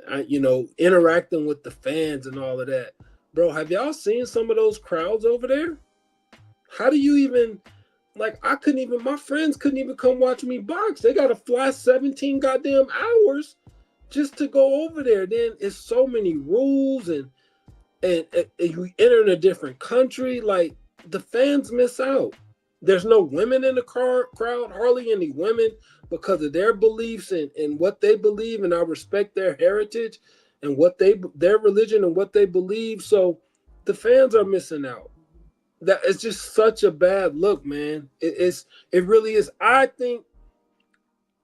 interacting with the fans and all of that. Bro, have y'all seen some of those crowds over there? How do you even like? My friends couldn't even come watch me box. They got to fly 17 goddamn hours just to go over there. Then it's so many rules and you enter in a different country. Like the fans miss out. There's no women in the crowd, hardly any women because of their beliefs and what they believe. And I respect their heritage and their religion and what they believe. So the fans are missing out. That it's just such a bad look, man. It really is. I think,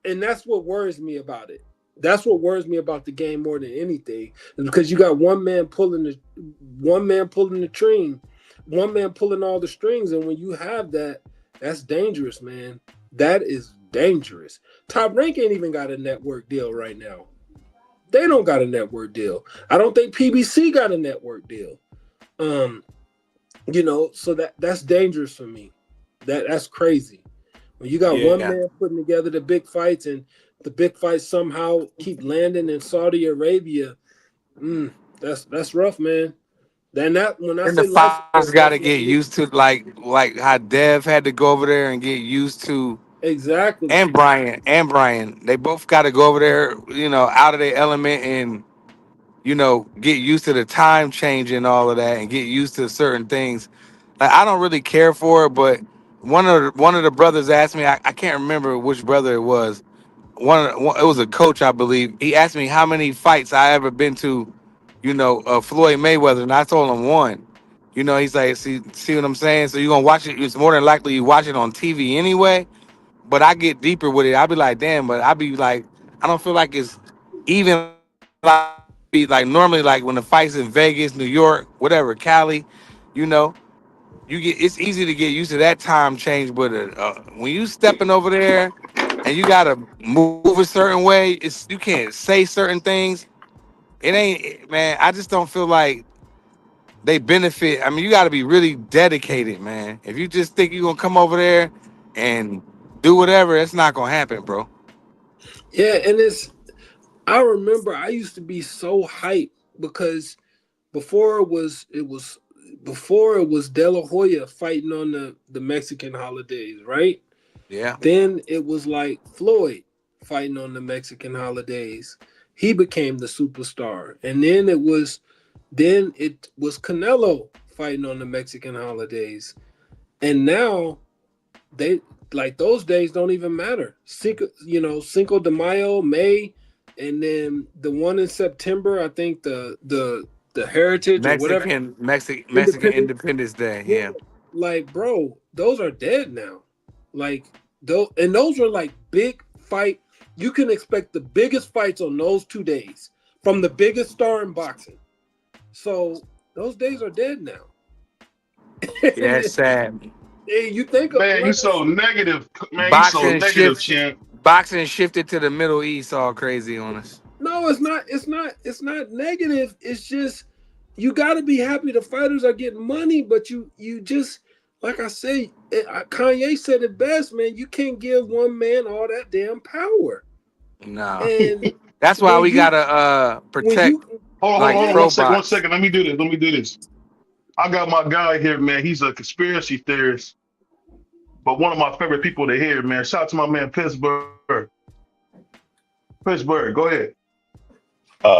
and that's what worries me about it. That's what worries me about the game more than anything, is because you got one man pulling the train, one man pulling all the strings, and when you have that, that's dangerous, man. That is dangerous. Top Rank ain't even got a network deal right now. They don't got a network deal. I don't think PBC got a network deal. So that's dangerous for me. That's crazy. When you got one man putting together the big fights and the big fights somehow keep landing in Saudi Arabia, that's rough, man. Then when I And the say life fighters support, got to that's what get it is. used to like how Dev had to go over there and get used to, Exactly. and Brian, they both got to go over there, out of their element and get used to the time change and all of that, and get used to certain things. Like I don't really care for it, but one of the brothers asked me, I can't remember which brother it was. It was a coach, I believe. He asked me how many fights I ever been to, Floyd Mayweather, and I told him one. He's like, see what I'm saying? So you're gonna watch it. It's more than likely you watch it on TV anyway. But I get deeper with it. I be like, damn, but I be like, I don't feel like it's even like be like normally like when the fights in Vegas, New York, whatever, Cali, you know, it's easy to get used to that time change. But when you stepping over there and you gotta move a certain way, you can't say certain things. It ain't, man. I just don't feel like they benefit. I mean, you got to be really dedicated, man. If you just think you're gonna come over there and do whatever, it's not gonna happen, bro. Yeah, and I remember I used to be so hyped because before it was De La Hoya fighting on the Mexican holidays, right? Yeah. Then it was like Floyd fighting on the Mexican holidays. He became the superstar. And then it was Canelo fighting on the Mexican holidays. And now they like those days don't even matter. Cinco de Mayo, May, and then the one in September, I think the Heritage or whatever Mexican Independence. Independence Day. Yeah, Yeah. like bro, those are dead now. Like those were like big fight. You can expect the biggest fights on those 2 days from the biggest star in boxing. So those days are dead now. Yeah, it's sad. You think of Man, like he's so negative. Man, he's so Boxing negative, shifts. champ. Boxing shifted to the Middle East, all crazy on us. no, it's not. It's not negative. It's just you got to be happy the fighters are getting money, but you just like I say, Kanye said it best, man. You can't give one man all that damn power, No, and that's why when we you gotta when protect you like Hold on, yeah, pro one box. second. Let me do this. I got my guy here, man. He's a conspiracy theorist. but one of my favorite people to hear, man. Shout out to my man Pittsburgh. Pittsburgh, go ahead.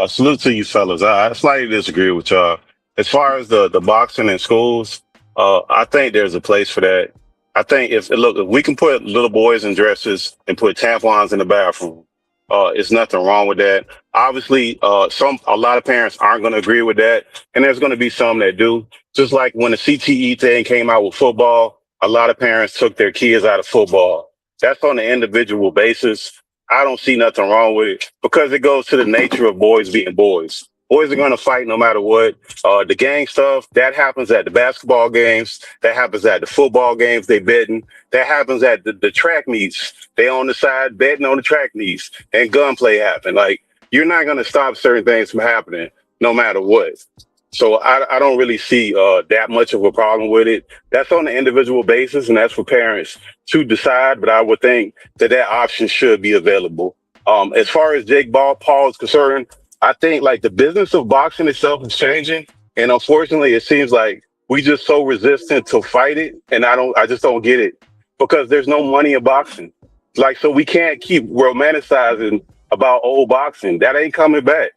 Salute to you fellas. I slightly disagree with y'all. As far as the boxing in schools, I think there's a place for that. I think if we can put little boys in dresses and put tampons in the bathroom, it's nothing wrong with that. Obviously, a lot of parents aren't going to agree with that, and there's going to be some that do. Just like when the CTE thing came out with football, a lot of parents took their kids out of football. That's on an individual basis. I don't see nothing wrong with it because it goes to the nature of boys being boys. Boys are going to fight no matter what. The gang stuff, that happens at the basketball games. That happens at the football games they betting. That happens at the track meets. They on the side betting on the track meets. And gunplay happen. Like, you're not going to stop certain things from happening no matter what. So I don't really see that much of a problem with it. That's on an individual basis, and that's for parents to decide. But I would think that option should be available. As far as Jake Paul is concerned, I think like the business of boxing itself is changing, and unfortunately, it seems like we just so resistant to fight it, and I just don't get it because there's no money in boxing. Like, so we can't keep romanticizing about old boxing. That ain't coming back.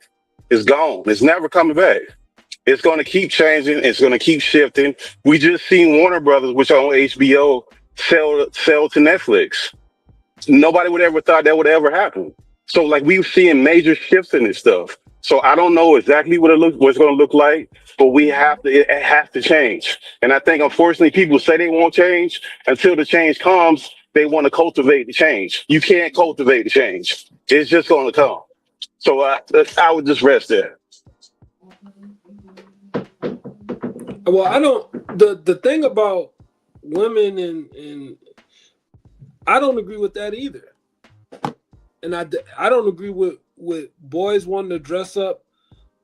It's gone. It's never coming back. It's going to keep changing. It's going to keep shifting. We just seen Warner Brothers, which on HBO, sell to Netflix. Nobody would ever thought that would ever happen. So like we've seen major shifts in this stuff. So I don't know exactly what it's going to look like, but it has to change. And I think unfortunately people say they won't change until the change comes. They want to cultivate the change. You can't cultivate the change. It's just going to come. So I would just rest there. Well, I don't. The thing about women and I don't agree with that either. And I don't agree with boys wanting to dress up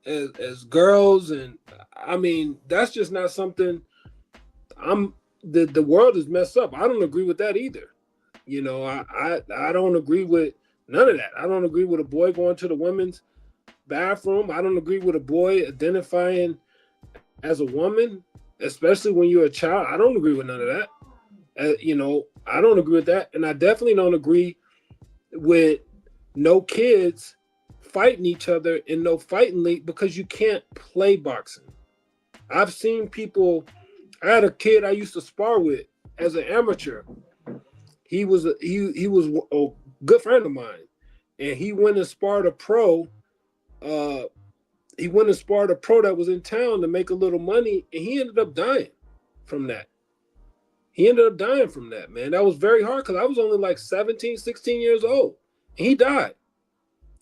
as girls, and I mean that's just not something. The world is messed up. I don't agree with that either. You know, I don't agree with none of that. I don't agree with a boy going to the women's bathroom. I don't agree with a boy identifying as a woman, especially when you're a child. I don't agree with none of that. You know, I don't agree with that. And I definitely don't agree with no kids fighting each other in no fighting league because you can't play boxing. I've seen people, I had a kid I used to spar with as an amateur. He was a good friend of mine. And he went and sparred a pro. He went and sparred a pro that was in town to make a little money, and he ended up dying from that. Man. That was very hard because I was only like 17, 16 years old, and he died.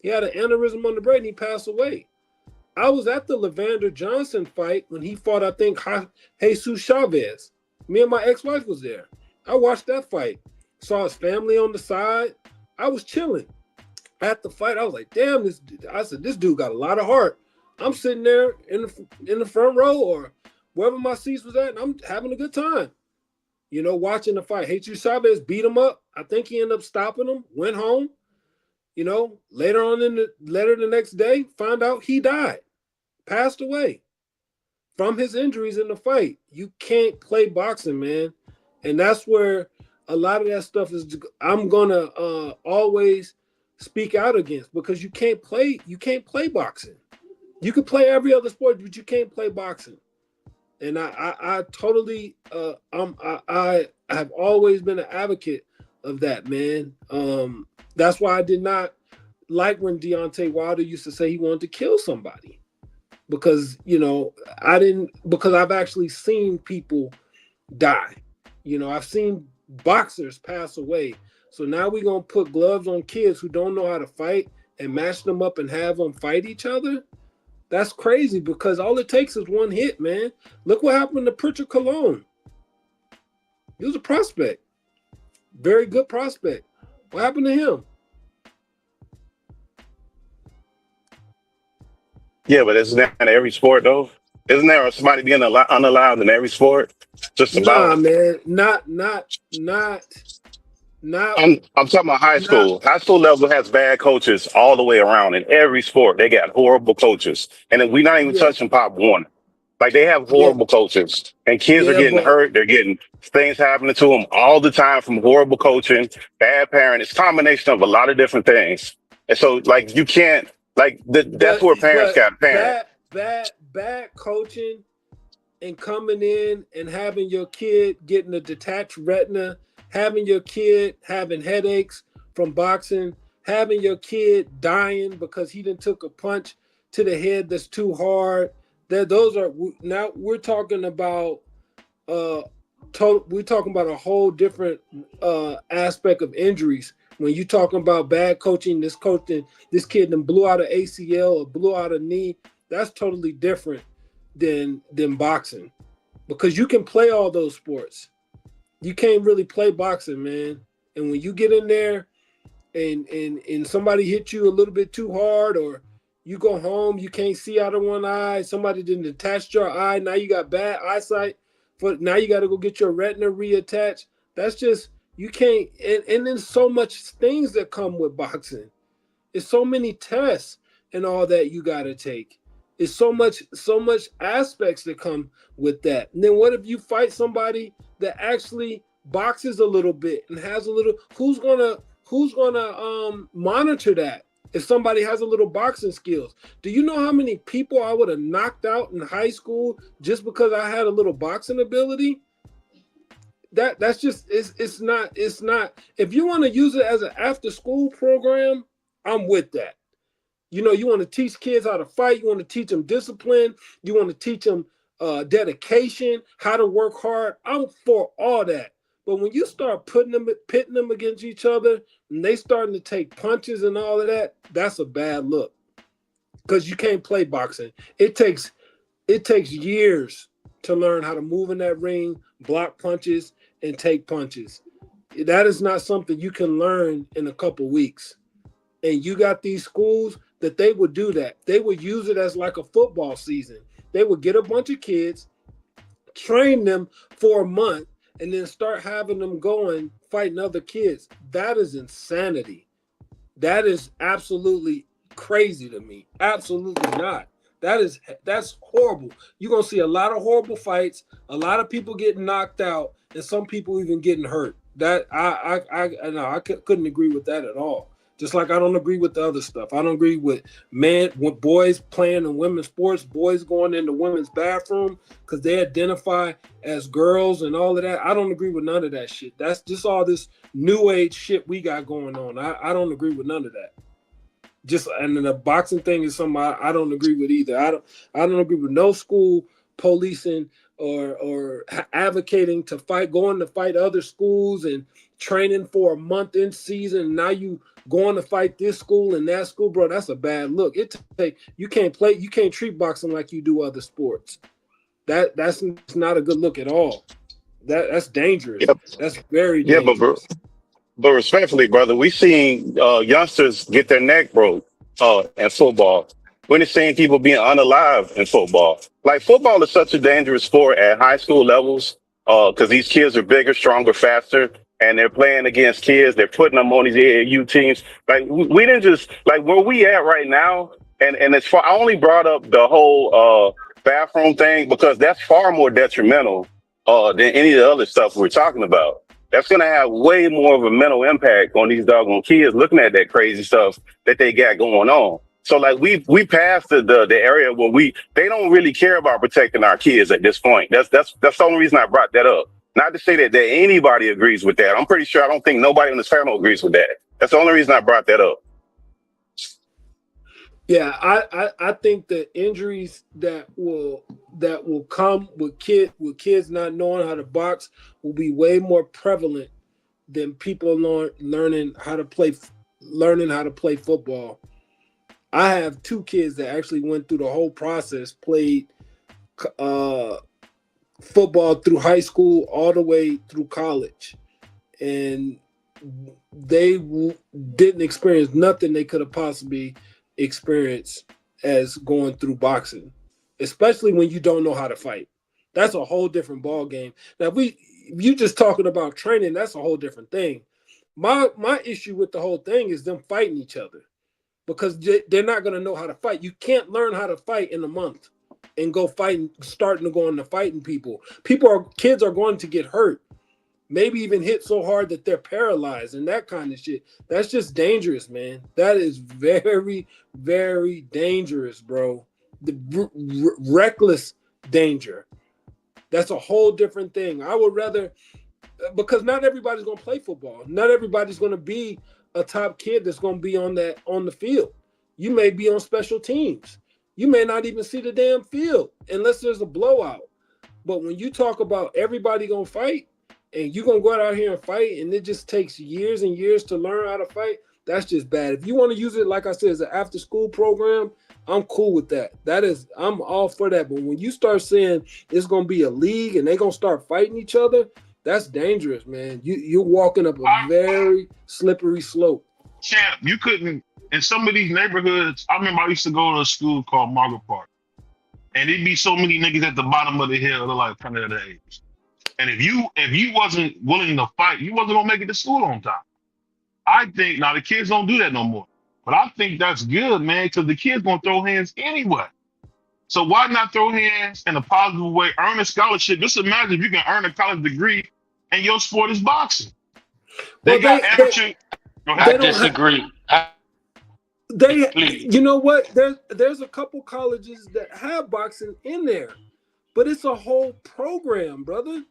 He had an aneurysm on the brain, and he passed away. I was at the Levander Johnson fight when he fought, I think, Jesus Chavez. Me and my ex-wife was there. I watched that fight. Saw his family on the side. I was chilling. At the fight, I was like, damn, this dude got a lot of heart. I'm sitting there in the front row or wherever my seats was at, and I'm having a good time. You know, watching the fight. Jesus Chavez beat him up. I think he ended up stopping him, went home. You know, later the next day, found out he died, passed away from his injuries in the fight. You can't play boxing, man. And that's where a lot of that stuff is, I'm gonna always speak out against, because you can't play boxing. You can play every other sport, but you can't play boxing. And I totally I have always been an advocate of that, man. That's why I did not like when Deontay Wilder used to say he wanted to kill somebody, because because I've actually seen people die. You know, I've seen boxers pass away. So now we're gonna put gloves on kids who don't know how to fight and match them up and have them fight each other. That's crazy, because all it takes is one hit, man. Look what happened to Pritchard Cologne. He was a prospect. Very good prospect. What happened to him? Yeah, but isn't that in every sport, though? Isn't there somebody being unallowed in every sport? Just about. Nah, man. Not. I'm talking about high school. High school level has bad coaches all the way around in every sport. They got horrible coaches, and then we're not even touching Pop Warner. Like they have Yeah, horrible coaches, and kids are yeah, getting but hurt. They're getting things happening to them all the time from horrible coaching, bad parent. It's a combination of a lot of different things. And so, like, you can't that's but where parents but got to parent. bad coaching and coming in and having your kid getting a detached retina, having your kid having headaches from boxing, having your kid dying because he didn't took a punch to the head that's too hard. That those are now we're talking about uh we're talking about a whole different aspect of injuries. When you talking about bad coaching, this kid then blew out an ACL or blew out a knee, that's totally different than boxing, because you can play all those sports. You can't really play boxing, man. And when you get in there and somebody hit you a little bit too hard, or you go home, you can't see out of one eye, somebody didn't attach your eye, now you got bad eyesight, for now you got to go get your retina reattached. That's just, you can't. And then so much things that come with boxing. It's so many tests and all that you got to take. It's so much aspects that come with that. And then what if you fight somebody that actually boxes a little bit and has a little, who's gonna monitor that? If somebody has a little boxing skills, do you know how many people I would have knocked out in high school just because I had a little boxing ability? That's just, it's not. If you want to use it as an after school program, I'm with that. You know, you want to teach kids how to fight. You want to teach them discipline. You want to teach them dedication, how to work hard. I'm for all that. But when you start pitting them against each other, and they starting to take punches and all of that, that's a bad look. Because you can't play boxing. It takes years to learn how to move in that ring, block punches, and take punches. That is not something you can learn in a couple weeks. And you got these schools that they would do that. They would use it as like a football season. They would get a bunch of kids, train them for a month, and then start having them going fighting other kids. That is insanity. That is absolutely crazy to me. Absolutely not. That's horrible. You're gonna see a lot of horrible fights, a lot of people getting knocked out, and some people even getting hurt. That I no, couldn't agree with that at all. Just like I don't agree with the other stuff. I don't agree with with boys playing in women's sports, boys going into women's bathroom because they identify as girls and all of that. I don't agree with none of that shit. That's just all this new age shit we got going on. I don't agree with none of that. Just, and then the boxing thing is something I don't agree with either. I don't agree with no school policing or advocating to fight, going to fight other schools and training for a month in season. Now you going to fight this school and that school, bro. That's a bad look. You can't treat boxing like you do other sports. That's not a good look at all. That's dangerous. Yep. That's very Yeah, but dangerous. But respectfully, brother, we seen youngsters get their neck broke in football. We're seeing people being unalive in football. Like football is such a dangerous sport at high school levels because these kids are bigger, stronger, faster, and they're playing against kids. They're putting them on these AAU teams. Like we didn't just like where we at right now. And it's far. I only brought up the whole bathroom thing because that's far more detrimental than any of the other stuff we're talking about. That's going to have way more of a mental impact on these doggone kids looking at that crazy stuff that they got going on. So like we passed the area where they don't really care about protecting our kids at this point. That's the only reason I brought that up. Not to say that anybody agrees with that. I'm pretty sure I don't think nobody on this panel agrees with that. That's the only reason I brought that up. Yeah, I think the injuries that will come with kids not knowing how to box will be way more prevalent than people learning how to play football. I have two kids that actually went through the whole process, played football through high school all the way through college, and they didn't experience nothing they could have possibly experience as going through boxing, especially when you don't know how to fight. That's a whole different ball game. Now, if you just talking about training, that's a whole different thing. My issue with the whole thing is them fighting each other because they're not going to know how to fight. You can't learn how to fight in a month. and go fighting, starting to go into fighting people. Kids are going to get hurt, maybe even hit so hard that they're paralyzed and that kind of shit. That's just dangerous, man. That is very, very dangerous, bro. The reckless danger. That's a whole different thing. I would rather, because not everybody's going to play football. Not everybody's going to be a top kid that's going to be on the field. You may be on special teams. You may not even see the damn field unless there's a blowout. But when you talk about everybody going to fight and you're going to go out here and fight and it just takes years and years to learn how to fight, that's just bad. If you want to use it, like I said, as an after-school program, I'm cool with that. I'm all for that. But when you start saying it's going to be a league and they're going to start fighting each other, that's dangerous, man. You're walking up a very slippery slope. Champ, you couldn't, in some of these neighborhoods, I remember I used to go to a school called Margaret Park. And it'd be so many niggas at the bottom of the hill, they're like kind of their age. And if you wasn't willing to fight, you wasn't going to make it to school on time. I think, now the kids don't do that no more. But I think that's good, man, because the kids gonna throw hands anyway. So why not throw hands in a positive way, earn a scholarship? Just imagine if you can earn a college degree and your sport is boxing. I disagree. You know what? There's a couple colleges that have boxing in there, but it's a whole program, brother.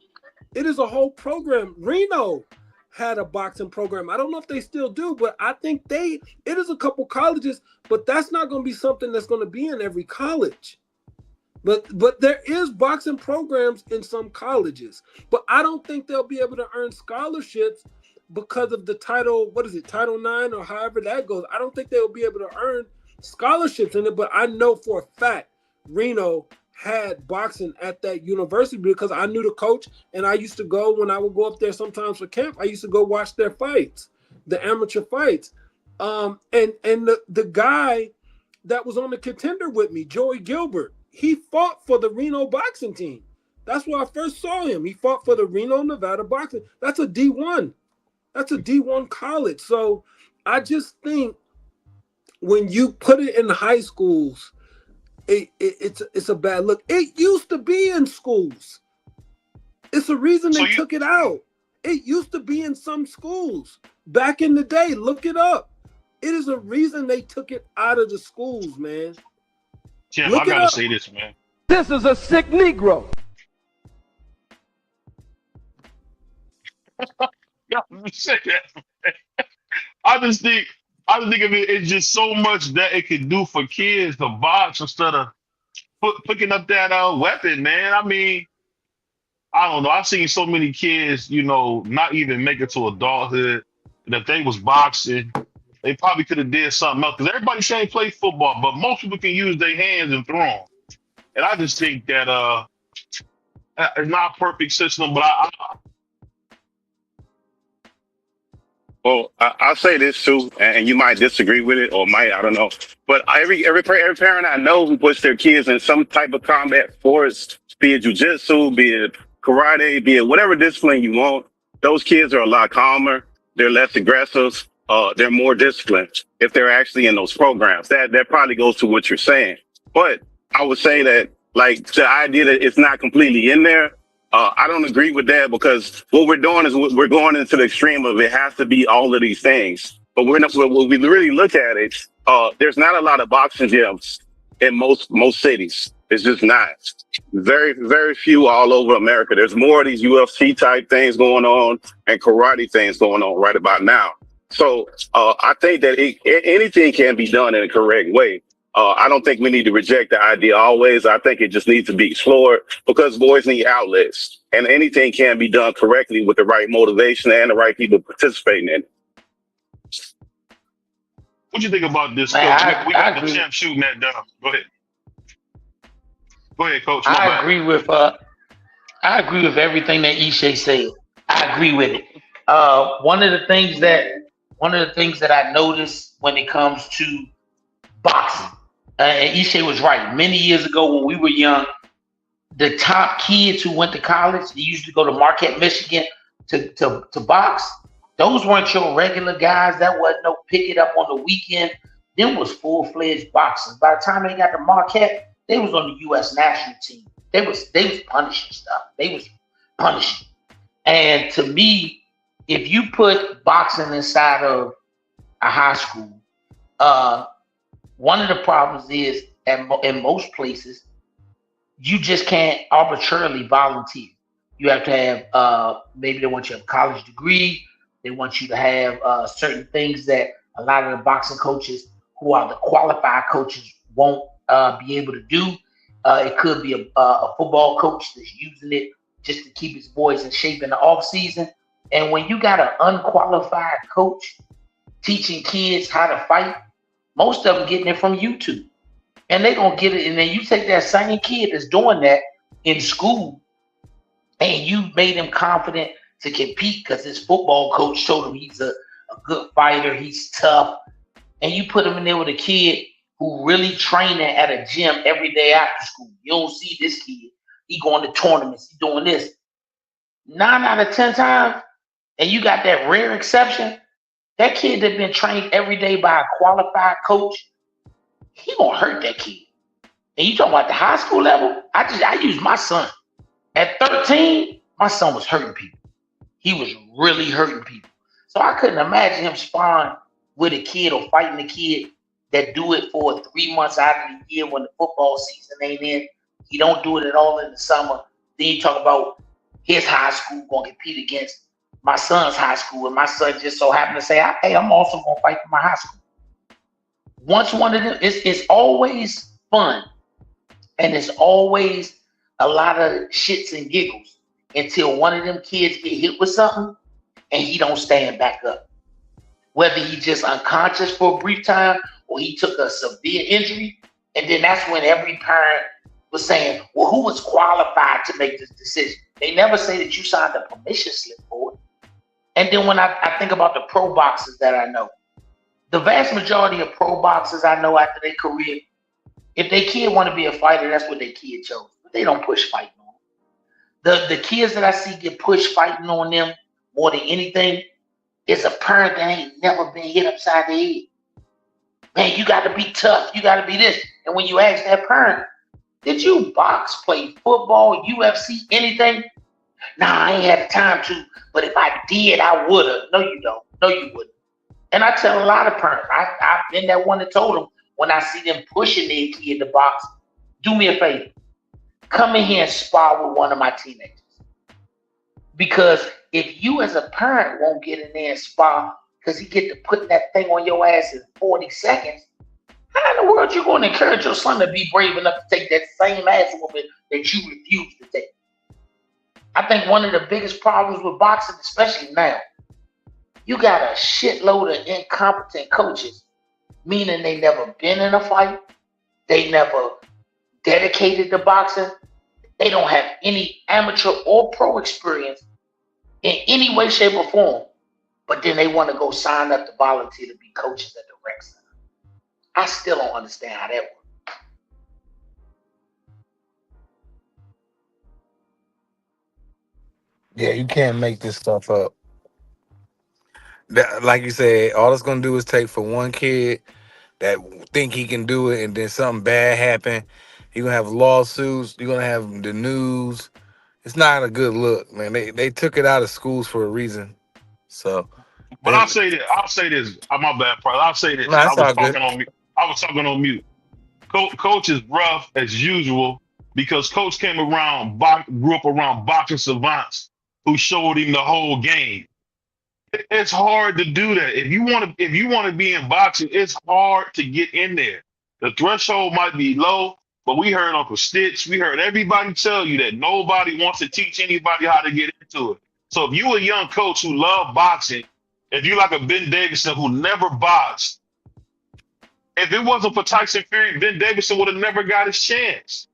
It is a whole program. Reno had a boxing program. I don't know if they still do, but I think it is a couple colleges, but that's not going to be something that's going to be in every college. But there is boxing programs in some colleges, but I don't think they'll be able to earn scholarships because of the Title 9 or however that goes. I don't think they'll be able to earn scholarships in it, but I know for a fact Reno had boxing at that university because I knew the coach, and I used to go when I would go up there sometimes for camp. I used to go watch their fights, the amateur fights. And the guy that was on the contender with me, Joey Gilbert, he fought for the Reno boxing team. That's where I first saw him. He fought for the Reno, Nevada boxing. That's a D1. That's a D1 college. So I just think when you put it in high schools, it's a bad look. It used to be in schools. It's a reason they took it out. It used to be in some schools back in the day. Look it up. It is a reason they took it out of the schools, man. Tim, I gotta say this, man. This is a sick Negro. Yeah, say that, man. I just think of it, it's just so much that it could do for kids to box instead of picking up that weapon, man. I mean, I don't know. I've seen so many kids, not even make it to adulthood. And if they was boxing, they probably could have did something else. Because everybody saying play football, but most people can use their hands and throw them. And I just think that it's not a perfect system, but Well, I'll say this too, and you might disagree with it, or I don't know. But every parent I know who puts their kids in some type of combat sports, be it jujitsu, be it karate, be it whatever discipline you want, those kids are a lot calmer. They're less aggressive. They're more disciplined if they're actually in those programs. That probably goes to what you're saying. But I would say that, like, the idea that it's not completely in there, I don't agree with that, because what we're doing is we're going into the extreme of it has to be all of these things. But when we really look at it, there's not a lot of boxing gyms in most cities. It's just not. Very, very few all over America. There's more of these UFC type things going on and karate things going on right about now. So I think that anything can be done in a correct way. I don't think we need to reject the idea always. I think it just needs to be explored, because boys need outlets, and anything can be done correctly with the right motivation and the right people participating in it. What you think about this, Coach? We got the champ shooting that down. Go ahead. Go ahead, Coach. I agree with everything that Ishe said. I agree with it. One of the things that I noticed when it comes to boxing, and Ishe was right. Many years ago when we were young, the top kids who went to college, they used to go to Marquette, Michigan to box. Those weren't your regular guys. That wasn't no pick it up on the weekend. Them was full-fledged boxers. By the time they got to Marquette, They was on the U.S. national team. They was punishing stuff. They was punishing. And to me, if you put boxing inside of a high school, one of the problems is in most places, you just can't arbitrarily volunteer. You have to have maybe they want you to have a college degree. They want you to have certain things that a lot of the boxing coaches who are the qualified coaches won't be able to do. It could be a football coach that's using it just to keep his boys in shape in the off season. And when you got an unqualified coach teaching kids how to fight, most of them getting it from YouTube. And they're going to get it. And then you take that same kid that's doing that in school and you made him confident to compete because his football coach told him he's a good fighter, he's tough. And you put him in there with a kid who really training at a gym every day after school. You don't see this kid. He going to tournaments. He doing this. 9 out of 10 times, and you got that rare exception, that kid that been trained every day by a qualified coach, he gonna hurt that kid. And you talking about the high school level? I use my son. At 13, my son was hurting people. He was really hurting people. So I couldn't imagine him sparring with a kid or fighting a kid that do it for 3 months out of the year when the football season ain't in. He don't do it at all in the summer. Then you talk about his high school gonna compete against my son's high school, and my son just so happened to say, hey, I'm also gonna fight for my high school. Once one of them, it's always fun, and it's always a lot of shits and giggles until one of them kids get hit with something and he don't stand back up. Whether he just unconscious for a brief time or he took a severe injury, and then that's when every parent was saying, well, who was qualified to make this decision? They never say that you signed a permission slip for it. And then when I think about the pro boxers that I know, the vast majority of pro boxers I know after their career, if their kid want to be a fighter, that's what their kid chose. But they don't push fighting on them. The kids that I see get pushed fighting on them more than anything is a parent that ain't never been hit upside the head. Man, you got to be tough. You got to be this. And when you ask that parent, did you box, play football, UFC, anything? Nah, I ain't had the time to. But if I did, I would have. No, you don't. No, you wouldn't. And I tell a lot of parents, I've been that one that told them when I see them pushing their kid to box, do me a favor. Come in here and spar with one of my teenagers. Because if you as a parent won't get in there and spar because he get to putting that thing on your ass in 40 seconds, how in the world you going to encourage your son to be brave enough to take that same ass whooping that you refuse to take? I think one of the biggest problems with boxing, especially now, you got a shitload of incompetent coaches, meaning they never been in a fight, they never dedicated to boxing, they don't have any amateur or pro experience in any way, shape, or form, but then they want to go sign up to volunteer to be coaches at the rec center. I still don't understand how that works. Yeah, you can't make this stuff up. Like you said, all it's gonna do is take for one kid that think he can do it, and then something bad happen. You're gonna have lawsuits. You're gonna have the news. It's not a good look, man. They took it out of schools for a reason. So, But I'll say this. My bad, part. I'll say this. No, that's all good. I was talking on mute. Coach is rough as usual because Coach came around, grew up around boxing savants who showed him the whole game. It's hard to do that. If you want to be in boxing, it's hard to get in there. The threshold might be low, but we heard Uncle Stitch, we heard everybody tell you that nobody wants to teach anybody how to get into it. So if you a young coach who love boxing, if you like a Ben Davison who never boxed, if it wasn't for Tyson Fury, Ben Davison would have never got his chance.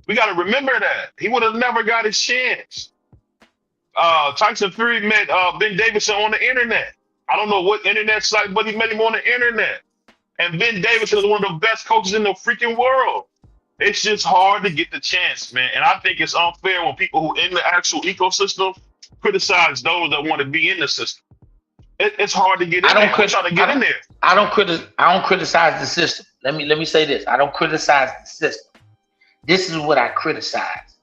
We got to remember that. He would have never got his chance. Tyson Fury met Ben Davison on the internet. I don't know what internet site, but he met him on the internet. And Ben Davison is one of the best coaches in the freaking world. It's just hard to get the chance, man. And I think it's unfair when people who in the actual ecosystem criticize those that want to be in the system. It's hard to get in there. I'm trying to get in there. I don't criticize the system. Let me say this. I don't criticize the system. This is what I criticize.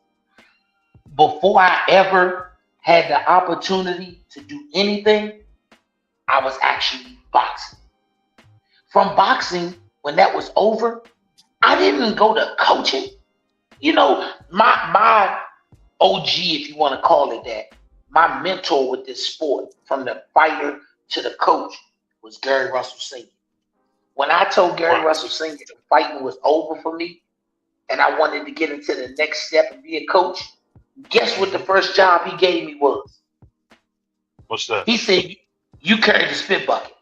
Before I ever had the opportunity to do anything, I was actually boxing. From boxing, when that was over, I didn't go to coaching. You know, my OG, if you want to call it that, my mentor with this sport, from the fighter to the coach, was Gary Russell Sr. When I told Gary Russell Sr. the fighting was over for me and I wanted to get into the next step and be a coach, guess what the first job he gave me was? What's that? He said, you carry the spit bucket.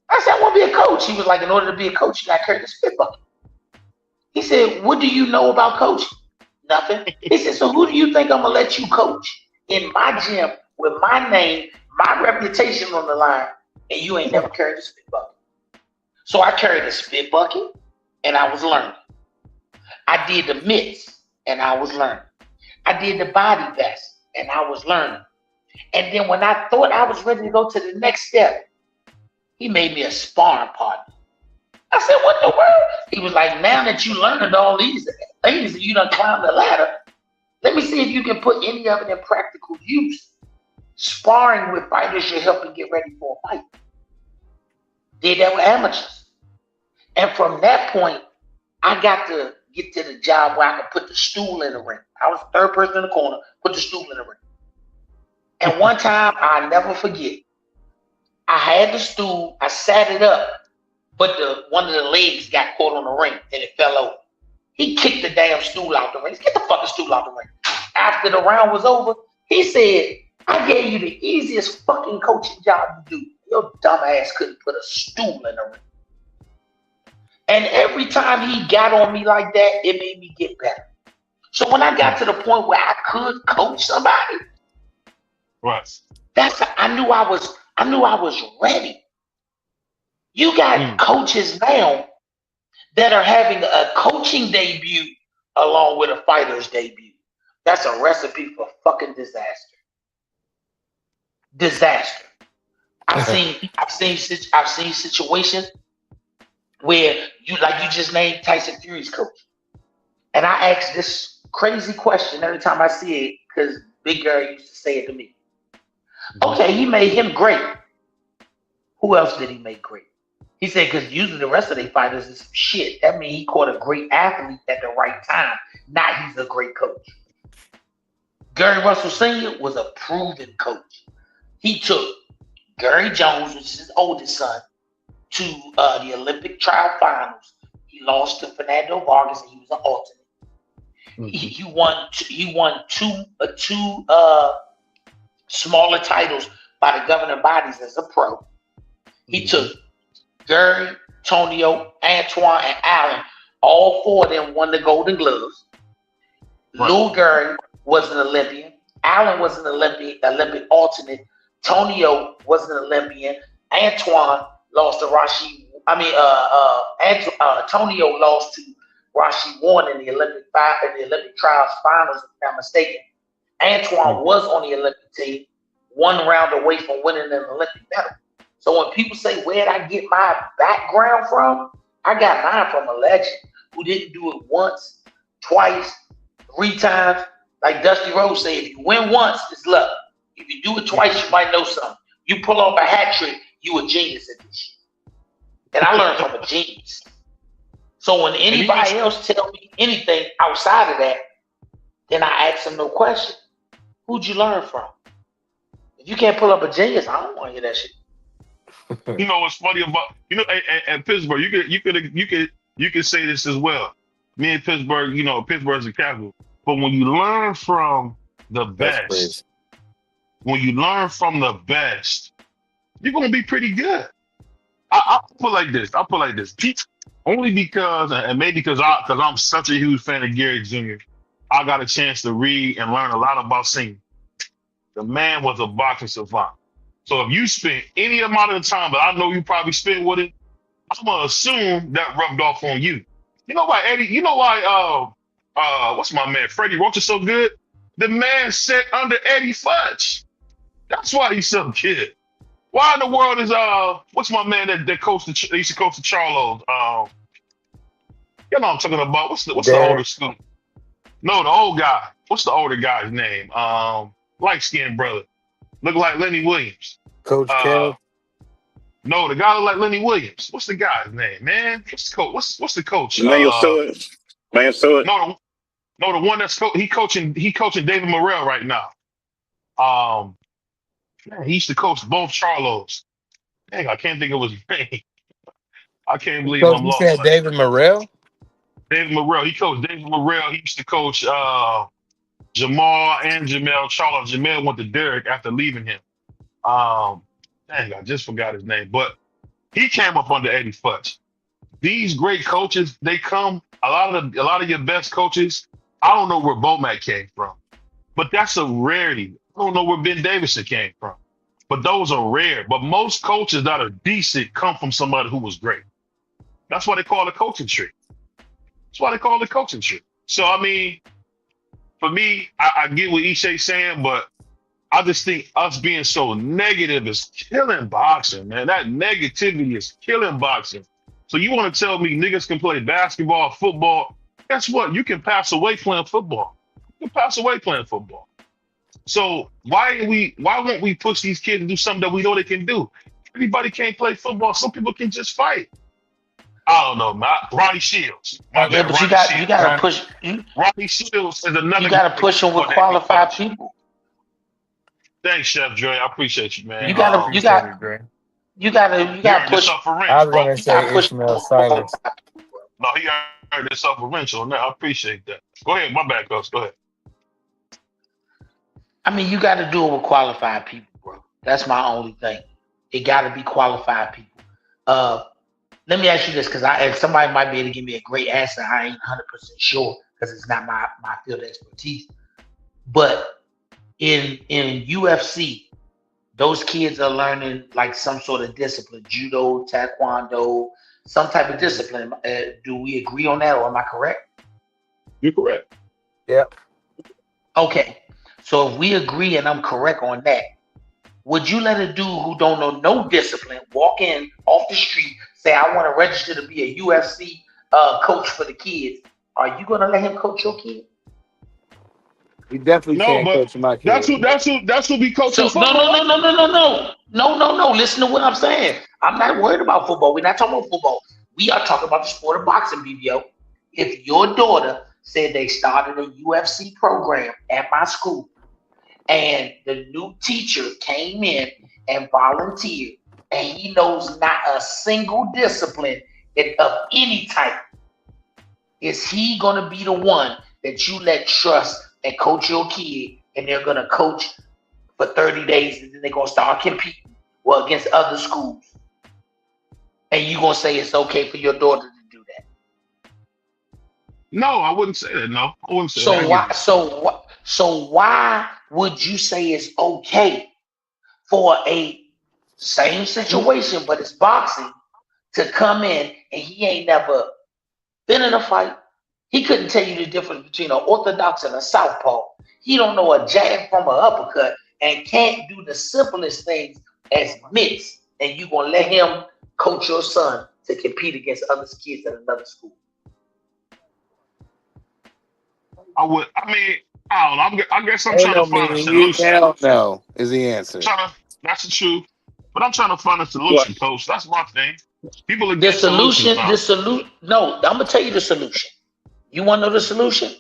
I said, I want to be a coach. He was like, in order to be a coach, you got to carry the spit bucket. He said, what do you know about coaching? Nothing. He said, so who do you think I'm going to let you coach in my gym with my name, my reputation on the line, and you ain't never carried a spit bucket? So I carried a spit bucket, and I was learning. I did the mitts, and I was learning. I did the body vest, and I was learning. And then when I thought I was ready to go to the next step, he made me a sparring partner. I said, what the world? He was like, now that you learned all these things and you done climbed the ladder, let me see if you can put any of it in practical use. Sparring with fighters you're helping get ready for a fight. Did that with amateurs. And from that point, I got to get to the job where I could put the stool in the ring. I was the third person in the corner, put the stool in the ring. And one time, I'll never forget, I had the stool, I sat it up, but one of the legs got caught on the ring and it fell over. He kicked the damn stool out the ring. Get the fucking stool out the ring. After the round was over, he said, I gave you the easiest fucking coaching job to do. Your dumb ass couldn't put a stool in the ring. And every time he got on me like that, it made me get better. So when I got to the point where I could coach somebody, I knew I was ready. You got coaches now that are having a coaching debut along with a fighter's debut. That's a recipe for fucking disaster. Disaster. I've seen situations where you just named Tyson Fury's coach, and I ask this crazy question every time I see it because Big Gary used to say it to me. Okay, he made him great. Who else did he make great? He said, because usually the rest of their fighters is some shit. That means he caught a great athlete at the right time. Not he's a great coach. Gary Russell Sr. was a proven coach. He took Gary Jones, which is his oldest son, to the Olympic trial finals. He lost to Fernando Vargas, and he was an alternate. He won two smaller titles by the governing bodies as a pro. He took Gary, Tonio, Antoine, and Allen. All four of them won the Golden Gloves. Lou Gary was an Olympian. Allen was an Olympic alternate. Tonio was an Olympian. Antoine lost to Tonio lost to Rashi Warren in the Olympic trials finals, if I'm not mistaken. Antoine was on the Olympic team, one round away from winning an Olympic medal. So when people say, where'd I get my background from? I got mine from a legend who didn't do it once, twice, 3 times. Like Dusty Rhodes said, if you win once, it's luck. If you do it twice, you might know something. You pull off a hat trick, you a genius at this shit. And I learned from a genius. So when anybody else tell me anything outside of that, then I ask them no question. Who'd you learn from? If you can't pull up a genius, I don't want to hear that shit. You know what's funny about at Pittsburgh? You could say this as well. Me and Pittsburgh, Pittsburgh's a capital. But when you learn from the best, you're gonna be pretty good. I'll put like this. Only because, and maybe because I'm such a huge fan of Gary Jr. I got a chance to read and learn a lot about singing. The man was a boxing savant. So if you spent any amount of time that I know you probably spent with it, I'm gonna assume that rubbed off on you. You know why Eddie? You know why what's my man Freddie Roach is so good? The man sat under Eddie Fudge. That's why he's so good. Why in the world is what's my man that used to coach the Charlos? You know what I'm talking about. What's the older Derek, school? No, the old guy. What's the older guy's name? Light skinned brother. Look like Lenny Williams. Coach Uh, Kev. no, the guy look like Lenny Williams. What's the guy's name, man? What's the coach? What's the coach? Emmanuel Stewart. Man Stewart. No, the one that's he coaching David Morrell right now. Man, he used to coach both Charlos. Dang, I can't think of his name. I can't believe Coach, I'm you lost said like David Morrell? David Morrell. He coached David Morrell. He used to coach Jamal and Jamel Charlo. Jamel went to Derek after leaving him. Dang, I just forgot his name. But he came up under Eddie Futch. These great coaches, they come. A lot of your best coaches. I don't know where Bomac came from, but that's a rarity. I don't know where Ben Davidson came from, but those are rare. But most coaches that are decent come from somebody who was great. That's why they call it a coaching tree. That's why they call it a coaching tree. So I mean, for me, I get what Ishe's saying, but I just think us being so negative is killing boxing, man. That negativity is killing boxing. So you want to tell me niggas can play basketball, football? Guess what? You can pass away playing football. You can pass away playing football. So why won't we push these kids to do something that we know they can do? Everybody can't play football. Some people can just fight. I don't know, man. Ronnie Shields. Yeah, but you gotta push. Ronnie Shields is another. You gotta push them with qualified people. Thanks, Chef Dre. I appreciate you, man. You gotta push. I was gonna say Ishmael Silence. No, he heard this off a wrench on that. I appreciate that. Go ahead, my bad, coach. Go ahead. I mean, you got to do it with qualified people, bro. That's my only thing. It got to be qualified people. Let me ask you this, because somebody might be able to give me a great answer. I ain't 100% sure because it's not my field of expertise. But in UFC, those kids are learning like some sort of discipline, judo, taekwondo, some type of discipline. Do we agree on that, or am I correct? You're correct. Yep. Okay. So if we agree and I'm correct on that, would you let a dude who don't know no discipline walk in off the street, say, I want to register to be a UFC coach for the kids? Are you going to let him coach your kid? We definitely can't coach my kid. That's who be coaching football. No. Listen to what I'm saying. I'm not worried about football. We're not talking about football. We are talking about the sport of boxing, BVO. If your daughter said they started a UFC program at my school, and the new teacher came in and volunteered, and he knows not a single discipline of any type, is he going to be the one that you let trust and coach your kid, and they're going to coach for 30 days, and then they're going to start competing against other schools? And you're going to say it's okay for your daughter to do that? No, I wouldn't say that. No, I wouldn't say that. So why would you say it's okay for a same situation, but it's boxing, to come in and he ain't never been in a fight? He couldn't tell you the difference between an orthodox and a southpaw. He don't know a jab from an uppercut and can't do the simplest things as mitts. And you gonna let him coach your son to compete against other kids at another school? I don't know. I guess I'm trying to find a solution. Hell no is the answer. That's the truth. But I'm trying to find a solution, Coach. That's my thing. People are No, I'm gonna tell you the solution. You want to know the solution?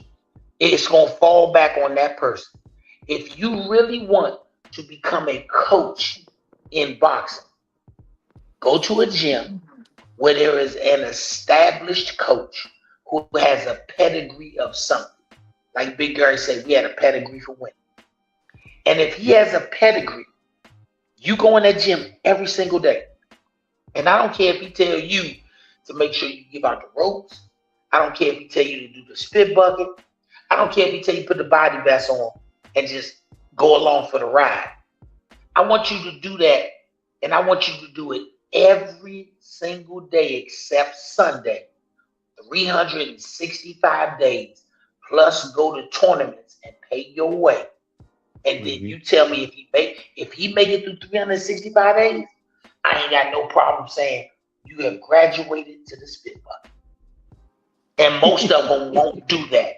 It's gonna fall back on that person. If you really want to become a coach in boxing, go to a gym where there is an established coach who has a pedigree of something. Like Big Gary said, we had a pedigree for winning. And if he has a pedigree, you go in that gym every single day. And I don't care if he tell you to make sure you give out the ropes. I don't care if he tell you to do the spit bucket. I don't care if he tell you to put the body vest on and just go along for the ride. I want you to do that, and I want you to do it every single day except Sunday. 365 days. Plus go to tournaments and pay your way. And then you tell me if he make it through 365 days, I ain't got no problem saying you have graduated to the spit bucket. And most of them won't do that.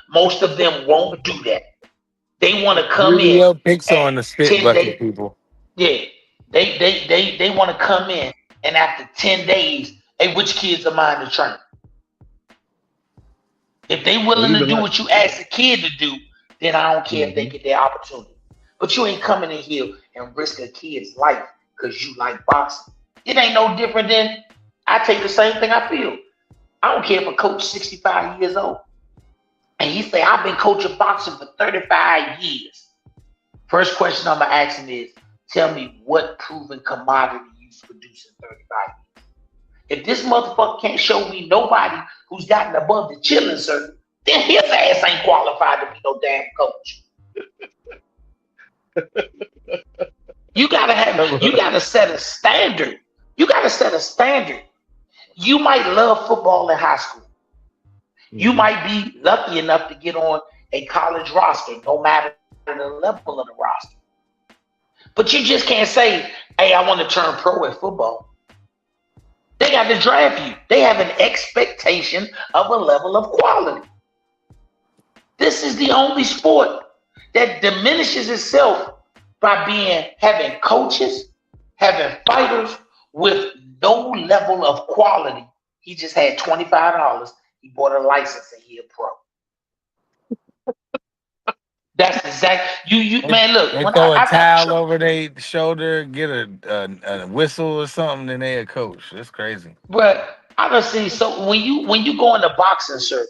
Most of them won't do that. They want to come in BVO picks on at the spit 10 bucket days. people. Yeah. They want to come in and after 10 days, hey, which kids of mine to train? If they Well, willing to even do like, what you ask the kid to do, then I don't care if they get their opportunity. But you ain't coming in here and risk a kid's life because you like boxing. It ain't no different than I take the same thing I feel. I don't care if a coach 65 years old and he say, I've been coaching boxing for 35 years. First question I'm going to ask him is, tell me what proven commodity you've produced in 35 years. If this motherfucker can't show me nobody who's gotten above the chilling circuit, then his ass ain't qualified to be no damn coach. You gotta set a standard. You gotta set a standard. You might love football in high school. You might be lucky enough to get on a college roster, no matter the level of the roster. But you just can't say, hey, I want to turn pro at football. They got to draft you. They have an expectation of a level of quality. This is the only sport that diminishes itself by having coaches, having fighters with no level of quality. He just had $25. He bought a license and he a pro. That's exact. You man, look. They When throw a I've towel over their shoulder, get a whistle or something, then they a coach. That's crazy. but I done seen so when you go in the boxing circles,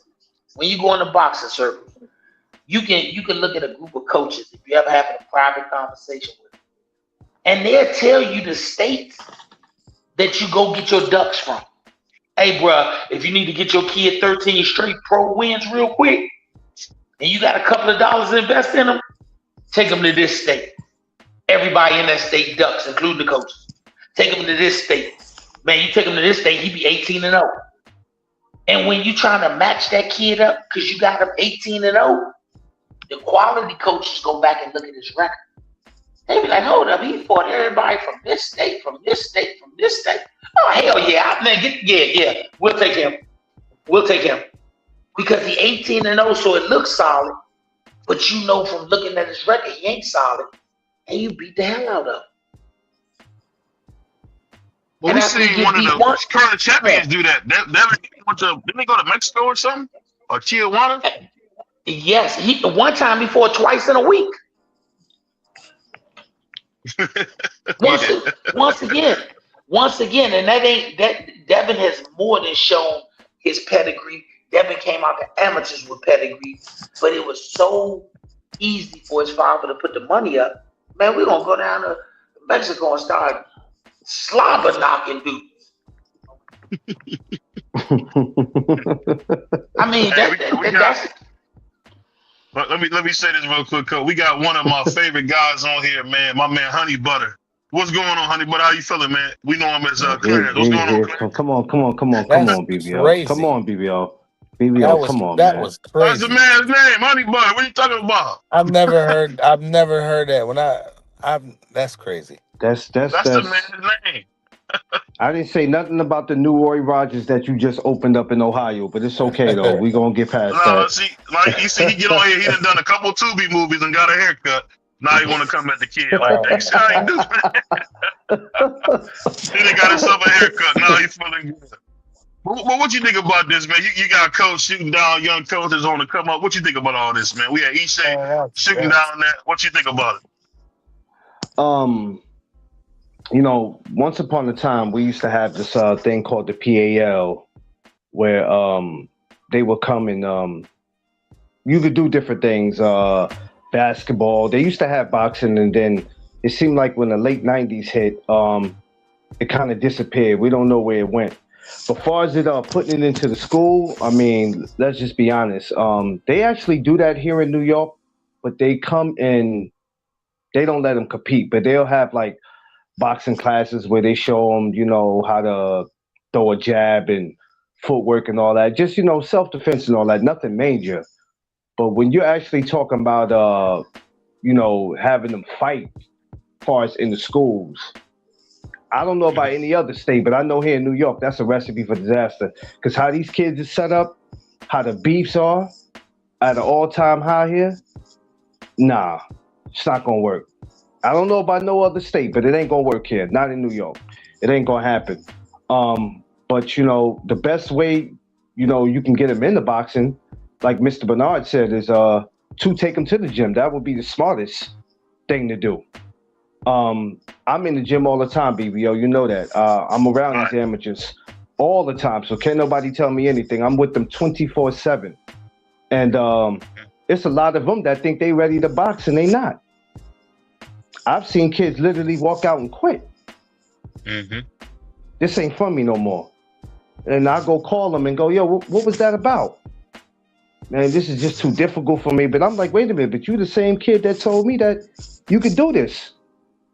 you can look at a group of coaches if you ever having a private conversation with them, and they'll tell you the states that you go get your ducks from. Hey, bro, if you need to get your kid 13 straight pro wins real quick, and you got a couple of dollars to invest in them, take them to this state. Everybody in that state ducks, including the coaches. Take them to this state. Man, you take him to this state, he be 18-0. And when you trying to match that kid up because you got him 18-0, the quality coaches go back and look at his record. They be like, hold up, he fought everybody from this state, from this state, from this state. Oh, hell yeah. Yeah. We'll take him. Because he 18-0, so it looks solid. But you know from looking at his record, he ain't solid. And you beat the hell out of him. well, we seen one of the current champions do that. Didn't they go to Mexico or something? Or Tijuana? Yes, one time he fought twice in a week. Once again, and that Devin has more than shown his pedigree. Devin came out to amateurs with pedigree, but it was so easy for his father to put the money up. Man, we're gonna go down to Mexico and start slobber knocking dudes. I mean, that's. Let me say this real quick, Coach. We got one of my favorite guys on here, man. My man, Honey Butter. What's going on, Honey Butter? How you feeling, man? We know him as Clarence. What's going on, Clarence? Come on, BVO. Crazy. Come on, BVO. BVO, come on, man. That was That's the crazy. man's name, Honey Butter. What are you talking about? I've never heard that. That's crazy. That's the man's name. I didn't say nothing about the new Roy Rogers that you just opened up in Ohio, but it's okay though. We gonna get past that. See, he get on here. He done a couple Tubi movies and got a haircut. Now he want to come at the kid like that. You see how he do, man? Then he got himself a haircut. Now he's feeling good. But what you think about this, man? You got a coach shooting down young coaches on the come up. What you think about all this, man? We had Ishe shooting down that. What you think about it? Once upon a time, we used to have this thing called the PAL, where they would come and you could do different things, basketball. They used to have boxing, and then it seemed like when the late 90s hit, it kind of disappeared. We don't know where it went. But far as it putting it into the school, I mean, let's just be honest. They actually do that here in New York, but they come in, they don't let them compete, but they'll have like boxing classes where they show them, how to throw a jab and footwork and all that. Just, self-defense and all that, nothing major. But when you're actually talking about, having them fight as far as in the schools, I don't know about any other state, but I know here in New York, that's a recipe for disaster. Because how these kids are set up, how the beefs are at an all-time high here, nah, it's not gonna work. I don't know about no other state, but it ain't gonna work here. Not in New York. It ain't gonna happen. But you know, the best way, you know, you can get them into boxing, like Mr. Bernard said, is to take them to the gym. That would be the smartest thing to do. I'm in the gym all the time, BBO. You know that. I'm around these amateurs all the time, so can't nobody tell me anything. I'm with them 24/7, and it's a lot of them that think they ready to box and they not. I've seen kids literally walk out and quit. This ain't for me no more. And I go call them and go, yo, what was that about? Man, this is just too difficult for me. But I'm like, wait a minute, but you the same kid that told me that you could do this.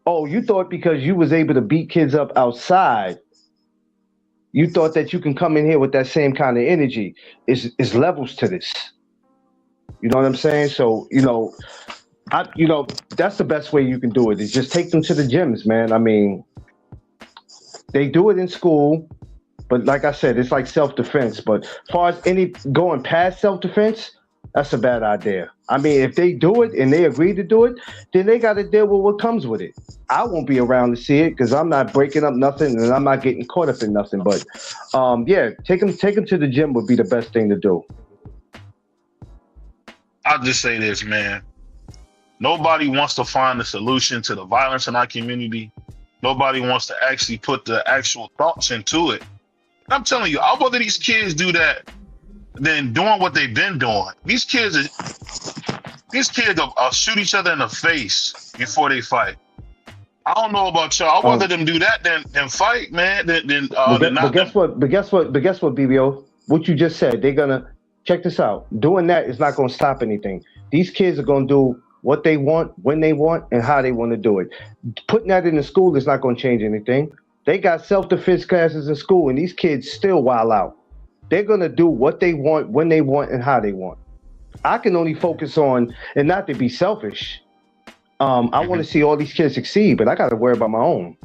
Oh, you thought because you was able to beat kids up outside, you thought that you can come in here with that same kind of energy. It's levels to this. You know what I'm saying? So, you know, that's the best way you can do it, is just take them to the gyms, man. I mean, they do it in school, but like I said, it's like self-defense. But as far as any going past self-defense, that's a bad idea. I mean, if they do it and they agree to do it, then they got to deal with what comes with it. I won't be around to see it because I'm not breaking up nothing and I'm not getting caught up in nothing. But yeah, take them to the gym would be the best thing to do. I'll just say this, man. Nobody wants to find a solution to the violence in our community. Nobody wants to actually put the actual thoughts into it. I'm telling you, I'd rather these kids do that than doing what they've been doing. These kids will shoot each other in the face before they fight. I don't know about y'all. I'd rather them do that than fight, man. But guess what, BBO? What you just said, they're gonna check this out. Doing that is not gonna stop anything. These kids are gonna do what they want, when they want, and how they want to do it. Putting that in the school is not going to change anything. They got self-defense classes in school, and these kids still wild out. They're going to do what they want, when they want, and how they want. I can only focus on, and not to be selfish, I want to see all these kids succeed, but I got to worry about my own.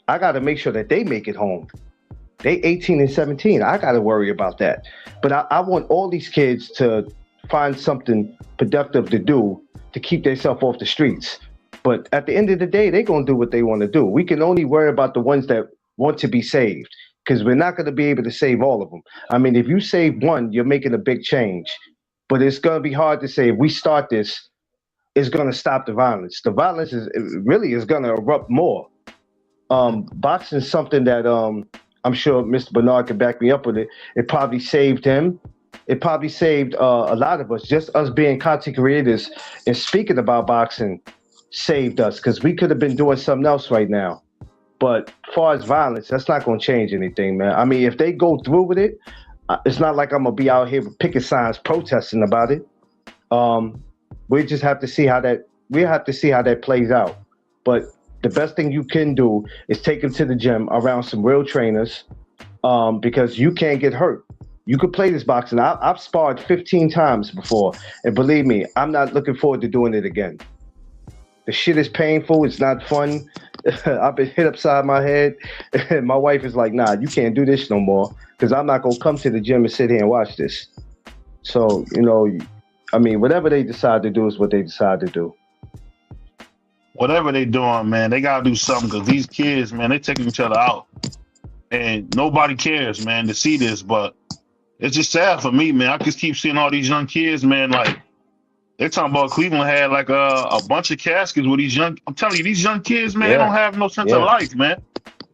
I got to make sure that they make it home. They 18 and 17. I got to worry about that. But I want all these kids to find something productive to do to keep themselves off the streets. But at the end of the day, they're going to do what they want to do. We can only worry about the ones that want to be saved, because we're not going to be able to save all of them. I mean, if you save one, you're making a big change. But it's going to be hard to say if we start this, it's going to stop the violence. The violence is going to erupt more. Boxing is something that I'm sure Mr. Bernard can back me up with it. It probably saved him. It probably saved a lot of us. Just us being content creators and speaking about boxing saved us, because we could have been doing something else right now. But as far as violence, that's not going to change anything, man. I mean, if they go through with it, it's not like I'm going to be out here with picket signs protesting about it. We just have to see how that plays out. But the best thing you can do is take them to the gym around some real trainers, because you can't get hurt. You could play this boxing. I've sparred 15 times before, and believe me, I'm not looking forward to doing it again. The shit is painful. It's not fun. I've been hit upside my head, and my wife is like, nah, you can't do this no more, because I'm not going to come to the gym and sit here and watch this. So, you know, I mean, whatever they decide to do is what they decide to do. Whatever they doing, man, they got to do something, because these kids, man, they taking each other out. And nobody cares, man, to see this, but it's just sad for me, man. I just keep seeing all these young kids, man. Like, they're talking about Cleveland had like a bunch of caskets with these young. I'm telling you, these young kids, man, they don't have no sense of life, man.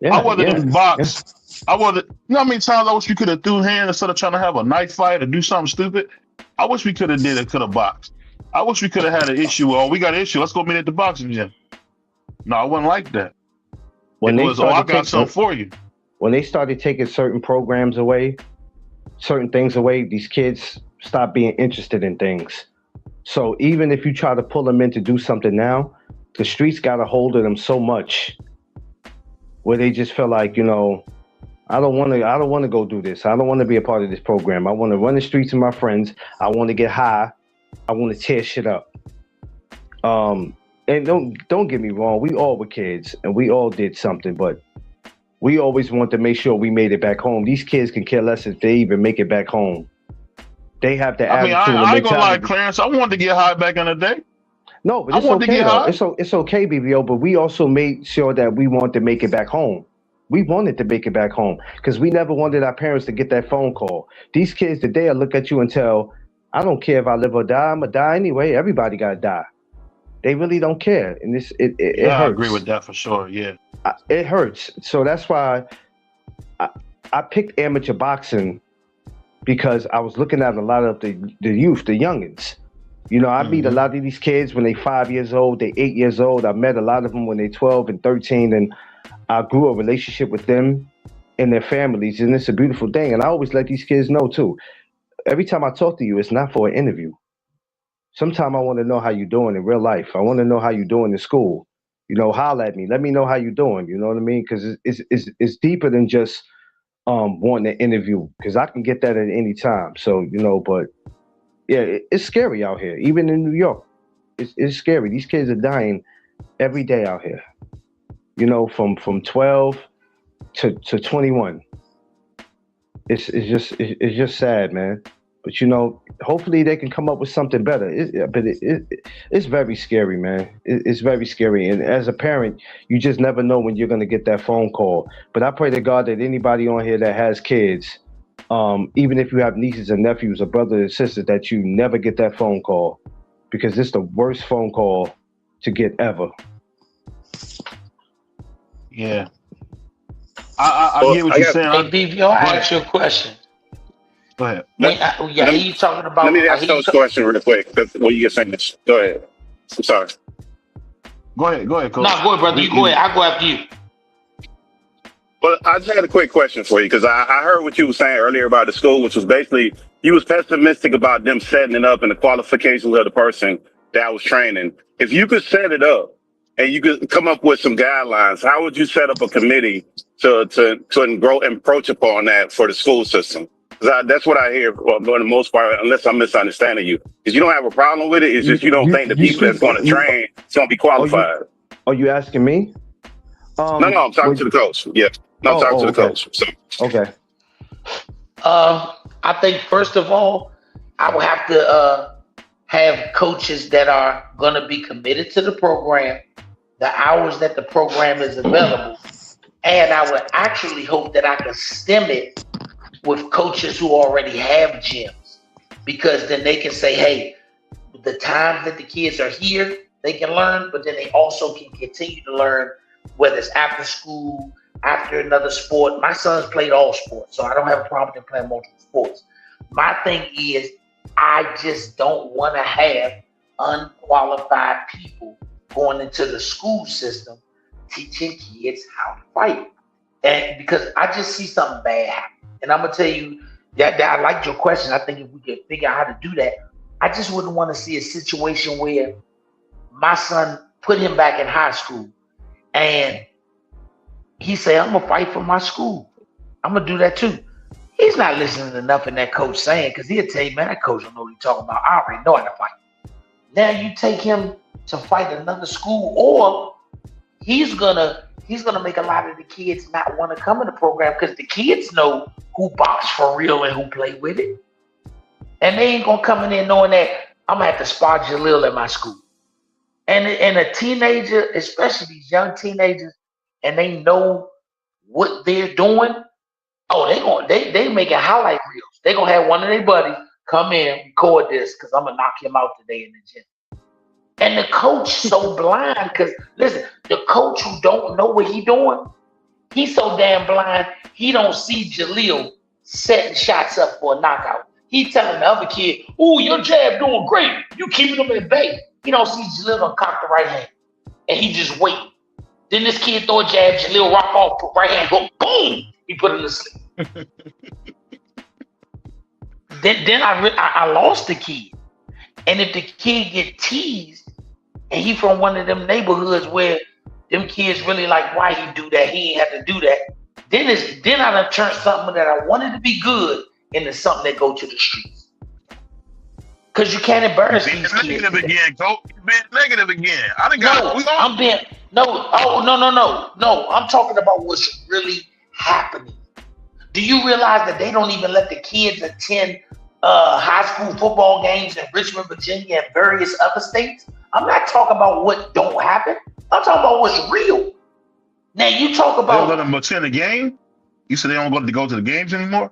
I rather them box. I rather, you know how many times I wish we could have threw hands instead of trying to have a knife fight or do something stupid. I wish we could have did it, could have boxed. I wish we could have had an issue. Oh, we got an issue. Let's go meet at the boxing gym. No, I wasn't like that. It was, I got something for you. When they started taking certain programs away, certain things away, these kids stop being interested in things. So even if you try to pull them in to do something now, the streets got a hold of them so much where they just feel like, you know, I don't want to go do this. I don't want to be a part of this program. I want to run the streets with my friends. I want to get high. I want to tear shit up. And don't get me wrong. We all were kids and we all did something, but we always want to make sure we made it back home. These kids can care less if they even make it back home. They have the I mean, attitude and I ain't gonna lie, mentality. Clarence. I wanted to get high back in the day. No, but I it's wanted to okay get though. high. It's okay, BBO. But we also made sure that we wanted to make it back home. We wanted to make it back home because we never wanted our parents to get that phone call. These kids today will look at you and tell, "I don't care if I live or die. I'm gonna die anyway. Everybody gotta die." They really don't care, and it Yeah, I agree with hurts. that for sure. Yeah. It hurts. So that's why I, I picked amateur boxing because I was looking at a lot of the youth, the youngins. You know, I meet a lot of these kids when they 5 years old, they 8 years old. I met a lot of them when they 12 and 13, and I grew a relationship with them and their families, and it's a beautiful thing. And I always let these kids know too. Every time I talk to you, it's not for an interview. Sometimes I want to know how you're doing in real life. I want to know how you're doing in school. You know, holler at me. Let me know how you're doing. You know what I mean? Because it's deeper than just wanting to interview. Because I can get that at any time. So but yeah, it's scary out here. Even in New York, it's scary. These kids are dying every day out here. You know, from 12 to 21. It's just sad, man. But hopefully they can come up with something better. It's very scary, man. It's very scary. And as a parent, you just never know when you're gonna get that phone call. But I pray to God that anybody on here that has kids, even if you have nieces and nephews or brothers and sisters, that you never get that phone call, because it's the worst phone call to get ever. Yeah. I get what you're saying. Hey, BVO, I ask you a question. Go ahead. I hear you talking about. Let me ask those question real quick. When you get finished, go ahead. I'm sorry. Go ahead, Coach. No, go ahead, brother. You go ahead. I go after you. Well, I just had a quick question for you because I heard what you were saying earlier about the school, which was basically you was pessimistic about them setting it up and the qualifications of the person that was training. If you could set it up and you could come up with some guidelines, how would you set up a committee to grow and approach upon that for the school system? Because that's what I hear for the most part, unless I'm misunderstanding you. Because you don't have a problem with it. It's just you don't think the people that's going to train is going to be qualified. Are you asking me? No, I'm talking to the coach. Yeah. No, I'm talking to the coach. So. Okay. I think first of all, I would have to have coaches that are going to be committed to the program, the hours that the program is available, and I would actually hope that I could stem it with coaches who already have gyms, because then they can say, hey, the times that the kids are here, they can learn, but then they also can continue to learn, whether it's after school, after another sport. My son's played all sports, so I don't have a problem with playing multiple sports. My thing is, I just don't want to have unqualified people going into the school system teaching kids how to fight. And because I just see something bad happen. And I'm gonna tell you that I liked your question. I think if we could figure out how to do that, I just wouldn't want to see a situation where my son put him back in high school and he say, I'm gonna fight for my school. I'm gonna do that too. He's not listening to nothing that coach saying, because he'll tell you, man, that coach don't know what he's talking about. I already know how to fight. Now you take him to fight another school, or he's gonna make a lot of the kids not want to come in the program, because the kids know who box for real and who play with it. And they ain't gonna come in there knowing that I'm gonna have to spar Jalil at my school. And a teenager, especially these young teenagers, and they know what they're doing, they making highlight reels. They gonna have one of their buddies come in, record this, because I'm gonna knock him out today in the gym. And the coach so blind, because listen, the coach who don't know what he doing, he's so damn blind, he don't see Jalil setting shots up for a knockout. He telling the other kid, "Ooh, your jab doing great. You keeping him at bay." He don't see Jalil gonna cock the right hand, and he just wait. Then this kid throw a jab, Jalil rock off, put right hand, go boom. He put it to sleep. then I lost the kid, and if the kid get teased, and he from one of them neighborhoods where them kids really like, why he do that? He ain't have to do that. Then I done turned something that I wanted to be good into something that go to the streets. Because you can't embarrass these kids. Negative again, Coach. You're being negative again. No. I'm talking about what's really happening. Do you realize that they don't even let the kids attend high school football games in Richmond, Virginia, and various other states. I'm not talking about what don't happen. I'm talking about what's real. Now you talk They don't let about them attend a game. You said they don't let to go to the games anymore.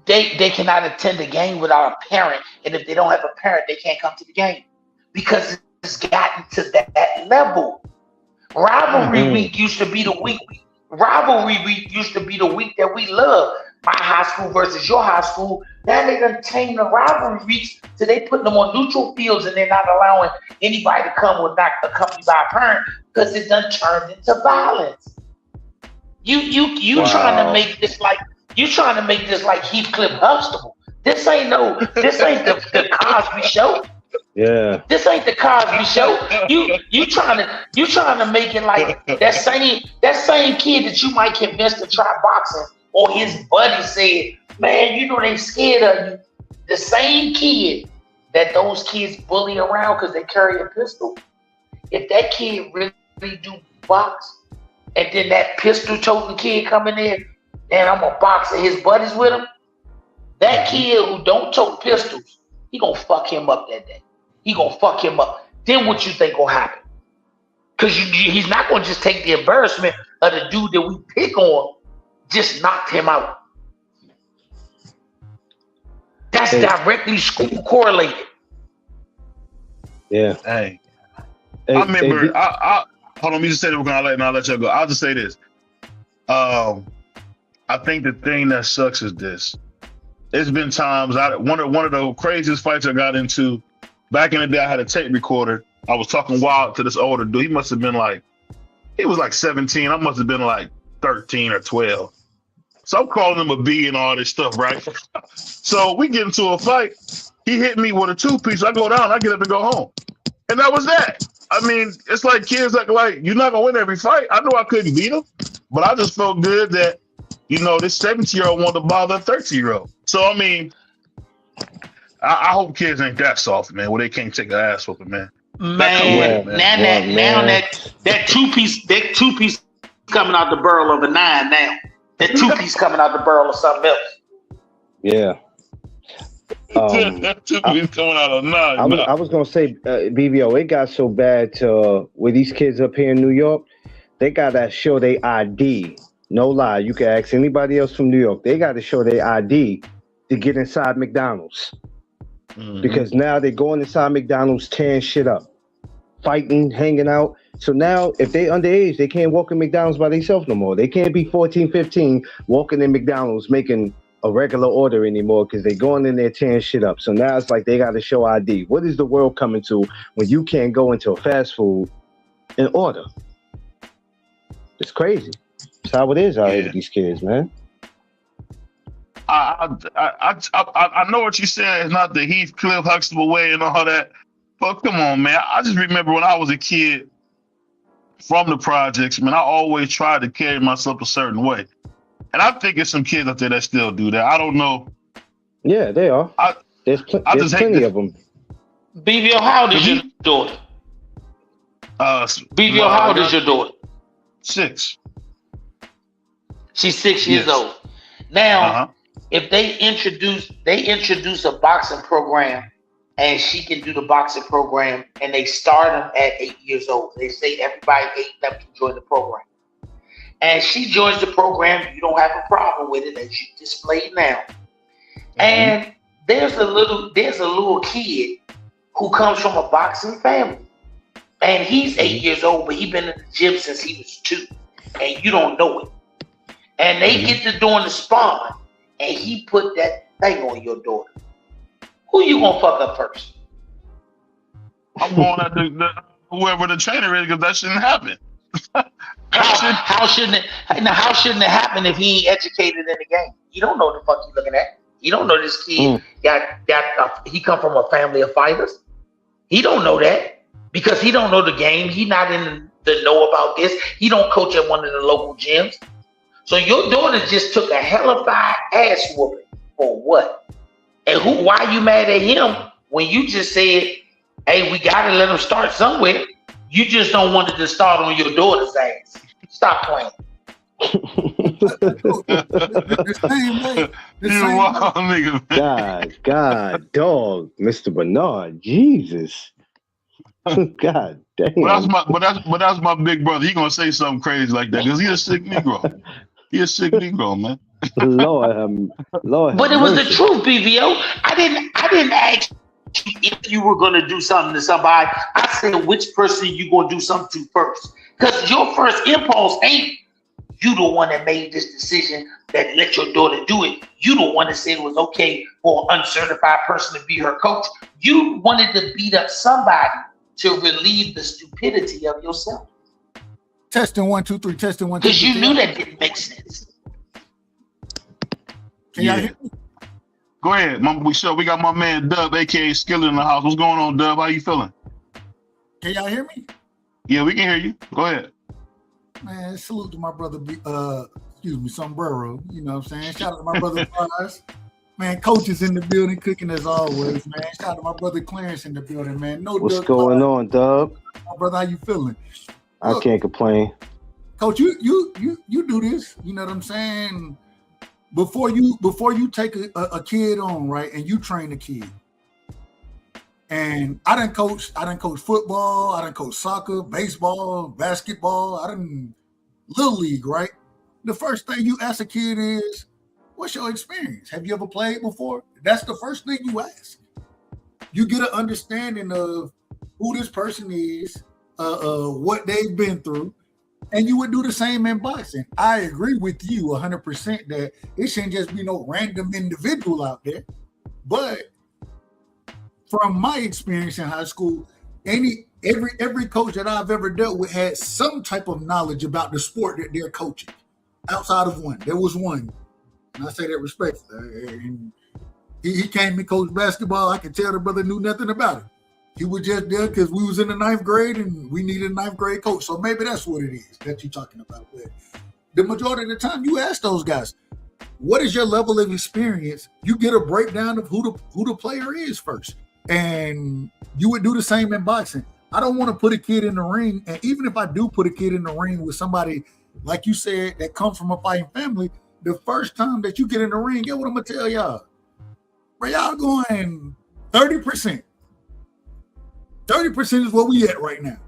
they cannot attend a game without a parent, and if they don't have a parent, they can't come to the game because it's gotten to that level. Rivalry week used to be the week. Rivalry week used to be the week that we love. My high school versus your high school. Now they done tame the rivalry weeks, so they putting them on neutral fields, and they're not allowing anybody to come with not accompanied by a parent because it done turned into violence. You trying to make this like Heathcliff Huxtable. This ain't the Cosby Show. Yeah. This ain't the Cosby Show. You trying to make it like that same kid that you might convince to try boxing, or his buddy said, man, you know they scared of you. The same kid that those kids bully around because they carry a pistol. If that kid really do box, and then that pistol toting kid coming in, and I'm a boxer, his buddies with him, that kid who don't tote pistols, he gonna fuck him up that day. He gonna fuck him up. Then what you think gonna happen? Because he's not gonna just take the embarrassment of the dude that we pick on, just knocked him out. That's directly school correlated. Yeah. Hey, I remember. I hold on. You just said we're gonna let you go. I'll just say this. I think the thing that sucks is this. It's been times one of the craziest fights I got into. Back in the day, I had a tape recorder. I was talking wild to this older dude. He must have been he was like 17. I must have been like 13 or 12. So I'm calling him a B and all this stuff, right? So we get into a fight. He hit me with a two-piece. I go down. I get up and go home. And that was that. I mean, it's like kids like you're not going to win every fight. I know I couldn't beat him, but I just felt good that, this 17-year-old wanted to bother a 13-year-old. So, I mean, I hope kids ain't that soft, man, where they can't take an ass whooping, man. Man, that two-piece coming out the barrel of a 9 now. That two-piece coming out the barrel of something else. Yeah. That two-piece coming out of 9. I was going to say, BVO, it got so bad to where these kids up here in New York, they got to show their ID. No lie. You can ask anybody else from New York. They got to show their ID to get inside McDonald's. Mm-hmm. Because now they're going inside McDonald's, tearing shit up, fighting, hanging out. So now, if they underage, they can't walk in McDonald's by themselves no more. They can't be 14, 15, walking in McDonald's, making a regular order anymore because they're going in there tearing shit up. So now it's like they got to show ID. What is the world coming to when you can't go into a fast food and order? It's crazy. It's how it is out here with these kids, man. I know what you're saying. It's not the Heathcliff Huxtable way and all that. But come on, man. I just remember when I was a kid from the projects, man, I always tried to carry myself a certain way. And I think there's some kids out there that still do that. I don't know. Yeah, they are. There's plenty of them. BVO, how old is your daughter? BVO, how old is your daughter? 6. She's 6 years old. Now, if they introduce a boxing program and she can do the boxing program and they start them at 8 years old. They say everybody 8 them can join the program. And she joins the program, you don't have a problem with it, as you displayed now. Mm-hmm. And there's a little kid who comes from a boxing family. And he's 8 years old, but he's been in the gym since he was 2. And you don't know it. And they get to doing the sparring, and he put that thing on your daughter. Who you gonna fuck up first? I'm going at whoever the trainer is, because that shouldn't happen. How shouldn't it happen if he ain't educated in the game? You don't know the fuck you looking at. You don't know this kid he come from a family of fighters. He don't know that because he don't know the game. He not in the know about this. He don't coach at one of the local gyms. So your daughter just took a hellified ass whooping for what? And why you mad at him when you just said, hey, we gotta let him start somewhere? You just don't want it to start on your daughter's ass. Stop playing. The same way. The You same wild nigga, man. God, dog, Mr. Bernard, Jesus, God damn. But that's my big brother. He gonna say something crazy like that because he a sick Negro. He a sick Negro, man. Lord But have it was the mercy. truth, BVO. I didn't ask you if you were gonna do something to somebody. I said which person you gonna do something to first. Because your first impulse ain't you the one that made this decision that let your daughter do it. You the one that said it was okay for an uncertified person to be her coach. You wanted to beat up somebody to relieve the stupidity of yourself. Testing 1, 2, 3. Testing 1, 2, 3. Because you knew that didn't make sense. Can y'all hear me? Go ahead, we got my man Dub, aka Skillet, in the house. What's going on, Dub? How you feeling? Can y'all hear me? Yeah, we can hear you. Go ahead. Man, salute to my brother, Sombrero. You know what I'm saying? Shout out to my brother Fries. Man, coach is in the building cooking as always, man. Shout out to my brother Clarence in the building, man. What's going on, Dub? My brother, how you feeling? I can't complain. Coach, you do this. You know what I'm saying? Before you take a kid on, right, and you train a kid. And I done coach football, I done coach soccer, baseball, basketball, I done little league, right? The first thing you ask a kid is, what's your experience? Have you ever played before? That's the first thing you ask. You get an understanding of who this person is, what they've been through, and you would do the same in boxing. I agree with you 100% that it shouldn't just be no random individual out there. But from my experience in high school, every coach that I've ever dealt with had some type of knowledge about the sport that they're coaching. Outside of one, there was one, and I say that respectfully. And he came and coached basketball. I could tell the brother knew nothing about it. He was just there because we was in the 9th grade and we needed a 9th grade coach. So maybe that's what it is that you're talking about. But the majority of the time, you ask those guys, what is your level of experience? You get a breakdown of who the player is first. And you would do the same in boxing. I don't want to put a kid in the ring. And even if I do put a kid in the ring with somebody, like you said, that comes from a fighting family, the first time that you get in the ring, get what I'm going to tell y'all. Bro, y'all going 30%. 30% is where we at right now.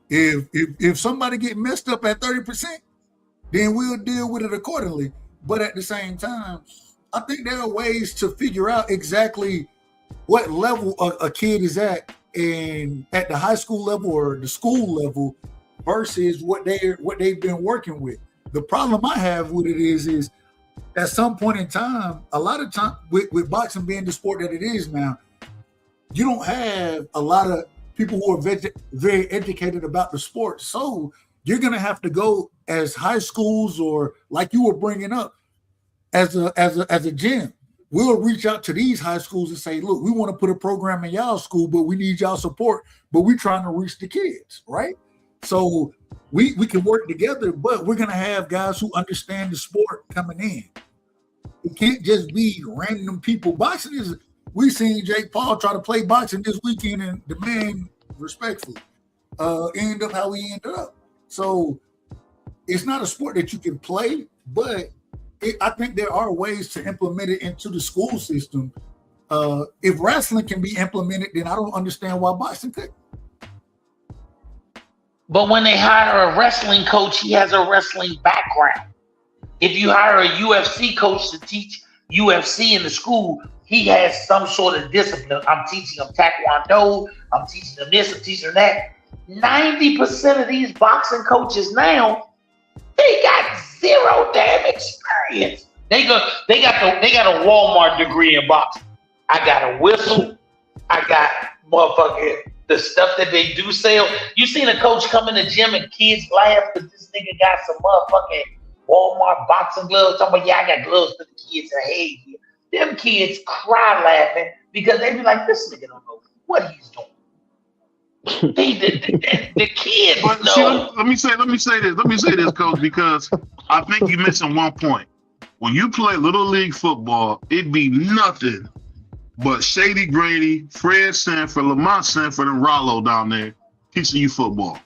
If somebody get messed up at 30%, then we'll deal with it accordingly. But at the same time, I think there are ways to figure out exactly what level a kid is at, and at the high school level or the school level versus what they've been working with. The problem I have with it is at some point in time, a lot of time with boxing being the sport that it is now, you don't have a lot of people who are very educated about the sport. So you're going to have to go as high schools, or like you were bringing up, as a gym. We'll reach out to these high schools and say, look, we want to put a program in y'all school, but we need y'all support, but we're trying to reach the kids, right? So we can work together, but we're going to have guys who understand the sport coming in. It can't just be random people. Boxing is, we seen Jake Paul try to play boxing this weekend, and the man, respectfully, ended up how he ended up. So it's not a sport that you can play, but I think there are ways to implement it into the school system. If wrestling can be implemented, then I don't understand why boxing couldn't. But when they hire a wrestling coach, he has a wrestling background. If you hire a UFC coach to teach UFC in the school, he has some sort of discipline. I'm teaching them Taekwondo, I'm teaching them this, I'm teaching them that. 90% of these boxing coaches now, they got zero damn experience. They got a Walmart degree in boxing. I got a whistle. I got motherfucking the stuff that they do sell. You seen a coach come in the gym and kids laugh because this nigga got some motherfucking Walmart boxing gloves. Talking about, yeah, I got gloves for the kids. And hey, them kids cry laughing because they be like, this nigga don't know what he's doing. The kids but know. see, let me say this, Coach, because I think you're missing one point. When you play Little League football, it be nothing but Shady Grady, Fred Sanford, Lamont Sanford, and Rollo down there teaching you football.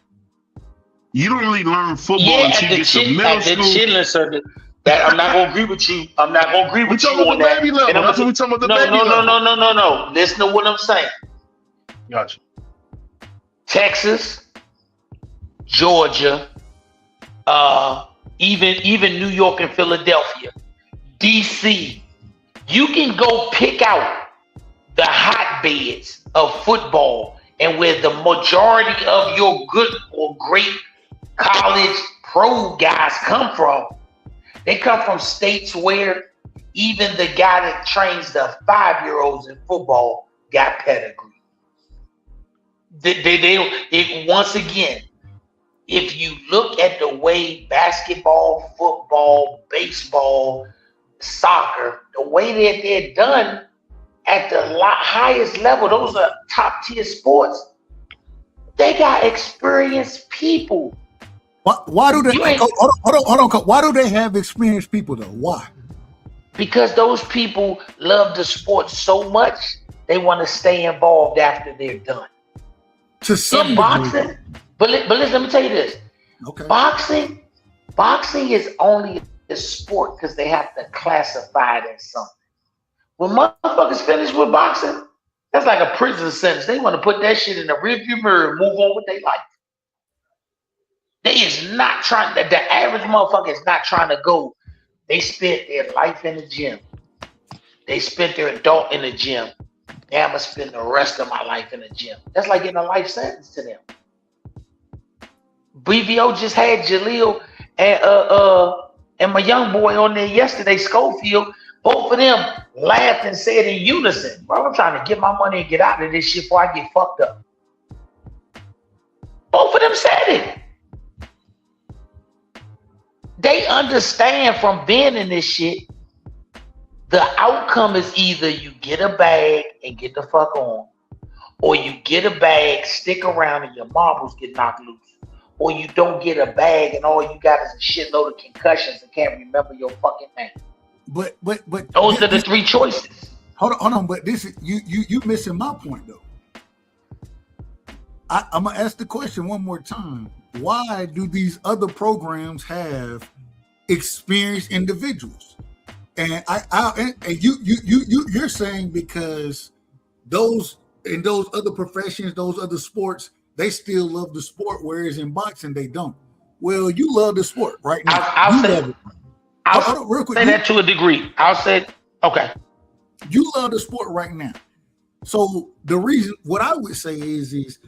You don't really learn football Yeah, until you get to middle at the school. chitlin circuit. That I'm not gonna agree with you. I'm not gonna agree We with you talking on about the that. baby And level. I'm That's what gonna we talking about, the no, baby no, no, level. no, no, no, no. Listen to what I'm saying. Gotcha. Texas, Georgia, even New York and Philadelphia, DC. You can go pick out the hotbeds of football and where the majority of your good or great college pro guys come from. They come from states where even the guy that trains the 5-year-olds in football got pedigree. Once again, if you look at the way basketball, football, baseball, soccer, the way that they're done at the highest level, those are top tier sports. They got experienced people. Why do they? Hold on. Why do they have experienced people though? Why? Because those people love the sport so much, they want to stay involved after they're done. To some in boxing, but listen, let me tell you this. Okay. Boxing is only a sport because they have to classify it as something. When motherfuckers finish with boxing, that's like a prison sentence. They want to put that shit in the rearview mirror and move on with their life. They is not trying. The average motherfucker is not trying to go. They spent their life in the gym. They spent their adult in the gym. Now I'm gonna spend the rest of my life in the gym. That's like getting a life sentence to them. BVO just had Jaleel and my young boy on there yesterday, Schofield. Both of them laughed and said in unison, "Bro, I'm trying to get my money and get out of this shit before I get fucked up." Both of them said it. They understand from being in this shit, the outcome is either you get a bag and get the fuck on, or you get a bag, stick around, and your marbles get knocked loose. Or you don't get a bag and all you got is a shitload of concussions and can't remember your fucking name. But those are the three choices. Hold on, but this is you missing my point though. I'm gonna ask the question one more time. Why do these other programs have experienced individuals? And you're saying because those in those other professions, those other sports, they still love the sport, whereas in boxing they don't. Well, you love the sport right now. I'll say that to a degree. I'll say okay. You love the sport right now. So the reason, what I would say is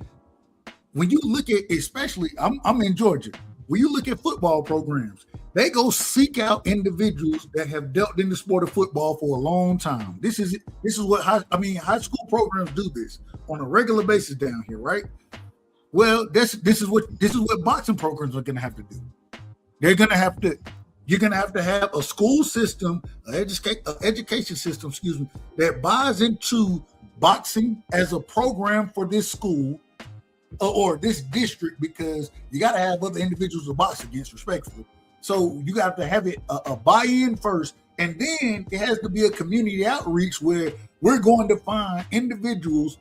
when you look at, especially, I'm in Georgia. When you look at football programs, they go seek out individuals that have dealt in the sport of football for a long time. This is what high school programs do this on a regular basis down here, right? Well, this is what boxing programs are going to have to do. You're going to have to have a school system, education system, that buys into boxing as a program for this school or this district, because you got to have other individuals to box against respectfully. So you got to have it a buy-in first, and then it has to be a community outreach where we're going to find individuals.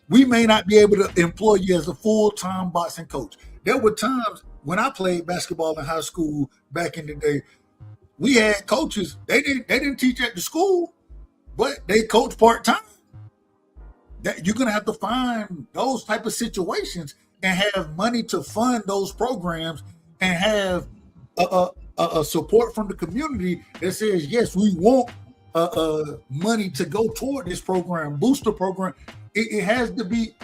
We may not be able to employ you as a full-time boxing coach. There were times when I played basketball in high school back in the day, we had coaches. They didn't teach at the school, but they coach part-time. That you're gonna have to find those type of situations and have money to fund those programs and have a support from the community that says, yes, we want money to go toward this program, booster program. It has to be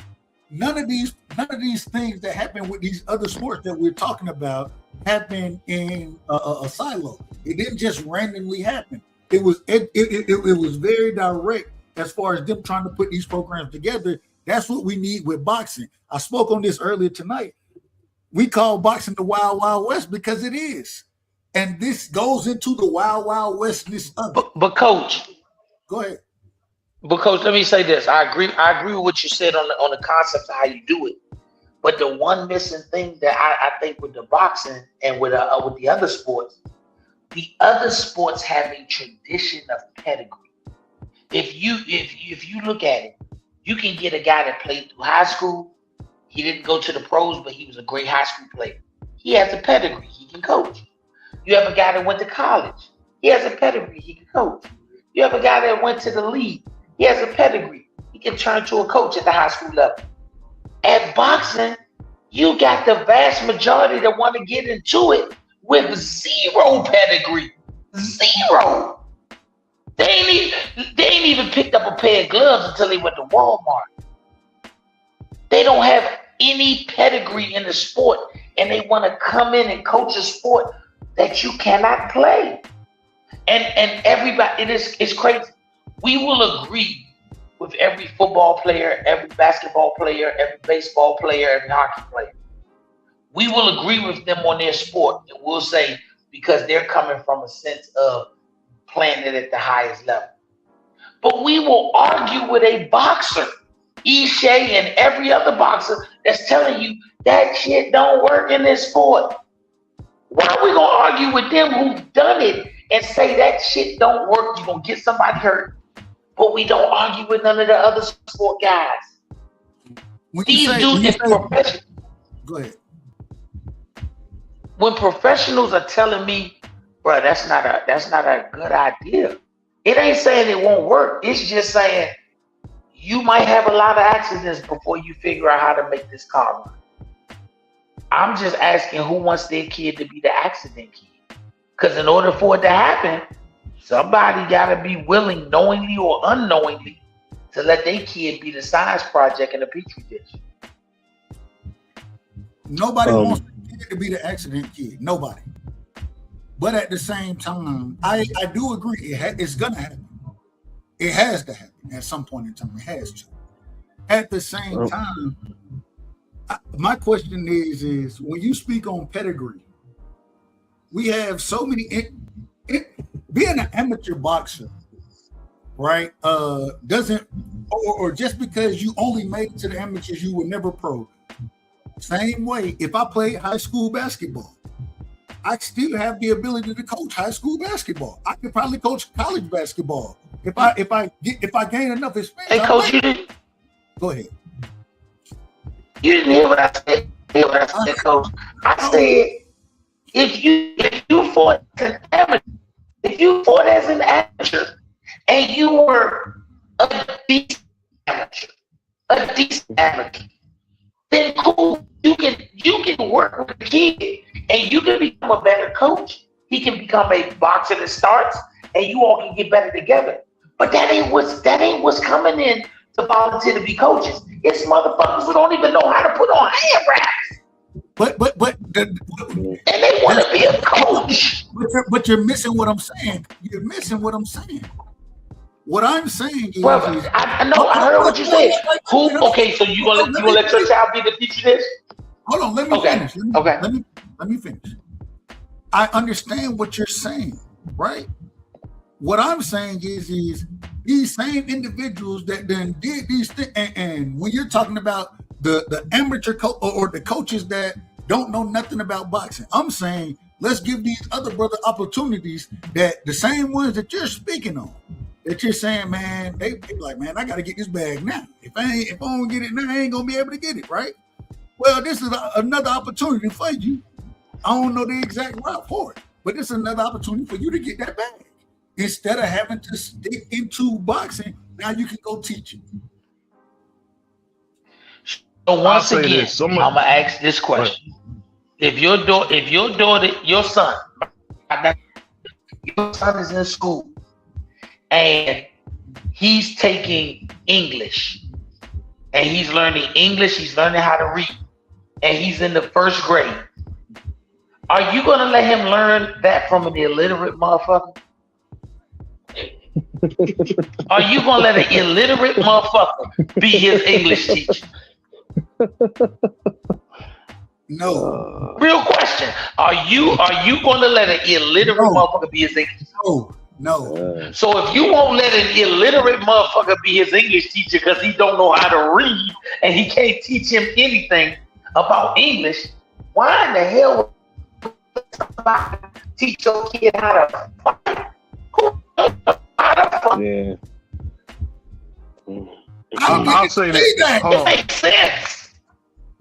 none of these things that happen with these other sports that we're talking about happen in a silo. It didn't just randomly happen. It was very direct as far as them trying to put these programs together. That's what we need with boxing. I spoke on this earlier tonight. We call boxing the Wild Wild West because it is. And this goes into the Wild Wild Westness of it. But coach, go ahead. But coach, let me say this. I agree with what you said on the concept of how you do it. But the one missing thing that I think with the boxing and with the other sports have a tradition of pedigree. If you look at it, you can get a guy that played through high school. He didn't go to the pros, but he was a great high school player. He has a pedigree. He can coach. You have a guy that went to college. He has a pedigree. He can coach. You have a guy that went to the league. He has a pedigree. He can turn to a coach at the high school level. At boxing, you got the vast majority that want to get into it with zero pedigree. Zero. They ain't even picked up a pair of gloves until they went to Walmart. They don't have any pedigree in the sport, and they want to come in and coach a sport that you cannot play. And everybody, it's crazy. We will agree with every football player, every basketball player, every baseball player, every hockey player. We will agree with them on their sport, and we'll say because they're coming from a sense of playing it at the highest level. But we will argue with a boxer, Ishe and every other boxer that's telling you that shit don't work in this sport. Why are we gonna argue with them who've done it and say that shit don't work? You're gonna get somebody hurt, but we don't argue with none of the other sport guys. These dudes, go ahead. When professionals are telling me, bro, that's not a good idea. It ain't saying it won't work. It's just saying you might have a lot of accidents before you figure out how to make this car run. I'm just asking who wants their kid to be the accident kid. Because in order for it to happen, somebody got to be willing, knowingly or unknowingly, to let their kid be the science project in a petri dish. Nobody wants their kid to be the accident kid. Nobody. But at the same time, I do agree. It's going to happen. It has to happen at some point in time. It has to. At the same time, my question is when you speak on pedigree, we have so many. Being an amateur boxer, right? Doesn't or just because you only made it to the amateurs, you were never pro. Same way, if I played high school basketball, I still have the ability to coach high school basketball. I could probably coach college basketball if I gain enough experience. Hey, coach, you didn't. Go ahead. You didn't hear what I said. Coach. I said if you fought as an amateur, and you were a decent amateur, then cool. You can work with the kid, and you can become a better coach. He can become a boxer that starts, and you all can get better together. But that ain't what's coming in to volunteer to be coaches. It's motherfuckers who don't even know how to put on hand wraps. And they want to be a coach. But you're missing what I'm saying. You're missing what I'm saying. What I'm saying is, I know. I heard what you said. Okay, so you gonna let your child be the teacher this? Hold on, let me finish. Let me finish. I understand what you're saying, right? What I'm saying is these same individuals that then did these things, and when you're talking about the amateur coach or the coaches that don't know nothing about boxing, I'm saying let's give these other brother opportunities that the same ones that you're speaking on. That you're saying, man, they like, man, I got to get this bag now. If I don't get it now, I ain't gonna be able to get it, right? Well, this is another opportunity for you. I don't know the exact route for it, but it's another opportunity for you to get that bag. Instead of having to stick into boxing, now you can go teach it. So once again, I'm gonna ask this question: If your son is in school and he's taking English and he's learning English, he's learning how to read, and he's in the first grade, are you gonna let him learn that from an illiterate motherfucker? Are you gonna let an illiterate motherfucker be his English teacher? No. Real question. Are you gonna let an illiterate motherfucker be his English teacher? No. So if you won't let an illiterate motherfucker be his English teacher because he don't know how to read and he can't teach him anything about English, why in the hell would somebody teach your kid how to fight? Yeah. I'll say this. It makes sense.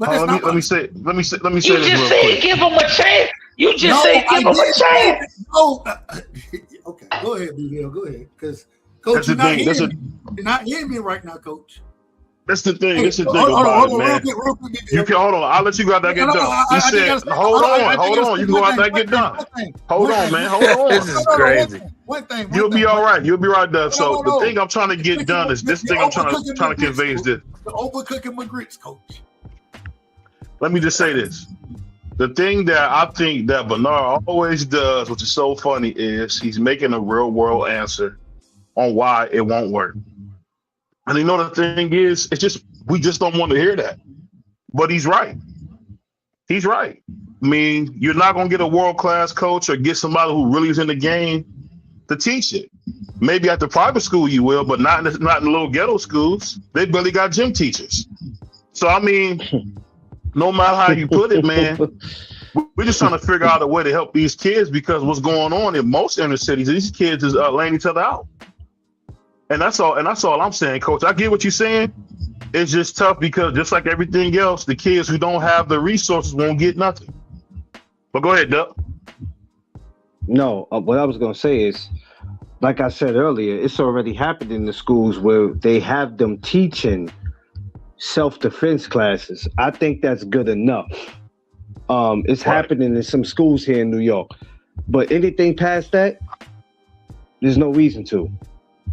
But that's not let me say You this just real said quick. give him a chance. You just no. said I give him a didn't say chance. that. No. Okay, go ahead, BVO. Go ahead, because Coach, That's the you're not thing. That's hearing the me. You're not hearing me right now, Coach. that's the thing. Hey, That's the hold thing on, about it, real man. quick, You BVO. can hold on. I'll let you go out there and No, get no, done. He I just said, gotta say, "Hold I on, hold just on. You say can go one out there and thing, get done. Hold one on, thing. man. Hold This on. is crazy. One thing. You'll be all right. You'll be right there. So the No. thing I'm trying to get done is this You're thing I'm trying overcooking my to grits, convey is Coach. this. You're overcooking my grits, Coach. Let me just say this. The thing that I think that Bernard always does, which is so funny, is he's making a real world answer on why it won't work. And you know the thing is, it's just we just don't want to hear that. But he's right. He's right. I mean, you're not gonna get a world class coach or get somebody who really is in the game to teach it. Maybe at the private school you will, but not in the little ghetto schools. They barely got gym teachers. So I mean, no matter how you put it, man, we're just trying to figure out a way to help these kids because what's going on in most inner cities, these kids is laying each other out. And that's all. And that's all I'm saying, Coach. I get what you're saying. It's just tough because just like everything else, the kids who don't have the resources won't get nothing. But go ahead, Doug. No, what I was going to say is, like I said earlier, it's already happened in the schools where they have them teaching self-defense classes. I think that's good enough. It's happening in some schools here in New York. But anything past that, there's no reason to.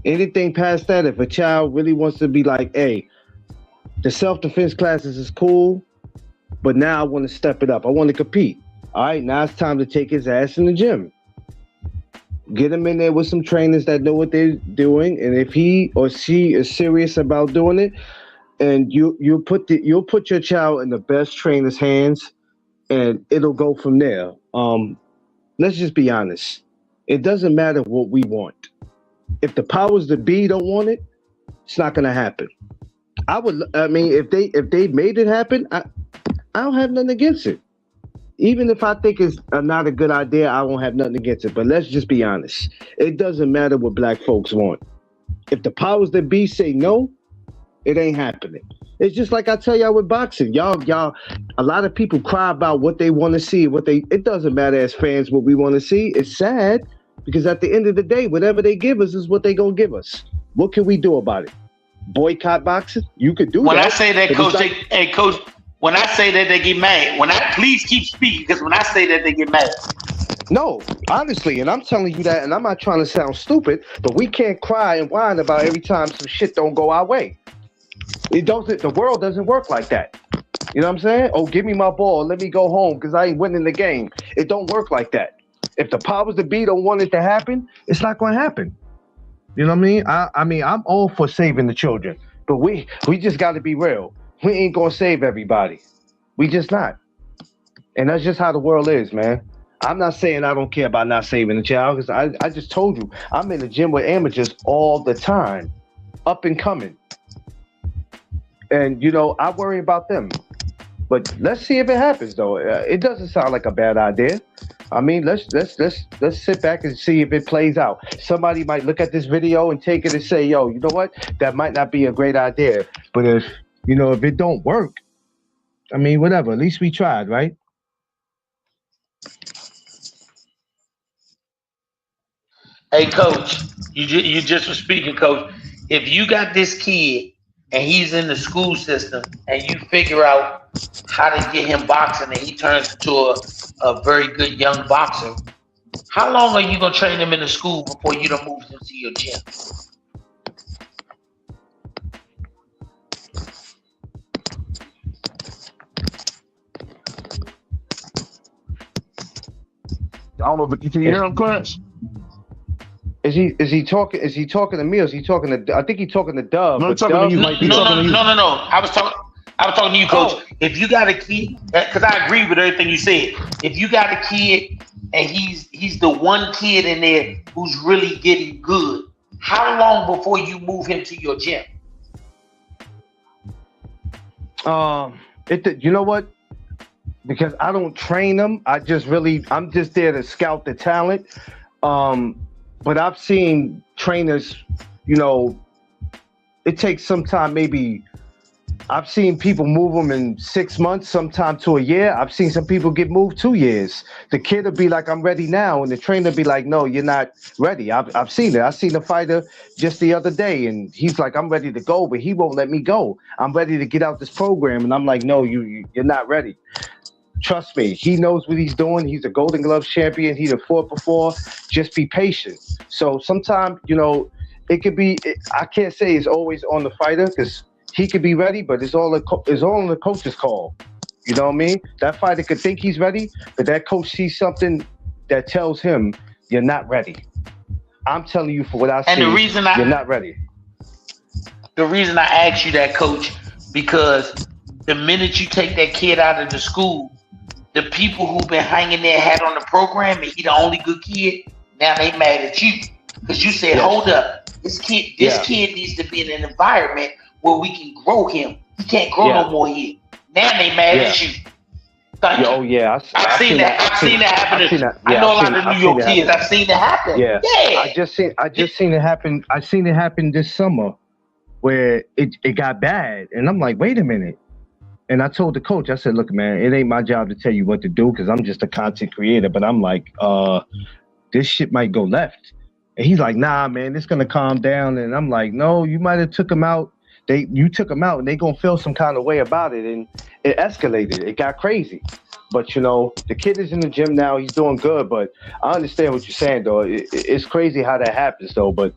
Anything past that, if a child really wants to be like, hey, the self-defense classes is cool, but now I want to step it up. I want to compete. All right, now it's time to take his ass in the gym. Get him in there with some trainers that know what they're doing, and if he or she is serious about doing it, and you'll put your child in the best trainer's hands, and it'll go from there. Let's just be honest. It doesn't matter what we want. If the powers that be don't want it, it's not gonna happen. If they made it happen, I don't have nothing against it. Even if I think it's not a good idea, I won't have nothing against it. But let's just be honest. It doesn't matter what black folks want. If the powers that be say no, it ain't happening. It's just like I tell y'all with boxing. Y'all, a lot of people cry about what they want to see, it doesn't matter as fans what we want to see. It's sad because at the end of the day, whatever they give us is what they gonna give us. What can we do about it? Boycott boxing? You could do when that. I say that, Coach, Coach, when I say that, they get mad. Please keep speaking, because when I say that, they get mad. No, honestly, and I'm telling you that, and I'm not trying to sound stupid, but we can't cry and whine about every time some shit don't go our way. The world doesn't work like that. You know what I'm saying? Oh, give me my ball, let me go home because I ain't winning the game. It don't work like that. If the powers that be don't want it to happen, it's not going to happen. You know what I mean? I'm all for saving the children, but we just got to be real. We ain't going to save everybody. We just not. And that's just how the world is, man. I'm not saying I don't care about not saving the child, because I just told you, I'm in the gym with amateurs all the time, up and coming. And, I worry about them. But let's see if it happens, though. It doesn't sound like a bad idea. I mean, let's sit back and see if it plays out. Somebody might look at this video and take it and say, yo, you know what? That might not be a great idea. But if it don't work, I mean, whatever. At least we tried, right? Hey, Coach, you just were speaking, Coach. If you got this kid and he's in the school system and you figure out how to get him boxing and he turns into a very good young boxer, how long are you going to train him in the school before you don't move him to your gym? I don't know if you can hear him, Clarence. Is he talking to me, or is he talking to? I think he's talking to Dove. No, but talking Dove to you. might be No. talking to you. I was talking to you, Coach. Oh. If you got a kid, because I agree with everything you said. If you got a kid and he's the one kid in there who's really getting good, how long before you move him to your gym? You know what? Because I don't train them. I'm just there to scout the talent. But I've seen trainers, it takes some time, maybe I've seen people move them in 6 months, sometime to a year. I've seen some people get moved 2 years. The kid will be like, "I'm ready now," and the trainer be like, "No, you're not ready." I've seen it. I seen a fighter just the other day, and he's like, "I'm ready to go," but he won't let me go. I'm ready to get out this program, and I'm like, "No, you're not ready." Trust me, he knows what he's doing. He's a Golden Gloves champion. He's fought before. Just be patient. So sometimes, it could be. I can't say it's always on the fighter because he could be ready, but it's all on the coach's call. You know what I mean? That fighter could think he's ready, but that coach sees something that tells him you're not ready. I'm telling you, for what I see, you're not ready. The reason I asked you that, Coach, because the minute you take that kid out of the school, the people who've been hanging their hat on the program and he the only good kid, now they mad at you because you said, "Hold up, this kid needs to be in an environment where we can grow him. He can't grow no more here." Now they mad at you. Oh yeah, I've seen that. I've seen that happen. I know a lot of New York kids. I've seen that happen. Yeah. I just seen it happen. I seen it happen this summer, where it got bad, and I'm like, wait a minute. And I told the coach, I said, "Look, man, it ain't my job to tell you what to do because I'm just a content creator." But I'm like, this shit might go left. And he's like, "Nah, man, it's gonna calm down." And I'm like, "No, you might have took him out. You took him out, and they gonna feel some kind of way about it." And it escalated. It got crazy. But the kid is in the gym now. He's doing good. But I understand what you're saying, though. It's crazy how that happens, though. But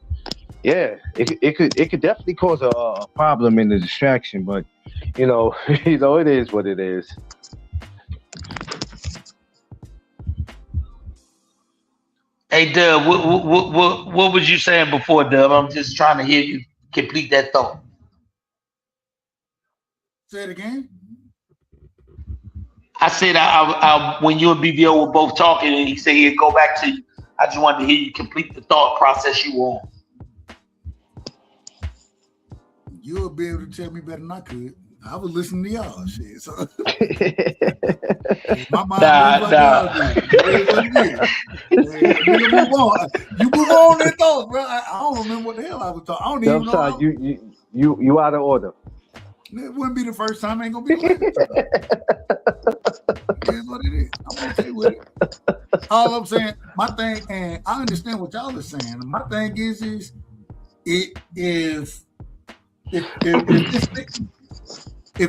yeah, it could definitely cause a problem in the distraction. But it is what it is. Hey, Dub, what was you saying before, Dub? I'm just trying to hear you complete that thought. Say it again. I said I when you and BVO were both talking, and he said he'd go back to you. I just wanted to hear you complete the thought process you were on. You'll be able to tell me better than I could. I was listening to y'all shit. So my mind you move on. You move on that thought, bro. I don't remember what the hell I was talking. I don't even know. You out of order. It wouldn't be the first time. It ain't gonna be the last time. It is what it is. I'm okay with it. All I'm saying, my thing, and I understand what y'all are saying. My thing is if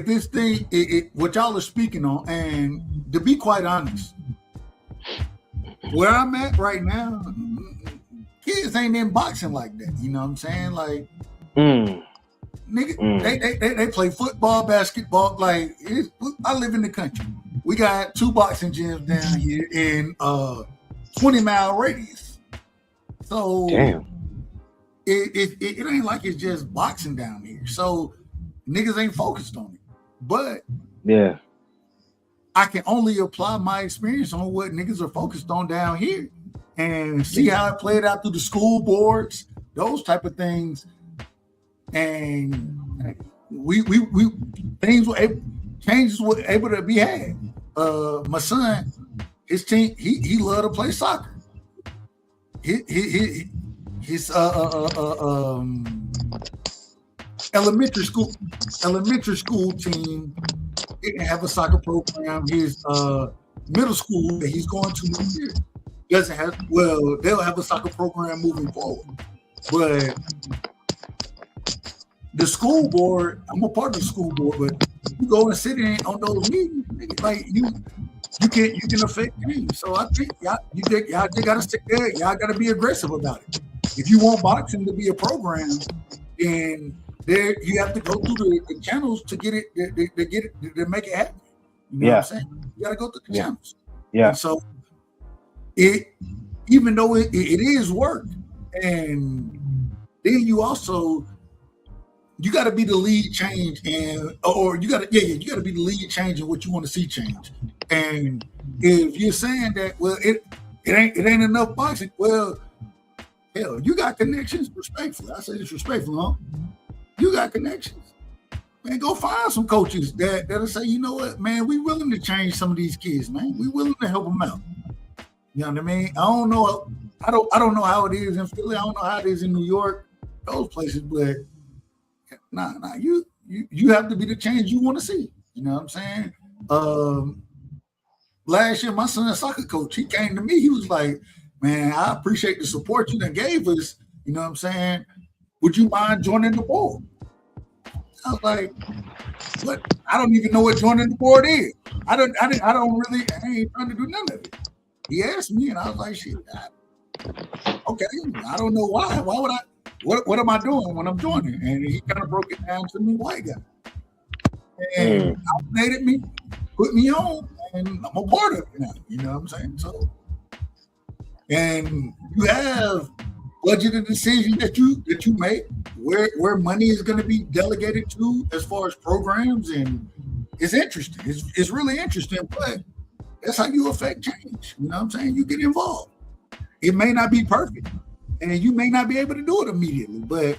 this thing, what y'all are speaking on, and to be quite honest, where I'm at right now, kids ain't in boxing like that. You know what I'm saying? Like, nigga, they play football, basketball. Like, I live in the country. We got 2 boxing gyms down here in 20-mile radius. So damn. It ain't like it's just boxing down here. So niggas ain't focused on it. But yeah, I can only apply my experience on what niggas are focused on down here and see how it played out through the school boards, those type of things. And we changes were able to be had. My son, his team, he loved to play soccer. His elementary school team didn't have a soccer program. His middle school that he's going to this year doesn't have. Well, they'll have a soccer program moving forward, but the school board. I'm a part of the school board, but you go and sit in on those meetings, like you can affect me. So I think y'all gotta stick there. Y'all gotta be aggressive about it. If you want boxing to be a program, then there you have to go through the channels to get it to make it happen. You know what I'm saying? You gotta go through the channels. Yeah. And so even though it is work, and then you got to be the lead change, or you got to be the lead change in what you want to see change. And if you're saying that, well, it ain't enough boxing, well, hell, you got connections. Respectfully, I say this respectfully, huh? You got connections, man. Go find some coaches that'll say, you know what, man, we willing to change some of these kids, man. We willing to help them out. You know what I mean? I don't know how it is in Philly. I don't know how it is in New York, those places, but nah, you have to be the change you want to see. You know what I'm saying? Last year, my son's soccer coach, he came to me. He was like, "Man, I appreciate the support you done gave us. You know what I'm saying? Would you mind joining the board?" I was like, "What? I don't even know what joining the board is. I ain't trying to do none of it." He asked me, and I was like, "Shit, okay. I don't know why. Why would I? What am I doing when I'm joining?" And he kind of broke it down to me, white guy, and nominated me, put me on, and I'm a part of it now. You know what I'm saying? So, and you have budgeted decisions that you make where money is going to be delegated to as far as programs, and it's interesting. It's really interesting, but that's how you affect change. You know what I'm saying? You get involved. It may not be perfect, and you may not be able to do it immediately, but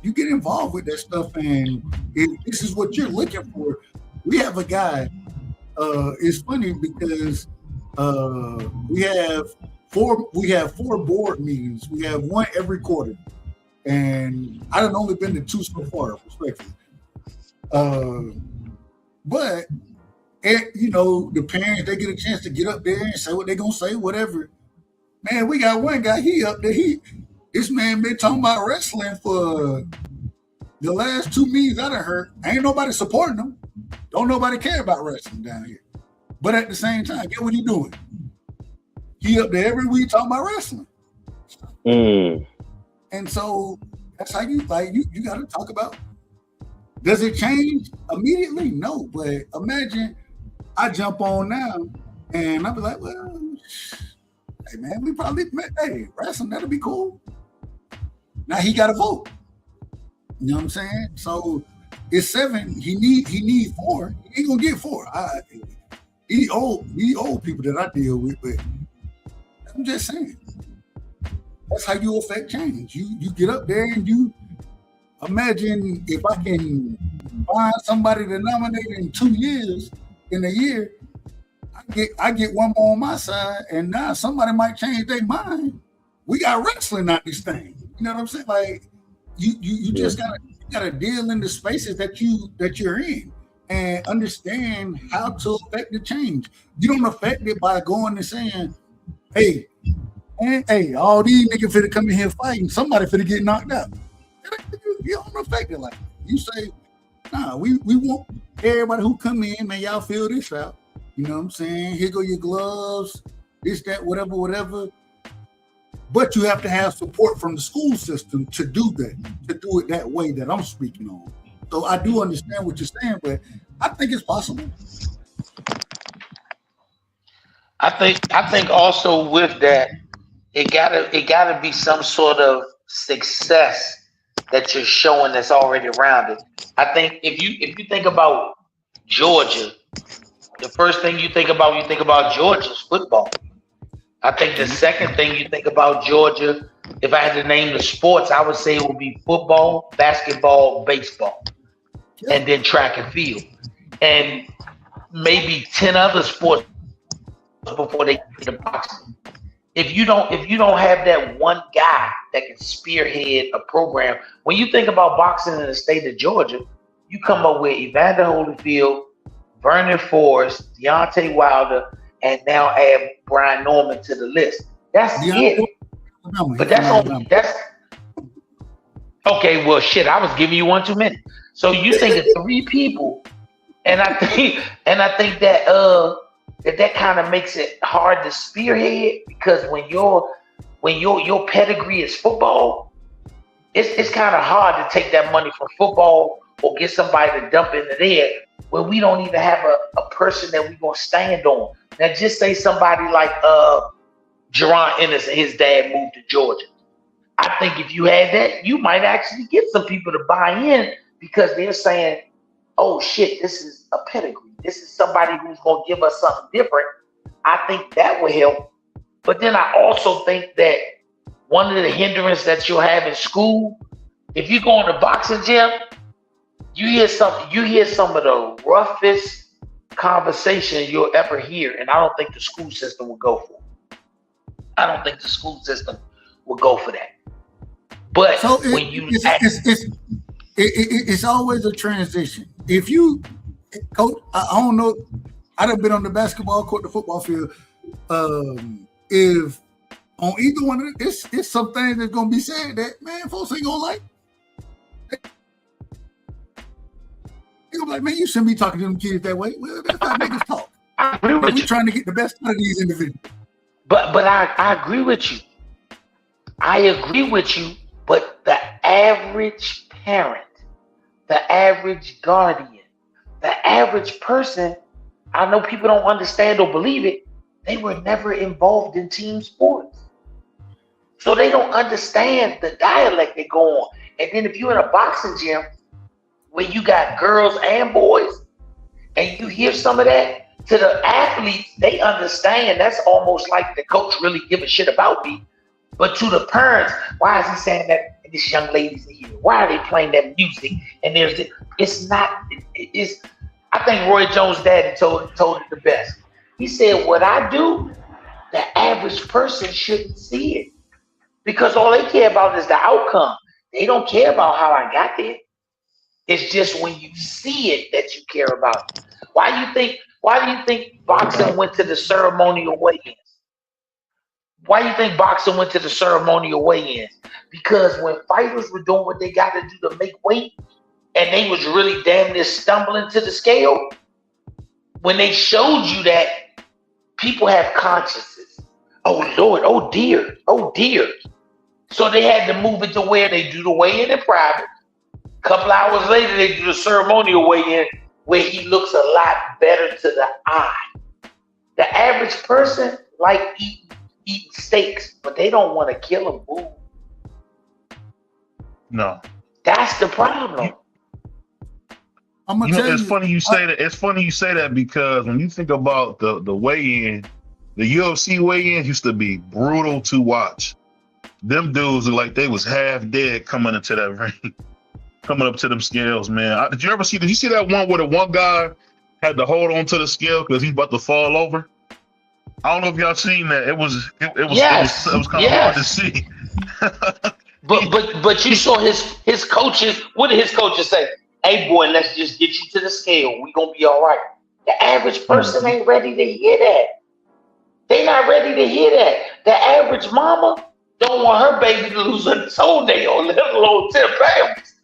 you get involved with that stuff, and if this is what you're looking for. We have a guy. It's funny because we have four board meetings. We have one every quarter, and I've only been to two so far, respectfully. But the parents, they get a chance to get up there and say what they're gonna say, whatever. Man, we got one guy. He up there. This man been talking about wrestling for the last 2 meetings I done heard. Ain't nobody supporting him. Don't nobody care about wrestling down here. But at the same time, get what he doing. He up there every week talking about wrestling. And so that's how you got to talk about. Does it change immediately? No, but imagine I jump on now and I'll be like, well, hey man, we probably wrestling, that'll be cool. Now he got to vote. You know what I'm saying? So it's 7. He need 4. He ain't gonna get 4. He old people that I deal with, but I'm just saying. That's how you affect change. You get up there and you imagine if I can find somebody to nominate in 2 years, in a year, I get one more on my side, and now somebody might change their mind. We got wrestling out this thing. You know what I'm saying? Like you just gotta deal in the spaces that you're in and understand how to affect the change. You don't affect it by going and saying, hey, all these niggas finna come in here fighting. Somebody finna get knocked out. You don't affect it like that. You say, nah, we want everybody who come in, man, y'all fill this out. You know what I'm saying? Here go your gloves, this, that, whatever. But you have to have support from the school system to do that, to do it that way that I'm speaking on. So I do understand what you're saying, but I think it's possible. I think also with that, it gotta be some sort of success that you're showing that's already around it. I think if you think about Georgia, the first thing you think about Georgia is football. I think the second thing you think about Georgia, if I had to name the sports, I would say it would be football, basketball, baseball, and then track and field, and maybe 10 other sports before they get to boxing. If you don't have that one guy that can spearhead a program, when you think about boxing in the state of Georgia, you come up with Evander Holyfield, Vernon Forrest, Deontay Wilder, and now add Brian Norman to the list. That's it. But that's okay. Well, shit, I was giving you one too many. So you think of 3 people, and I think that that kind of makes it hard to spearhead, because when your pedigree is football, it's kind of hard to take that money from football or get somebody to dump into there when we don't even have a person that we're gonna stand on. Now, just say somebody like Jerron Ennis and his dad moved to Georgia. I think if you had that, you might actually get some people to buy in, because they're saying, oh shit, this is a pedigree. This is somebody who's gonna give us something different. I think that will help. But then I also think that one of the hindrances that you'll have in school, if you go in the boxing gym, you hear some of the roughest conversation you'll ever hear, and I don't think the school system will go for it. I don't think the school system will go for that. But So when you it's it's always a transition. If you, coach, I don't know, I done been on the basketball court, the football field. If on either one of them, it's some things that's gonna be said that man, folks ain't gonna like. They're gonna be like, man, you shouldn't be talking to them kids that way. Well, that's how niggas talk. I agree with We're you. trying to get the best out of these individuals. But I agree with you. I agree with you. But the average parent, the average guardian, the average person, I know people don't understand or believe it, they were never involved in team sports. So they don't understand the dialect they go on. And then if you're in a boxing gym where you got girls and boys, and you hear some of that, to the athletes, they understand that's almost like the coach really give a shit about me. But to the parents, why is he saying that this young lady's here? Why are they playing that music? And it's not, I think Roy Jones' daddy told it the best. He said, what I do, the average person shouldn't see it. Because all they care about is the outcome. They don't care about how I got there. It's just when you see it that you care about it. Why do you think boxing went to the ceremonial weigh-ins? Why do you think boxing went to the ceremonial weigh-ins? Because when fighters were doing what they got to do to make weight, and they was really damn near stumbling to the scale, when they showed you that people have consciences. Oh Lord, oh dear, oh dear. So they had to move it to where they do the weigh-in in private. A couple hours later, they do the ceremonial weigh-in where he looks a lot better to the eye. The average person like eating steaks, but they don't want to kill a bull. No. That's the problem. I'm gonna tell you, it's funny you say that. It's funny you say that because when you think about the weigh-in, the UFC weigh-ins used to be brutal to watch. Them dudes look like they was half dead coming into that ring. Coming up to them scales, man. Did you see that one where the one guy had to hold on to the scale because he's about to fall over? I don't know if y'all seen that. It was kind of hard to see. but you saw his coaches. What did his coaches say? Hey boy, let's just get you to the scale. We gonna be all right. The average person ain't ready to hear that. They not ready to hear that. The average mama don't want her baby to lose a toenail, let alone 10 pounds.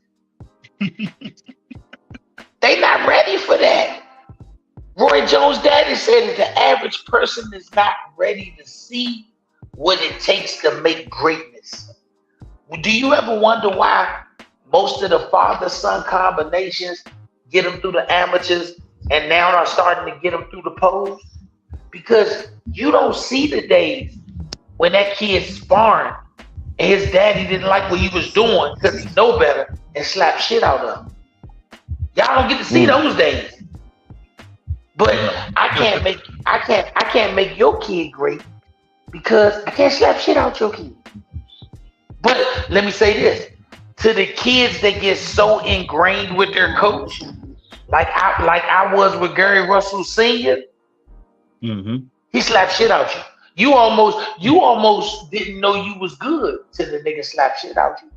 They not ready for that. Roy Jones' daddy said that the average person is not ready to see what it takes to make greatness. Do you ever wonder why most of the father-son combinations get them through the amateurs and now are starting to get them through the pros? Because you don't see the days when that kid's sparring and his daddy didn't like what he was doing because he know better and slap shit out of him. Y'all don't get to see those days. But I can't make your kid great because I can't slap shit out your kid. But let me say this. To the kids that get so ingrained with their coach, like I was with Gary Russell Sr., he slapped shit out you. You almost didn't know you was good till the nigga slapped shit out you.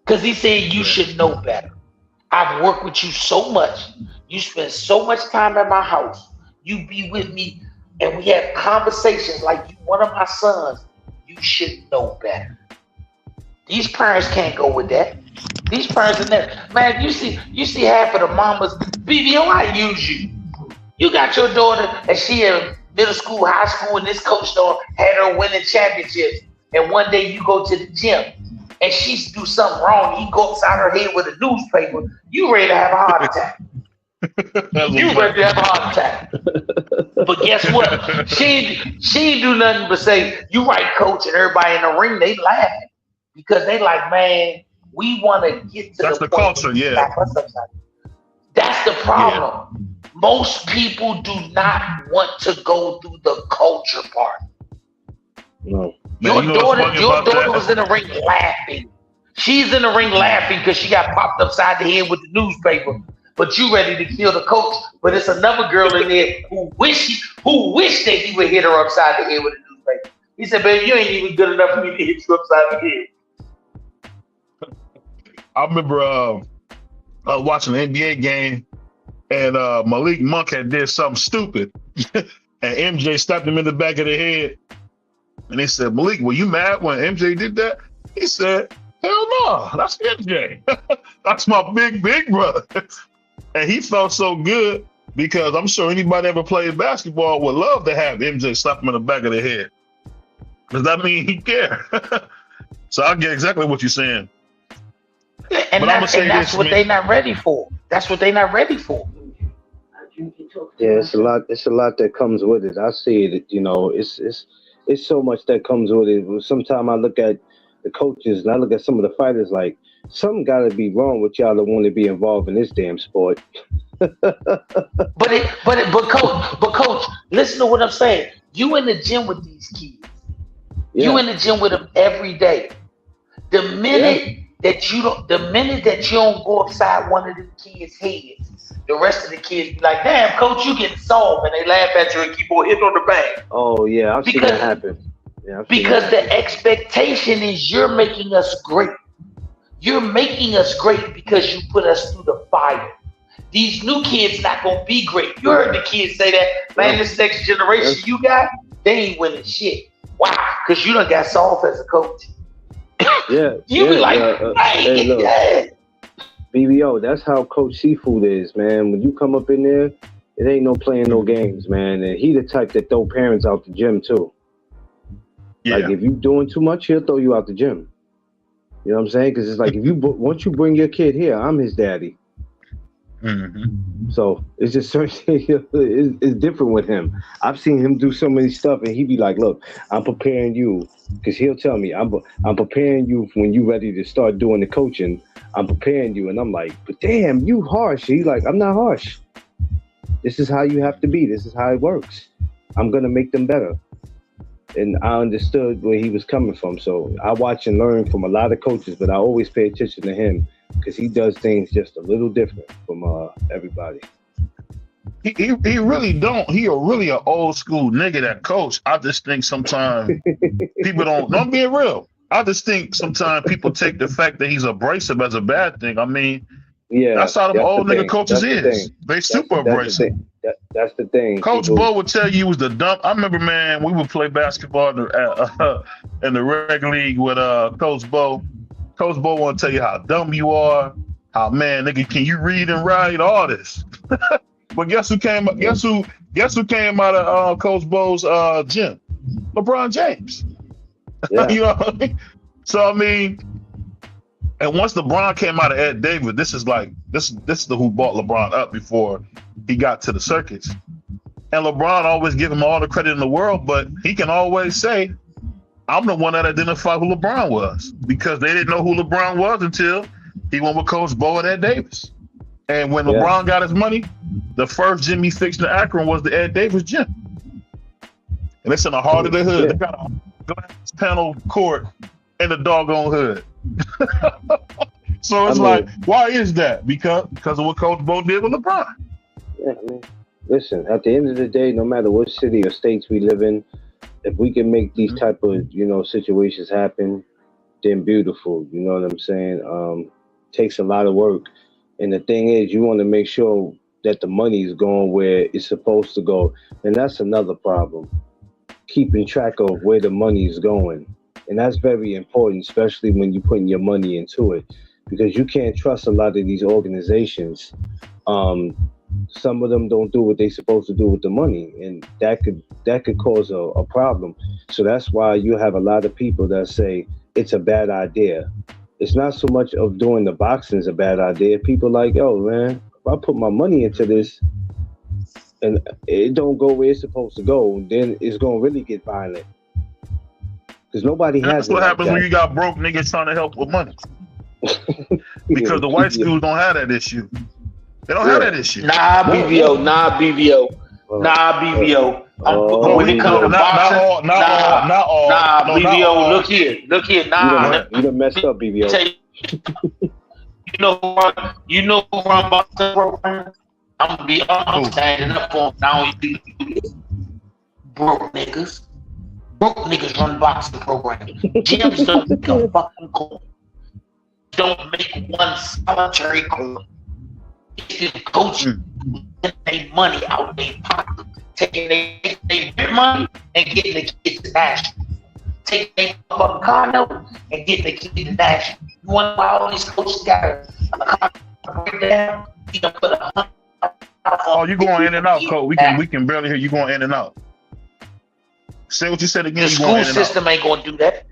Because he said you should know better. I've worked with you so much. You spend so much time at my house. You be with me and we have conversations like you one of my sons. You should know better. These parents can't go with that. These parents are never. Man, you see half of the mamas, BVO, I use you. You got your daughter and she in middle school, high school, and this coach had her winning championships. And one day you go to the gym and she do something wrong. He go upside her head with a newspaper. You ready to have a heart attack. You ready to have a heart attack. But guess what? She ain't do nothing but say, you right, coach, and everybody in the ring, they laughing. Because they like, man, we want to get to That's the culture, yeah. That's the problem. Yeah. Most people do not want to go through the culture part. No. Your daughter was in the ring laughing. She's in the ring laughing because she got popped upside the head with the newspaper. But you ready to kill the coach. But it's another girl in there who wished that he would hit her upside the head with a newspaper. He said, baby, you ain't even good enough for me to hit you upside the head. I remember watching an NBA game, and Malik Monk had did something stupid, and MJ slapped him in the back of the head, and they said, Malik, were you mad when MJ did that? He said, hell no, that's MJ. That's my big brother. And he felt so good because I'm sure anybody ever played basketball would love to have MJ slap him in the back of the head. Does that mean he care? So I get exactly what you're saying. And that's what they're not ready for. That's what they're not ready for. Yeah, it's a lot. It's a lot that comes with it. I see it. You know, it's so much that comes with it. Sometimes I look at the coaches and I look at some of the fighters like something got to be wrong with y'all that want to be involved in this damn sport. But coach, listen to what I'm saying. You in the gym with these kids. Yeah. You in the gym with them every day. The minute that you don't go upside one of the kids' heads, the rest of the kids be like, "Damn, coach, you getting soft," and they laugh at you and keep on hitting on the back. Oh yeah, I've seen that happen. Yeah, because the expectation is you're making us great. You're making us great because you put us through the fire. These new kids not gonna be great. You heard the kids say that, man. This next generation you got, they ain't winning shit. Why? Because you done got soft as a coach. Yeah. You be like, hey, look, BVO, that's how Coach Seafood is, man. When you come up in there, it ain't no playing no games, man. And he the type that throw parents out the gym too. Yeah. Like if you doing too much, he'll throw you out the gym. You know what I'm saying? Because it's like if you once you bring your kid here, I'm his daddy. Mm-hmm. So it's just it's different with him. I've seen him do so many stuff, and he be like, "Look, I'm preparing you," because he'll tell me, "I'm preparing you for when you ready to start doing the coaching. I'm preparing you," and I'm like, "But damn, you harsh." He's like, "I'm not harsh. This is how you have to be. This is how it works. I'm gonna make them better." And I understood where he was coming from. So I watch and learn from a lot of coaches, but I always pay attention to him because he does things just a little different from everybody. He really don't. He really an old school nigga, that coach. I just think sometimes people don't be real. I just think sometimes people take the fact that he's abrasive as a bad thing. I mean, yeah, that's how them old nigga coaches is. They super abrasive. That's the thing. Coach Bo would tell you he was the dumb. I remember, man, we would play basketball in the rec league with Coach Bo. Coach Bo want to tell you how dumb you are. How, man, nigga, can you read and write? All this. But guess who came out of Coach Bo's gym? LeBron James. Yeah. You know what I mean? So I mean, and once LeBron came out of Ed Davis, this is the who bought LeBron up before he got to the circuits. And LeBron always give him all the credit in the world, but he can always say, I'm the one that identified who LeBron was, because they didn't know who LeBron was until he went with Coach Bo at Ed Davis. And when LeBron got his money, the first gym he fixed in Akron was the Ed Davis gym. And it's in the heart of the hood. They got a glass panel court in the doggone hood. So it's why is that? Because of what Coach Bo did with LeBron. Yeah, I mean, listen, at the end of the day, no matter what city or states we live in, if we can make these type of, situations happen, then beautiful. You know what I'm saying? Takes a lot of work. And the thing is, you want to make sure that the money is going where it's supposed to go. And that's another problem. Keeping track of where the money is going. And that's very important, especially when you're putting your money into it, because you can't trust a lot of these organizations. Some of them don't do what they're supposed to do with the money, and that could cause a problem. So that's why you have a lot of people that say it's a bad idea. It's not so much of doing the boxing is a bad idea. People like, yo, man, if I put my money into this and it don't go where it's supposed to go, then it's gonna really get violent. Because nobody has. That's what happens when you got broke niggas trying to help with money. Because the white schools don't have that issue. They don't have that issue. Nah, BVO. When it comes to boxing, not all. BVO. Look here. You done messed up, BVO. You know who run boxing program? I'm standing up for now. Broke niggas. Broke niggas run boxing program. Gyms don't become fucking cool. don't make one solitary club. If the coach their money out their pocket, taking their money and getting the kids to national. Taking their fucking car note and getting the kids to national. You want why all these coaches got a breakdown? You gonna put a Oh, you going in and out, Coach. We can barely hear you going in and out. Say what you said again. The school system ain't gonna do that.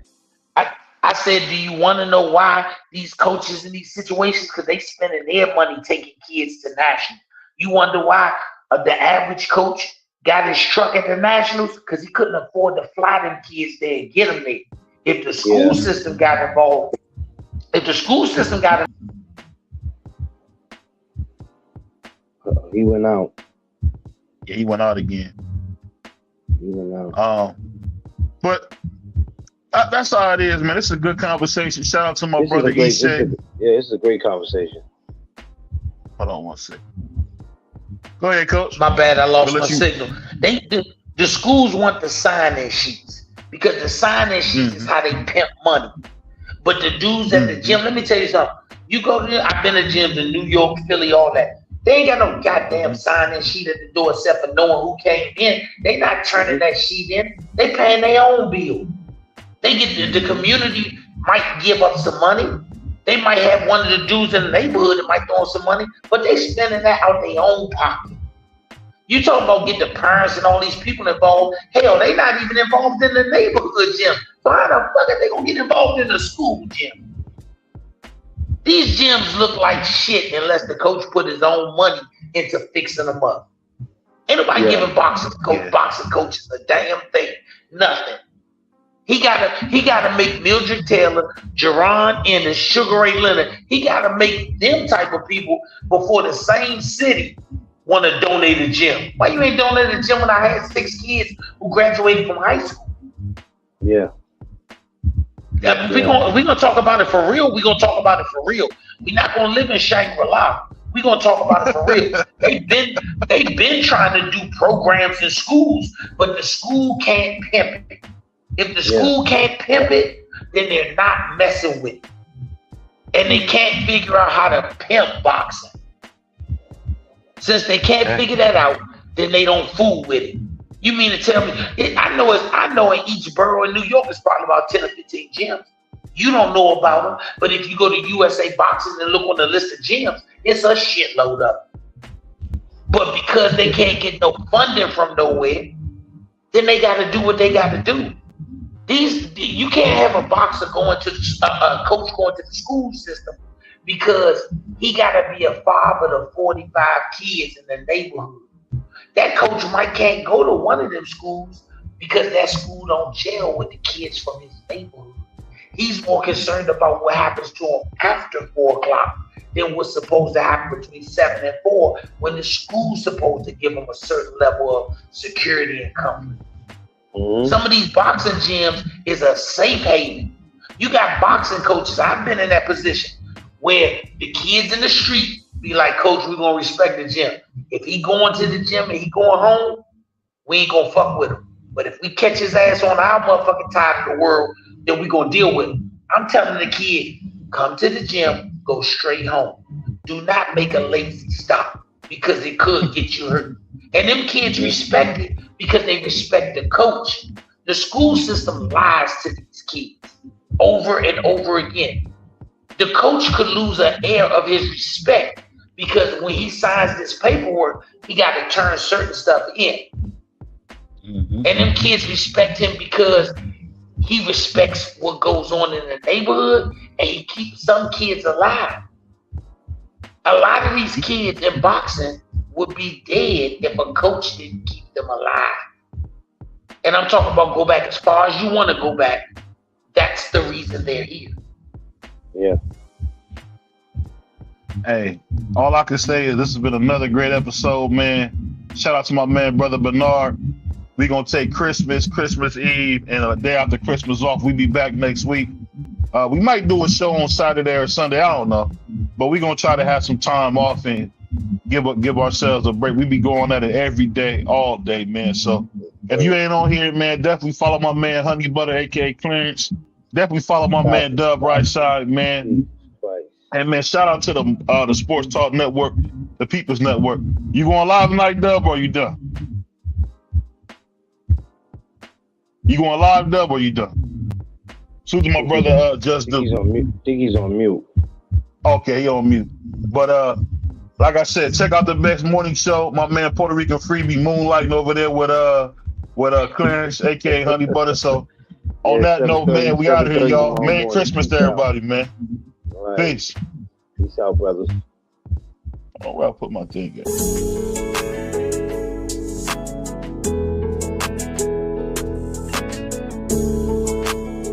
I said, do you want to know why these coaches in these situations? Because they spending their money taking kids to national. You wonder why the average coach got his truck at the nationals? Because he couldn't afford to fly them kids there and get them there. If the school system got involved, he went out. Yeah, he went out again. But that's how it is, man. It's a good conversation. Shout out to my brother Ishe. This is a great conversation. Hold on one second. Go ahead, Coach. My bad, I lost my signal. The schools want the sign-in sheets because the sign-in sheets is how they pimp money. But the dudes at the gym, let me tell you something. You go to I've been to gyms in New York, Philly, all that. They ain't got no goddamn sign-in sheet at the door except for knowing who came in. They not turning that sheet in. They paying their own bill. They get the community might give up some money. They might have one of the dudes in the neighborhood that might throw some money, but they spending that out their own pocket. You talking about get the parents and all these people involved. Hell, they not even involved in the neighborhood gym. So how the fuck are they gonna get involved in the school gym? These gyms look like shit unless the coach put his own money into fixing them up. Ain't nobody giving boxing coaches a damn thing. Nothing. He gotta make Mildred Taylor, Jerron Ennis, Sugar Ray Leonard. He gotta make them type of people before the same city want to donate a gym. Why you ain't donated a gym when I had 6 kids who graduated from high school? Yeah. We're gonna talk about it for real. We're gonna talk about it for real. We're not gonna live in Shangri-La. We're gonna talk about it for real. They've been trying to do programs in schools, but the school can't pimp it. If the school can't pimp it, then they're not messing with it. And they can't figure out how to pimp boxing. Since they can't figure that out, then they don't fool with it. You mean to tell me? I know in each borough in New York, it's probably about 10 or 15 gyms. You don't know about them, but if you go to USA Boxing and look on the list of gyms, it's a shitload up. But because they can't get no funding from nowhere, then they got to do what they got to do. You can't have a boxer going to a coach going to the school system because he got to be a father to 45 kids in the neighborhood. That coach can't go to one of them schools because that school don't gel with the kids from his neighborhood. He's more concerned about what happens to him after 4 o'clock than what's supposed to happen between 7 and 4 when the school's supposed to give him a certain level of security and comfort. Some of these boxing gyms is a safe haven. You got boxing coaches. I've been in that position where the kids in the street be like, Coach, we're going to respect the gym. If he going to the gym and he going home, we ain't going to fuck with him. But if we catch his ass on our motherfucking side of the world, then we going to deal with him. I'm telling the kid, come to the gym, go straight home. Do not make a lazy stop because it could get you hurt. And them kids respect it because they respect the coach. The school system lies to these kids over and over again. The coach could lose an air of his respect because when he signs this paperwork, he got to turn certain stuff in. And them kids respect him because he respects what goes on in the neighborhood and he keeps some kids alive. A lot of these kids in boxing would be dead if a coach didn't keep them alive. And I'm talking about go back as far as you want to go back. That's the reason they're here. Yeah. Hey, all I can say is this has been another great episode, man. Shout out to my man, Brother Bernard. We're going to take Christmas Eve, and a day after Christmas off. We'll be back next week. We might do a show on Saturday or Sunday. I don't know. But we're going to try to have some time off and give ourselves a break. We be going at it every day, all day, man. So if you ain't on here, man, definitely follow my man, Honey Butter, a.k.a. Clarence. Definitely follow my man, Dub Right Side, man. And man, shout out to the Sports Talk Network, the People's Network. You going live tonight, Dub, or you done? You going live, Dub, or you done? Shoot to my brother, Just Do. He's on mute. I think he's on mute. Okay, he on mute. But like I said, check out the best morning show. My man Puerto Rican Freebie moonlighting over there with Clarence, aka Honey Butter. So on that note, man, we out of here, y'all. Merry Christmas to everybody, man. All right. Peace. Peace out, brothers. Oh, where I put my thing at?